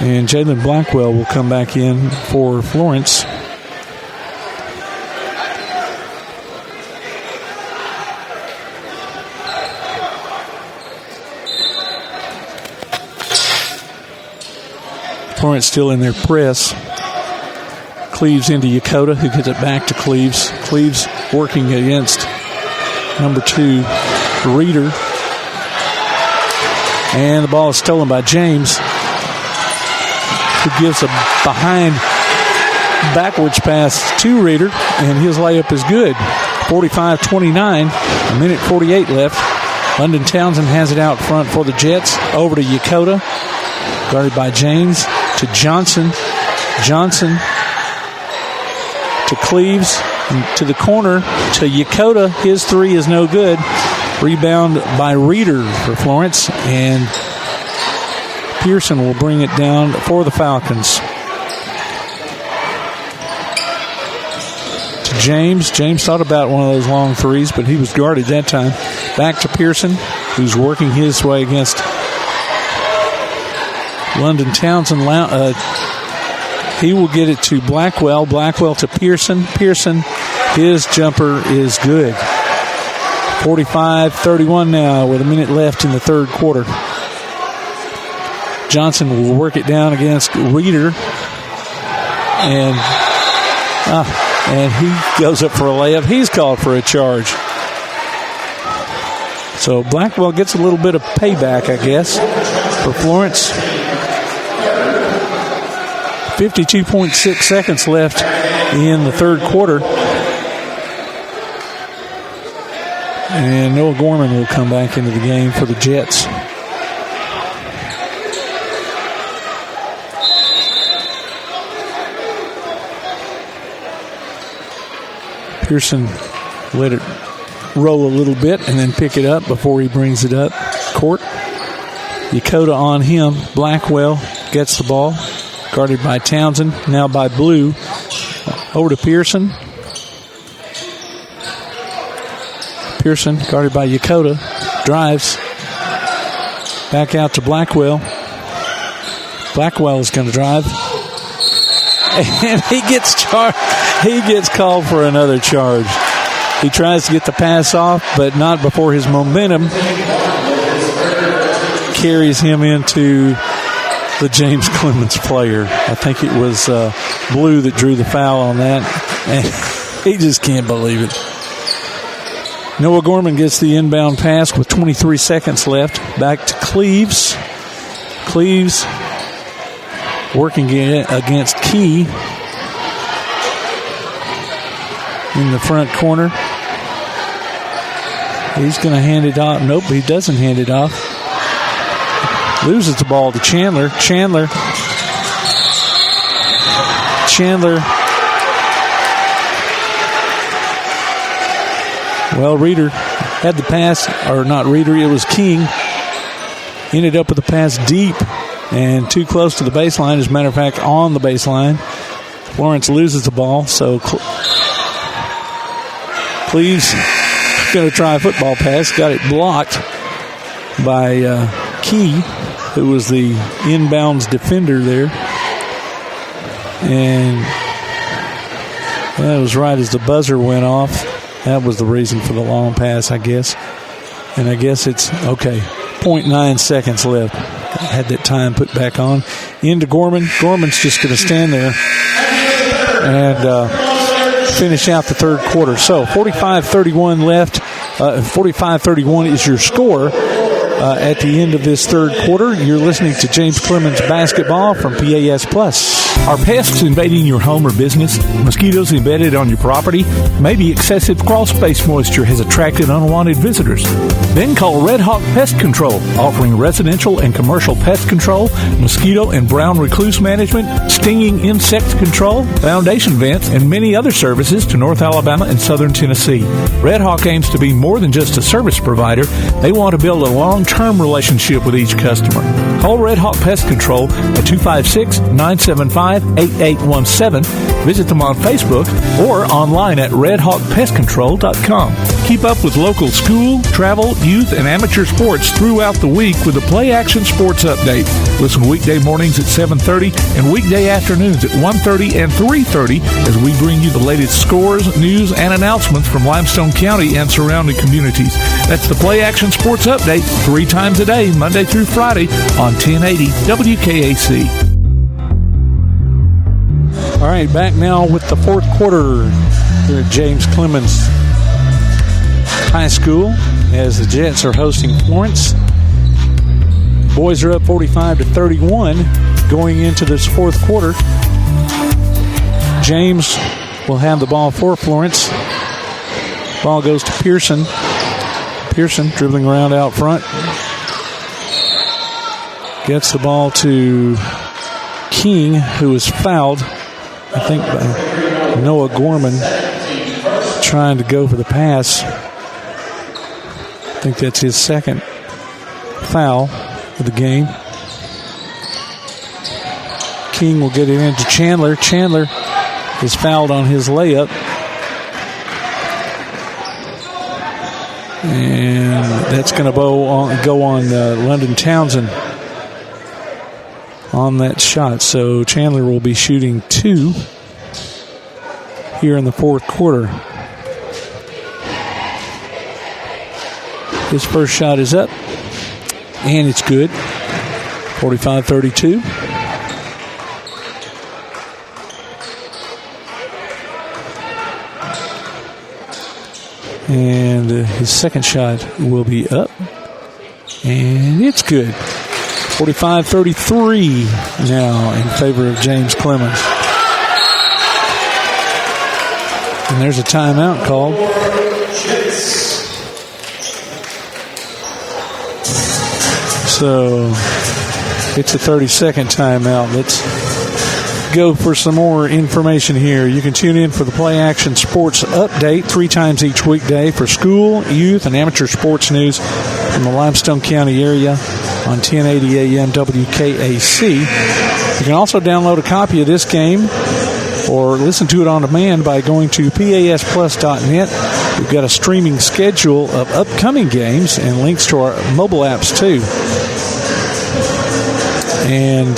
D: And Jalen Blackwell will come back in for Florence. Florence still in their press. Cleaves into Yokota, who gets it back to Cleaves. Cleaves working against number 2, Reeder. And the ball is stolen by James, who gives a behind backwards pass to Reeder, and his layup is good. 45-29, a minute 48 left. London Townsend has it out front for the Jets. Over to Yokota, guarded by James, to Johnson. Johnson to Cleaves, to the corner, to Yokota. His three is no good. Rebound by Reeder for Florence, and Pearson will bring it down for the Falcons. To James. James thought about one of those long threes, but he was guarded that time. Back to Pearson, who's working his way against London Townsend. He will get it to Blackwell. Blackwell to Pearson. Pearson, his jumper is good. 45-31 now with a minute left in the third quarter. Johnson will work it down against Reeder. And he goes up for a layup. He's called for a charge. So Blackwell gets a little bit of payback, I guess, for Florence. 52.6 seconds left in the third quarter. And Noah Gorman will come back into the game for the Jets. Pearson let it roll a little bit and then pick it up before he brings it up court. Yokota on him. Blackwell gets the ball. Guarded by Townsend, now by Blue. Over to Pearson. Pearson, guarded by Yokota, drives. Back out to Blackwell. Blackwell is going to drive. And he gets called for another charge. He tries to get the pass off, but not before his momentum carries him into the James Clemens player. I think it was Blue that drew the foul on that. And he just can't believe it. Noah Gorman gets the inbound pass with 23 seconds left. Back to Cleaves. Cleaves working against Key in the front corner. He's going to hand it off. Nope, he doesn't hand it off. Loses the ball to Chandler. Chandler. Well, Reeder had the pass, or not Reeder, it was King. Ended up with a pass deep and too close to the baseline. As a matter of fact, on the baseline. Florence loses the ball, so Cleaves going to try a football pass. Got it blocked by Key, who was the inbounds defender there. And that was right as the buzzer went off. That was the reason for the long pass, I guess. And I guess it's, okay, 0.9 seconds left. Had that time put back on. Into Gorman. Gorman's just going to stand there and finish out the third quarter. So 45-31 left. 45-31 is your score at the end of this third quarter. You're listening to James Clemens Basketball from PAS Plus.
A: Are pests invading your home or business? Mosquitoes embedded on your property? Maybe excessive crawl space moisture has attracted unwanted visitors. Then call Red Hawk Pest Control, offering residential and commercial pest control, mosquito and brown recluse management, stinging insect control, foundation vents, and many other services to North Alabama and Southern Tennessee. Red Hawk aims to be more than just a service provider. They want to build a long-term relationship with each customer. Call Red Hawk Pest Control at 256-975-8817. Visit them on Facebook or online at redhawkpestcontrol.com. Keep up with local school, travel, youth, and amateur sports throughout the week with the Play Action Sports Update. Listen weekday mornings at 7:30 and weekday afternoons at 1:30 and 3:30 as we bring you the latest scores, news, and announcements from Limestone County and surrounding communities. That's the Play Action Sports Update 3 times a day, Monday through Friday on 1080 WKAC.
D: All right, back now with the fourth quarter here at James Clemens High School as the Jets are hosting Florence. Boys are up 45-31 going into this fourth quarter. James will have the ball for Florence. Ball goes to Pearson. Pearson dribbling around out front. Gets the ball to King, who is fouled, I think, by Noah Gorman, trying to go for the pass. I think that's his second foul of the game. King will get it into Chandler. Chandler is fouled on his layup. And that's going to go on London Townsend on that shot. So Chandler will be shooting 2 here in the fourth quarter. His first shot is up, and it's good. 45-32. And his second shot will be up, and it's good. 45-33 now in favor of James Clemens. And there's a timeout called. So it's a 30-second timeout. Let's go for some more information here. You can tune in for the Play Action Sports Update 3 times each weekday for school, youth, and amateur sports news from the Limestone County area on 1080 AM WKAC. You can also download a copy of this game or listen to it on demand by going to pasplus.net. We've got a streaming schedule of upcoming games and links to our mobile apps too. And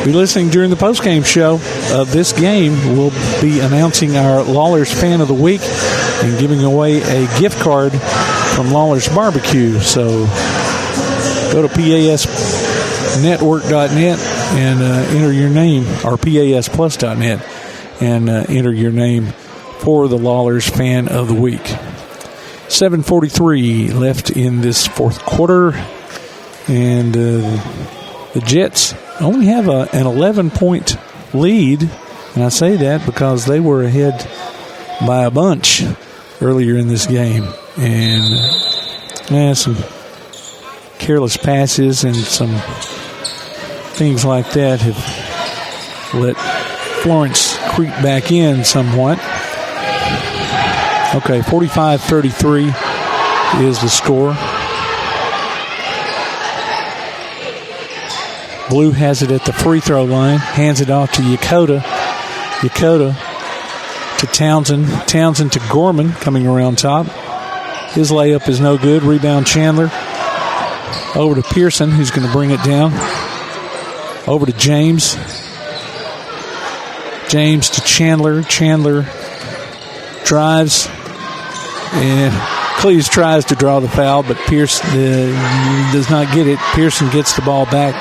D: be listening during the postgame show of this game. We'll be announcing our Lawler's Fan of the Week and giving away a gift card from Lawler's Barbecue. So go to pasnetwork.net and enter your name, or pasplus.net, and enter your name for the Lawler's Fan of the Week. 7:43 left in this fourth quarter, and the Jets only have an 11-point lead, and I say that because they were ahead by a bunch earlier in this game, and some careless passes and some things like that have let Florence creep back in somewhat. Okay, 45-33 is the score. Blue has it at the free throw line, hands it off to Yakota. Yakota to Townsend. Townsend to Gorman coming around top. His layup is no good. Rebound Chandler. Over to Pearson, who's going to bring it down. Over to James. James to Chandler. Chandler drives. And Cleves tries to draw the foul, but Pierce does not get it. Pearson gets the ball back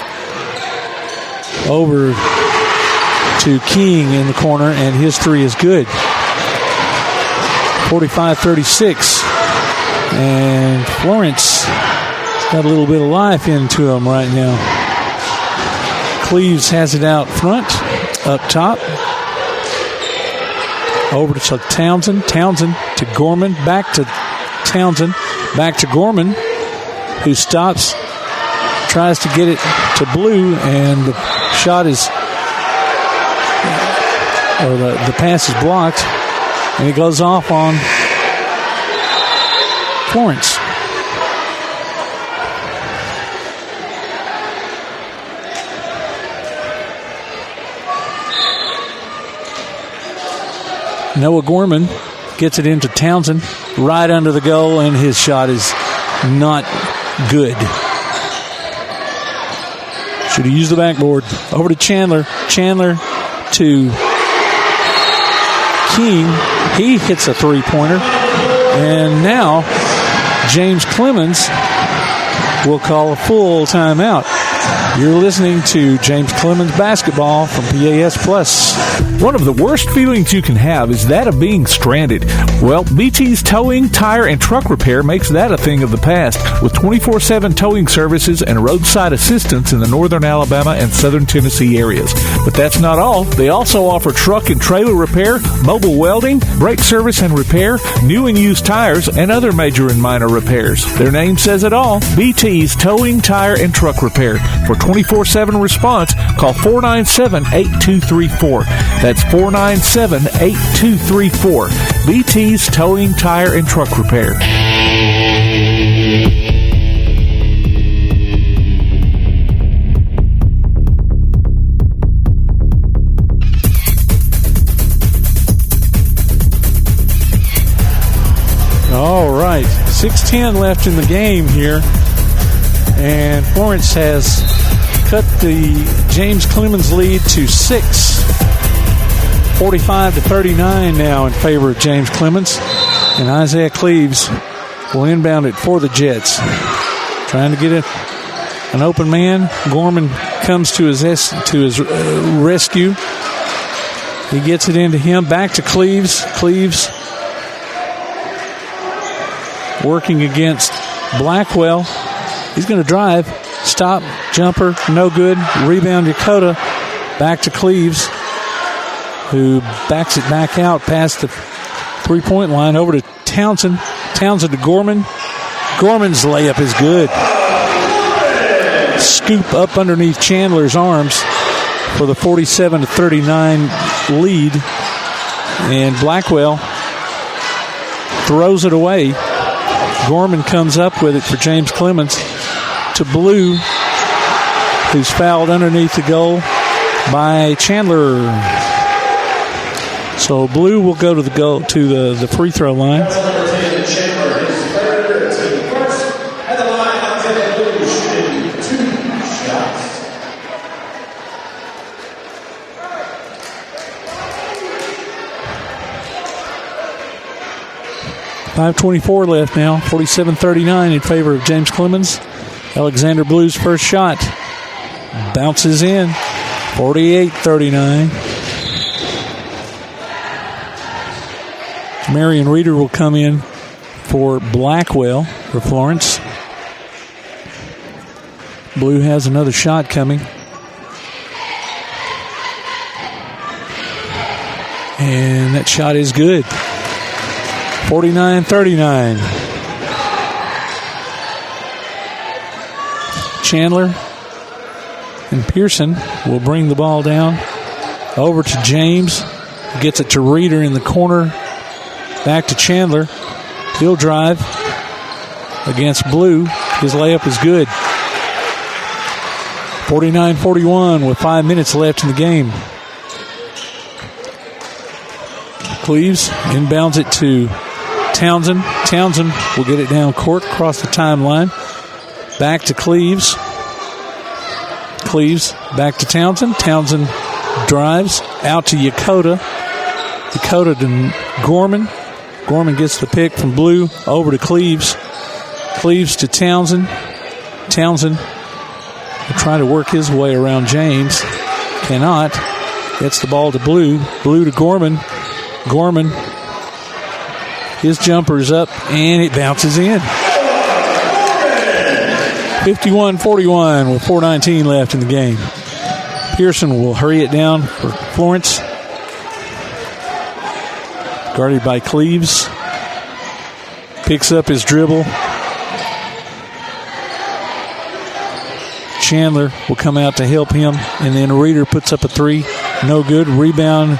D: over to King in the corner, and his three is good. 45-36. And Florence got a little bit of life into him right now. Cleves has it out front, up top. Over to Townsend. Townsend to Gorman. Back to Townsend. Back to Gorman, who stops, tries to get it to Blue, and the shot is, or the pass is blocked, and it goes off on Florence. Noah Gorman gets it into Townsend right under the goal, and his shot is not good. Should have used the backboard. Over to Chandler. Chandler to King. He hits a three-pointer. And now James Clemens will call a full timeout. You're listening to James Clemens Basketball from PAS Plus.
A: One of the worst feelings you can have is that of being stranded. Well, BT's Towing, Tire, and Truck Repair makes that a thing of the past, with 24/7 towing services and roadside assistance in the northern Alabama and southern Tennessee areas. But that's not all. They also offer truck and trailer repair, mobile welding, brake service and repair, new and used tires, and other major and minor repairs. Their name says it all. BT's Towing, Tire, and Truck Repair. For 24/7 response, call 497-8234. That's 497-8234. BT's Towing, Tire, and Truck Repair.
D: All right, 6:10 left in the game here, and Florence has cut the James Clemens lead to 6. 45-39 now in favor of James Clemens, and Isaiah Cleves will inbound it for the Jets. Trying to get an open man. Gorman comes to his rescue. He gets it into him. Back to Cleves. Cleves working against Blackwell. He's going to drive. Stop. Jumper. No good. Rebound Dakota. Back to Cleves, who backs it back out past the three-point line. Over to Townsend. Townsend to Gorman. Gorman's layup is good. Scoop up underneath Chandler's arms for the 47-39 lead. And Blackwell throws it away. Gorman comes up with it for James Clemens to Blue, who's fouled underneath the goal by Chandler. So Blue will go to the free throw line. 5:24 left now. 47-39 in favor of James Clemens. Alexander Blue's first shot bounces in. 48-39. Marion Reeder will come in for Blackwell for Florence. Blue has another shot coming. And that shot is good. 49-39. Chandler and Pearson will bring the ball down. Over to James. Gets it to Reeder in the corner. Back to Chandler. He'll drive against Blue. His layup is good. 49-41 with 5 minutes left in the game. Cleves inbounds it to Townsend. Townsend will get it down court across the timeline. Back to Cleves. Cleves back to Townsend. Townsend drives out to Yakota. Yakota to Gorman. Gorman gets the pick from Blue over to Cleves. Cleves to Townsend. Townsend will try to work his way around James. Cannot. Gets the ball to Blue. Blue to Gorman. Gorman. His jumper's up, and it bounces in. 51-41 with 4:19 left in the game. Pearson will hurry it down for Florence. Guarded by Cleves. Picks up his dribble. Chandler will come out to help him. And then Reeder puts up a three. No good. Rebound.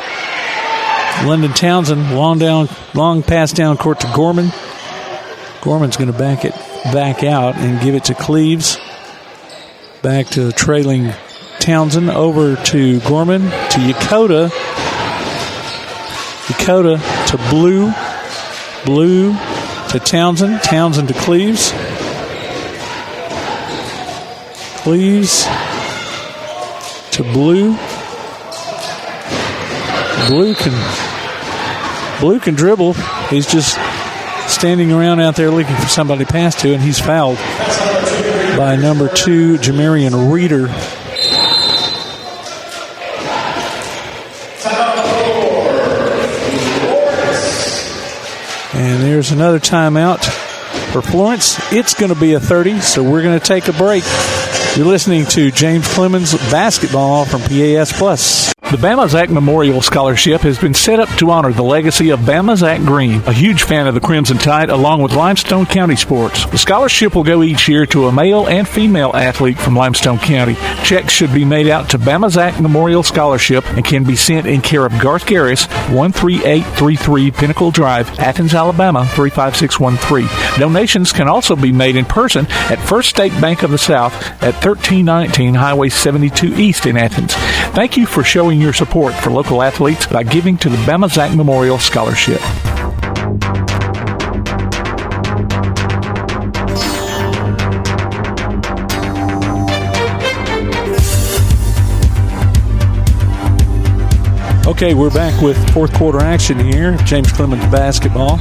D: London Townsend. Long pass down court to Gorman. Gorman's going to back it back out and give it to Cleves. Back to trailing Townsend. Over to Gorman. To Yokota. Yokota to Blue. Blue to Townsend. Townsend to Cleves. Cleves to Blue. Blue can dribble. He's just standing around out there looking for somebody to pass to, and he's fouled by number 2, Jamarian Reeder. And there's another timeout for Florence. It's going to be a 30, so we're going to take a break. You're listening to James Clemens Basketball from PAS Plus.
A: The Bama Zach Memorial Scholarship has been set up to honor the legacy of Bama Zach Green, a huge fan of the Crimson Tide, along with Limestone County sports. The scholarship will go each year to a male and female athlete from Limestone County. Checks should be made out to Bama Zach Memorial Scholarship and can be sent in care of Garth Garris, 13833 Pinnacle Drive, Athens, Alabama, 35613. Donations can also be made in person at First State Bank of the South at 1319 Highway 72 East in Athens. Thank you for showing your support for local athletes by giving to the Bama Zach Memorial Scholarship.
D: Okay, we're back with fourth quarter action here. James Clemens Basketball.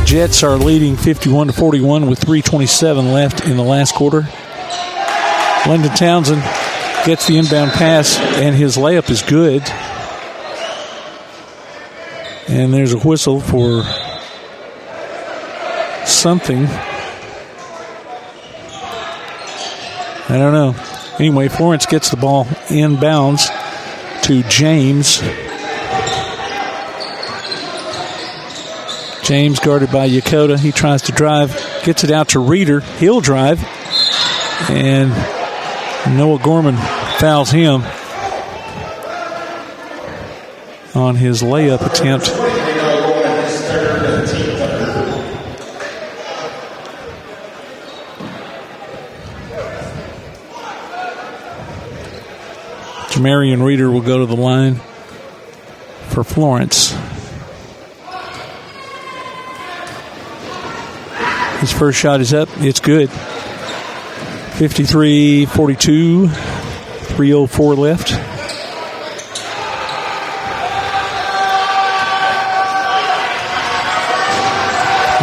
D: Jets are leading 51-41 with 3:27 left in the last quarter. London Townsend gets the inbound pass, and his layup is good. And there's a whistle for something. I don't know. Anyway, Florence gets the ball inbounds to James. James guarded by Yokota. He tries to drive, gets it out to Reeder. He'll drive, and Noah Gorman fouls him on his layup attempt. Jamarian Reeder will go to the line for Florence. His first shot is up. It's good. 53-42. 3:04 left.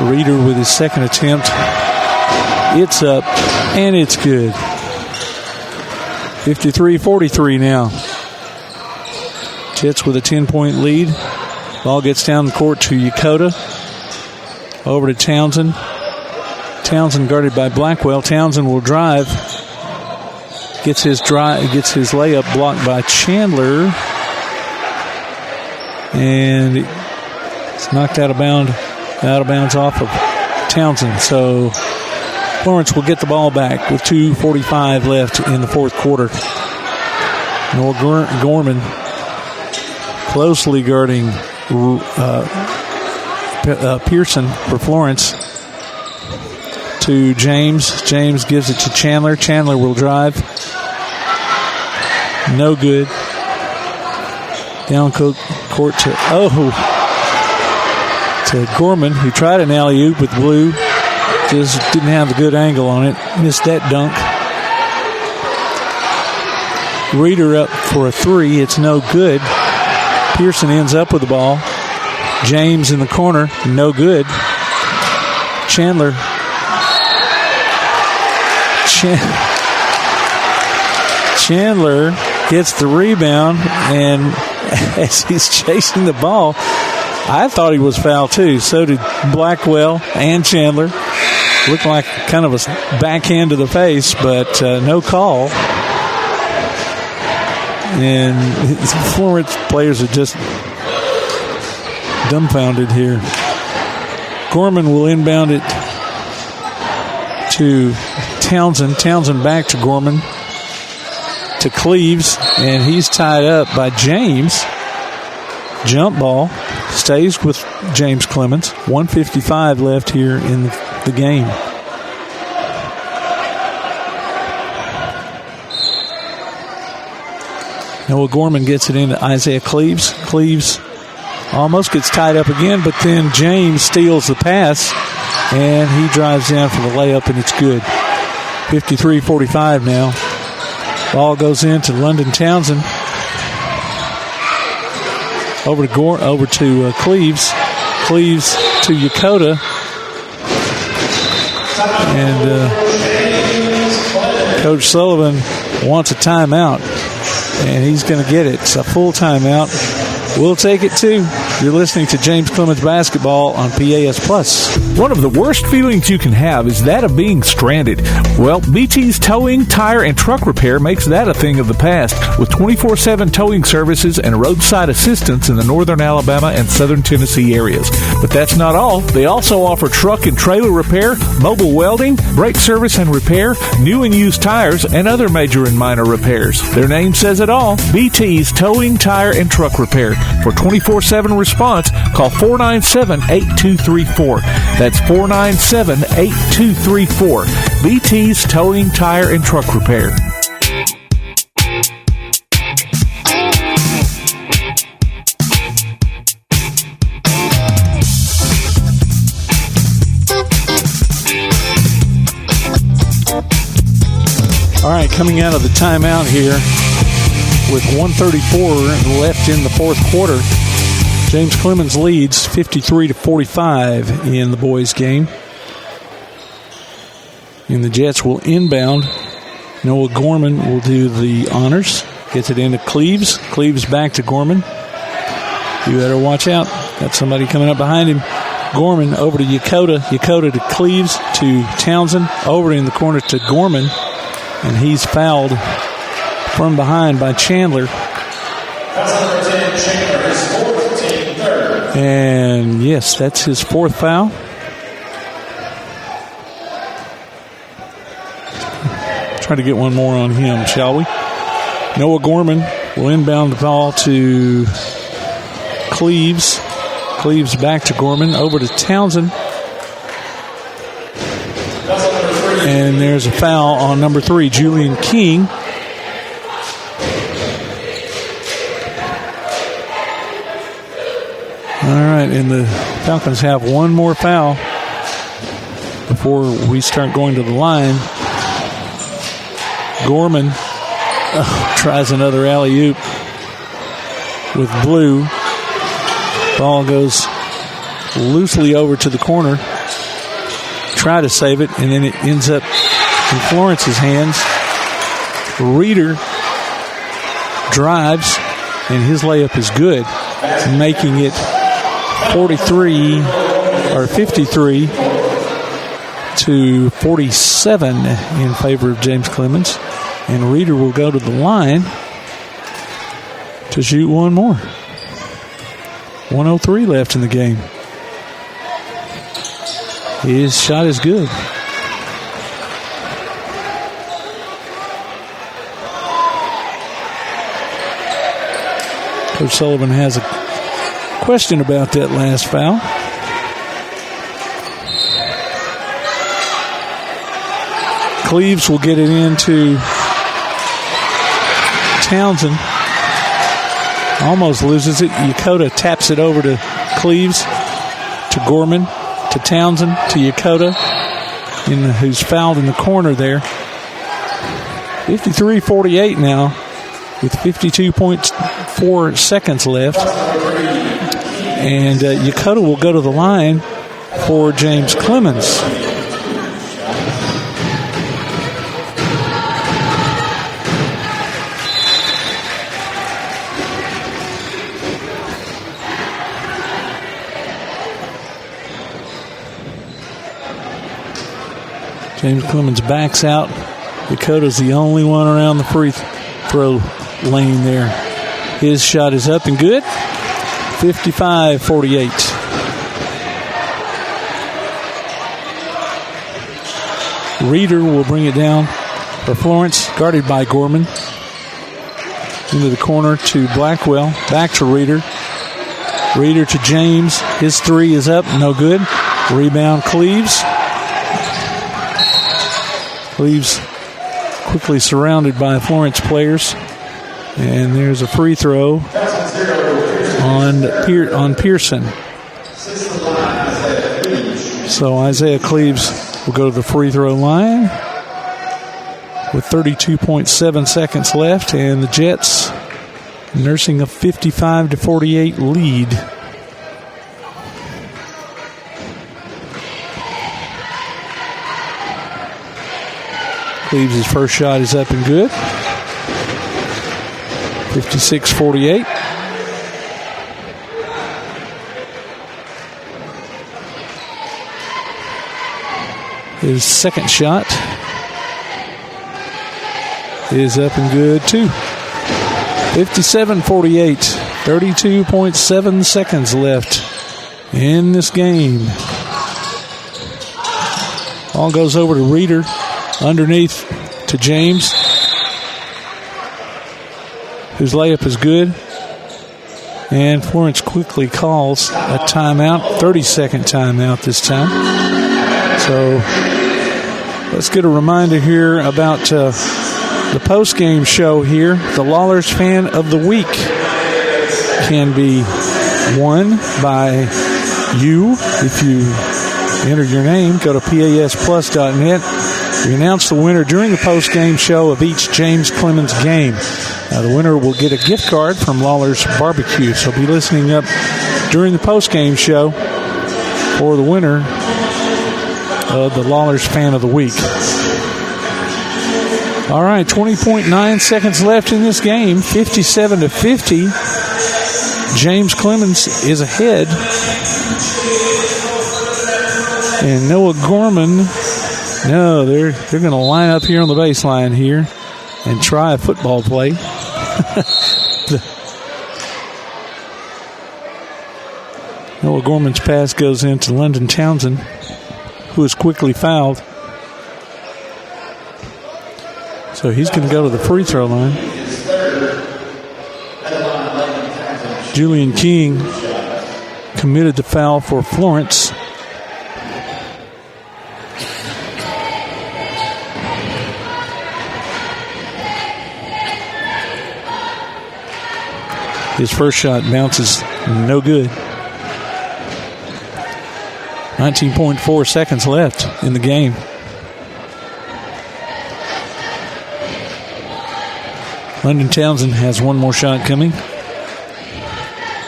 D: Reeder with his second attempt. It's up, and it's good. 53-43 now. Jets with a 10-point lead. Ball gets down the court to Yokota. Over to Townsend. Townsend guarded by Blackwell. Townsend will drive. Gets his layup blocked by Chandler. And it's knocked out of bounds off of Townsend. So Florence will get the ball back with 2:45 left in the fourth quarter. Noah Gorman closely guarding Pearson for Florence. To James. James gives it to Chandler. Chandler will drive. No good. Down court to Gorman, who tried an alley-oop with Blue. Just didn't have a good angle on it. Missed that dunk. Reeder up for a three. It's no good. Pearson ends up with the ball. James in the corner. No good. Chandler gets the rebound, and as he's chasing the ball, I thought he was fouled too. So did Blackwell and Chandler. Looked like kind of a backhand to the face, but no call. And Florence players are just dumbfounded here. Gorman will inbound it to Townsend. Townsend back to Gorman. To Cleves. And he's tied up by James. Jump ball. Stays with James Clemens. 1:55 left here in the game. Noah Gorman gets it into Isaiah Cleves. Cleves almost gets tied up again, but then James steals the pass, and he drives down for the layup, and it's good. 53-45 now. Ball goes into London Townsend. Over to Cleves. Cleves to Yokota. And Coach Sullivan wants a timeout. And he's going to get it. It's a full timeout. We'll take it too. You're listening to James Clemens Basketball on PAS Plus.
A: One of the worst feelings you can have is that of being stranded. Well, BT's Towing, Tire, and Truck Repair makes that a thing of the past with 24/7 towing services and roadside assistance in the northern Alabama and southern Tennessee areas. But that's not all. They also offer truck and trailer repair, mobile welding, brake service and repair, new and used tires, and other major and minor repairs. Their name says it all. BT's Towing, Tire, and Truck Repair. For 24/7 response, call 497-8234. That's 497-8234. BT's Towing, Tire, and Truck Repair.
D: All right, coming out of the timeout here with 1:34 left in the fourth quarter, James Clemens leads 53-45 in the boys' game. And the Jets will inbound. Noah Gorman will do the honors. Gets it into Cleves. Cleves back to Gorman. You better watch out. Got somebody coming up behind him. Gorman over to Yokota. Yokota to Cleves to Townsend. Over in the corner to Gorman. And he's fouled from behind by Chandler.
B: That's number 10, Chandler, his fourth, team third.
D: And yes, that's his fourth foul. Try to get one more on him, shall we? Noah Gorman will inbound the ball to Cleves. Cleves back to Gorman. Over to Townsend. And there's a foul on number 3, Julian King. All right, and the Falcons have one more foul before we start going to the line. Gorman tries another alley-oop with Blue. Ball goes loosely over to the corner. Try to save it, and then it ends up in Florence's hands. Reeder drives, and his layup is good, making it 53-47 in favor of James Clemens. And Reeder will go to the line to shoot one more. 1:03 left in the game. His shot is good. Coach Sullivan has a question about that last foul. Cleves will get it into Townsend. Almost loses it. Yokota taps it over to Cleves, to Gorman, to Townsend, to Yokota, who's fouled in the corner there. 53-48 now, with 52.4 seconds left. And Yokota will go to the line for James Clemens. James Clemens backs out. Dakota's the only one around the free throw lane there. His shot is up and good. 55-48. Reeder will bring it down for Florence, guarded by Gorman. Into the corner to Blackwell. Back to Reeder. Reeder to James. His three is up. No good. Rebound Cleves. Cleves quickly surrounded by Florence players. And there's a free throw on Pearson. So Isaiah Cleves will go to the free throw line with 32.7 seconds left, and the Jets nursing a 55-48 lead. Cleves' first shot is up and good. 56-48. His second shot is up and good too. 57-48. 32.7 seconds left in this game. Ball goes over to Reeder. Underneath to James, whose layup is good. And Florence quickly calls a timeout, 30-second timeout this time. So let's get a reminder here about the post-game show here. The Lawlers Fan of the Week can be won by you if you enter your name. Go to pasplus.net. We announce the winner during the post-game show of each James Clemens game. The winner will get a gift card from Lawler's Barbecue. So be listening up during the post-game show for the winner of the Lawlers Fan of the Week. All right, 20.9 seconds left in this game. 57-50. James Clemens is ahead. And Noah Gorman... No, they're going to line up here on the baseline here and try a football play. Noah Gorman's pass goes into London Townsend, who is quickly fouled. So he's going to go to the free throw line. Julian King committed the foul for Florence. His first shot bounces no good. 19.4 seconds left in the game. London Townsend has one more shot coming.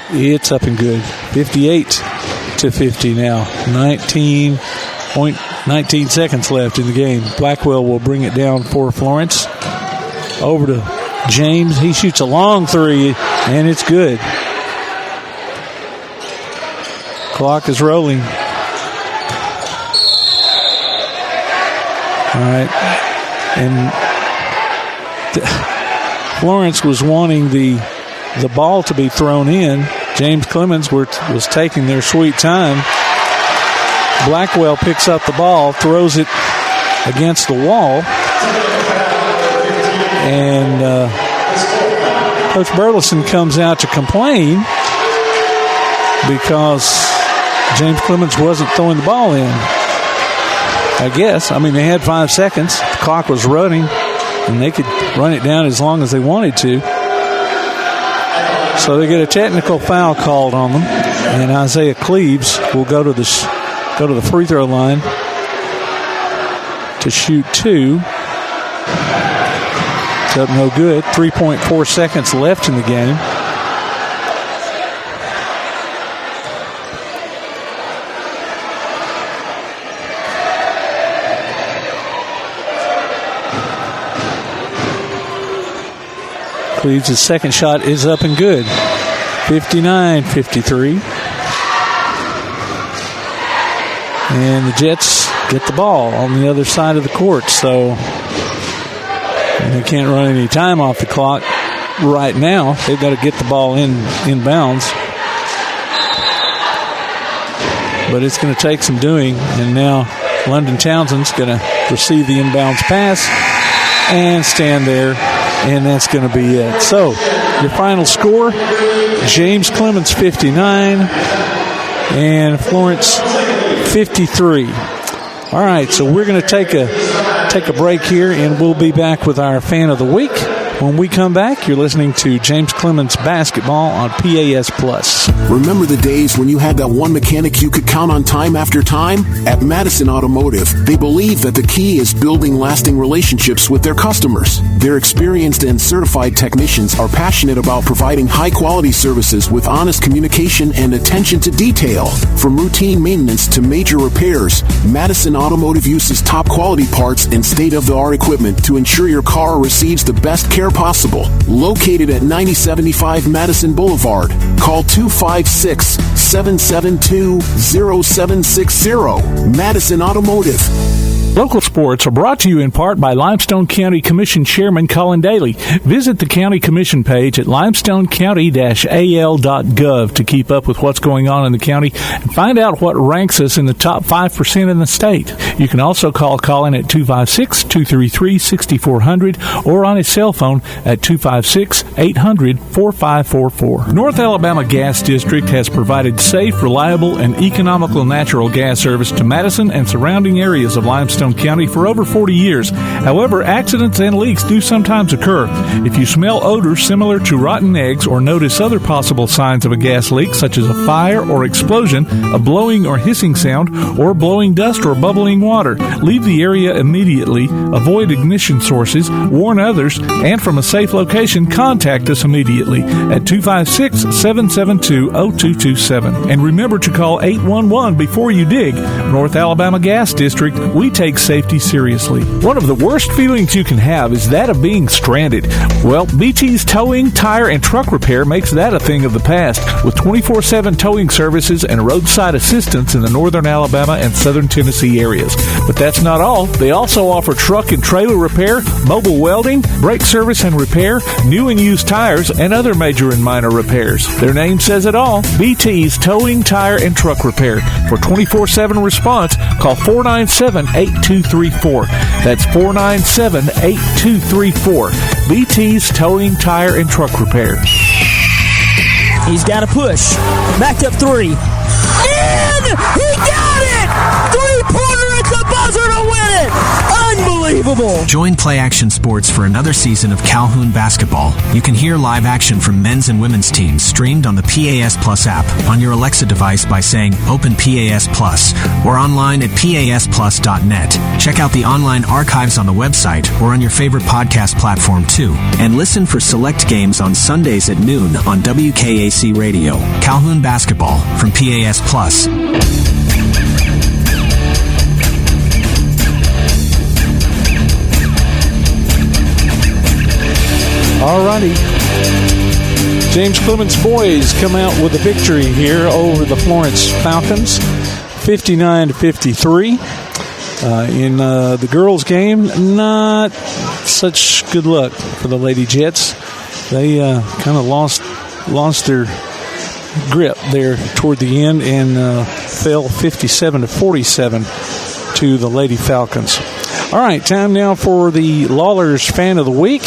D: It's up and good. 58-50 now. 19 seconds left in the game. Blackwell will bring it down for Florence. Over to James. He shoots a long three, and it's good. Clock is rolling. All right. And Florence was wanting the ball to be thrown in. James Clemens was taking their sweet time. Blackwell picks up the ball, throws it against the wall. And Coach Burleson comes out to complain because James Clemens wasn't throwing the ball in. I guess. I mean, they had 5 seconds. The clock was running, and they could run it down as long as they wanted to. So they get a technical foul called on them, and Isaiah Cleves will go to the free throw line to shoot two. It's up no good. 3.4 seconds left in the game. Cleves' second shot is up and good. 59-53. And the Jets get the ball on the other side of the court, so they can't run any time off the clock right now. They've got to get the ball in bounds. But it's going to take some doing. And now London Townsend's going to receive the inbounds pass and stand there. And that's going to be it. So your final score, James Clemens 59 and Florence 53. All right, so we're going to take a break here, and we'll be back with our Fan of the Week. When we come back, you're listening to James Clemens Basketball on PAS Plus.
C: Remember the days when you had that one mechanic you could count on time after time? At Madison Automotive, they believe that the key is building lasting relationships with their customers. Their experienced and certified technicians are passionate about providing high-quality services with honest communication and attention to detail. From routine maintenance to major repairs, Madison Automotive uses top-quality parts and state-of-the-art equipment to ensure your car receives the best care possible. Located at 9075 Madison Boulevard. Call 256-772-0760. Madison Automotive.
A: Local sports are brought to you in part by Limestone County Commission Chairman Colin Daly. Visit the County Commission page at limestonecounty-al.gov to keep up with what's going on in the county and find out what ranks us in the top 5% in the state. You can also call Colin at 256-233-6400 or on his cell phone at 256-800-4544. North Alabama Gas District has provided safe, reliable, and economical natural gas service to Madison and surrounding areas of Limestone County for over 40 years. However, accidents and leaks do sometimes occur. If you smell odors similar to rotten eggs or notice other possible signs of a gas leak, such as a fire or explosion, a blowing or hissing sound, or blowing dust or bubbling water, leave the area immediately, avoid ignition sources, warn others, and from a safe location, contact us immediately at 256-772-0227. And remember to call 811 before you dig. North Alabama Gas District, we take safety seriously. One of the worst feelings you can have is that of being stranded. Well, BT's Towing, Tire, and Truck Repair makes that a thing of the past, with 24/7 towing services and roadside assistance in the northern Alabama and southern Tennessee areas. But that's not all. They also offer truck and trailer repair, mobile welding, brake service and repair, new and used tires, and other major and minor repairs. Their name says it all. BT's Towing, Tire, and Truck Repair. For 24/7 response, call 497-8234. That's 497-8234. BT's Towing, Tire, and Truck Repair.
I: He's got a push. Backed up three. In! He got it! Three-pointer at the buzzer to win it! Unbelievable!
J: Join Play Action Sports for another season of Calhoun basketball. You can hear live action from men's and women's teams streamed on the PAS Plus app on your Alexa device by saying Open PAS Plus or online at pasplus.net. Check out the online archives on the website or on your favorite podcast platform too. And listen for select games on Sundays at noon on WKAC Radio. Calhoun basketball from PAS Plus.
D: Alrighty. James Clemens boys come out with a victory here over the Florence Falcons, 59-53. In the girls' game, not such good luck for the Lady Jets. They kind of lost their grip there toward the end and fell 57-47 to the Lady Falcons. All right, time now for the Lawlers Fan of the Week.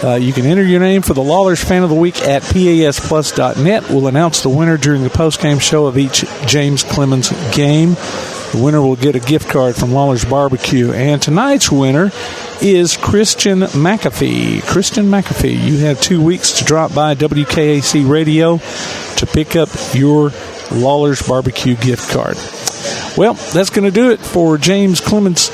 D: You can enter your name for the Lawlers Fan of the Week at pasplus.net. We'll announce the winner during the post-game show of each James Clemens game. The winner will get a gift card from Lawler's Barbecue. And tonight's winner is Christian McAfee. Christian McAfee, you have 2 weeks to drop by WKAC Radio to pick up your Lawler's Barbecue gift card. Well, that's going to do it for James Clemens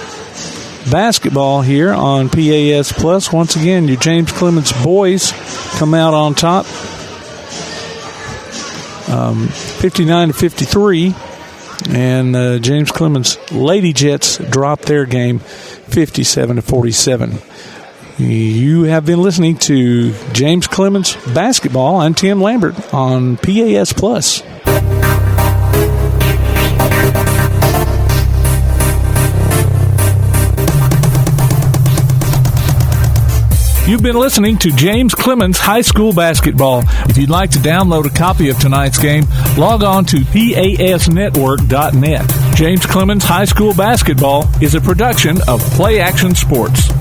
D: basketball here on PAS Plus. Once again, your James Clemens boys come out on top, 59-53, and James Clemens Lady Jets drop their game 57-47. You have been listening to James Clemens basketball. I'm Tim Lambert on PAS Plus.
A: You've been listening to James Clemens High School Basketball. If you'd like to download a copy of tonight's game, log on to pasnetwork.net. James Clemens High School Basketball is a production of Play Action Sports.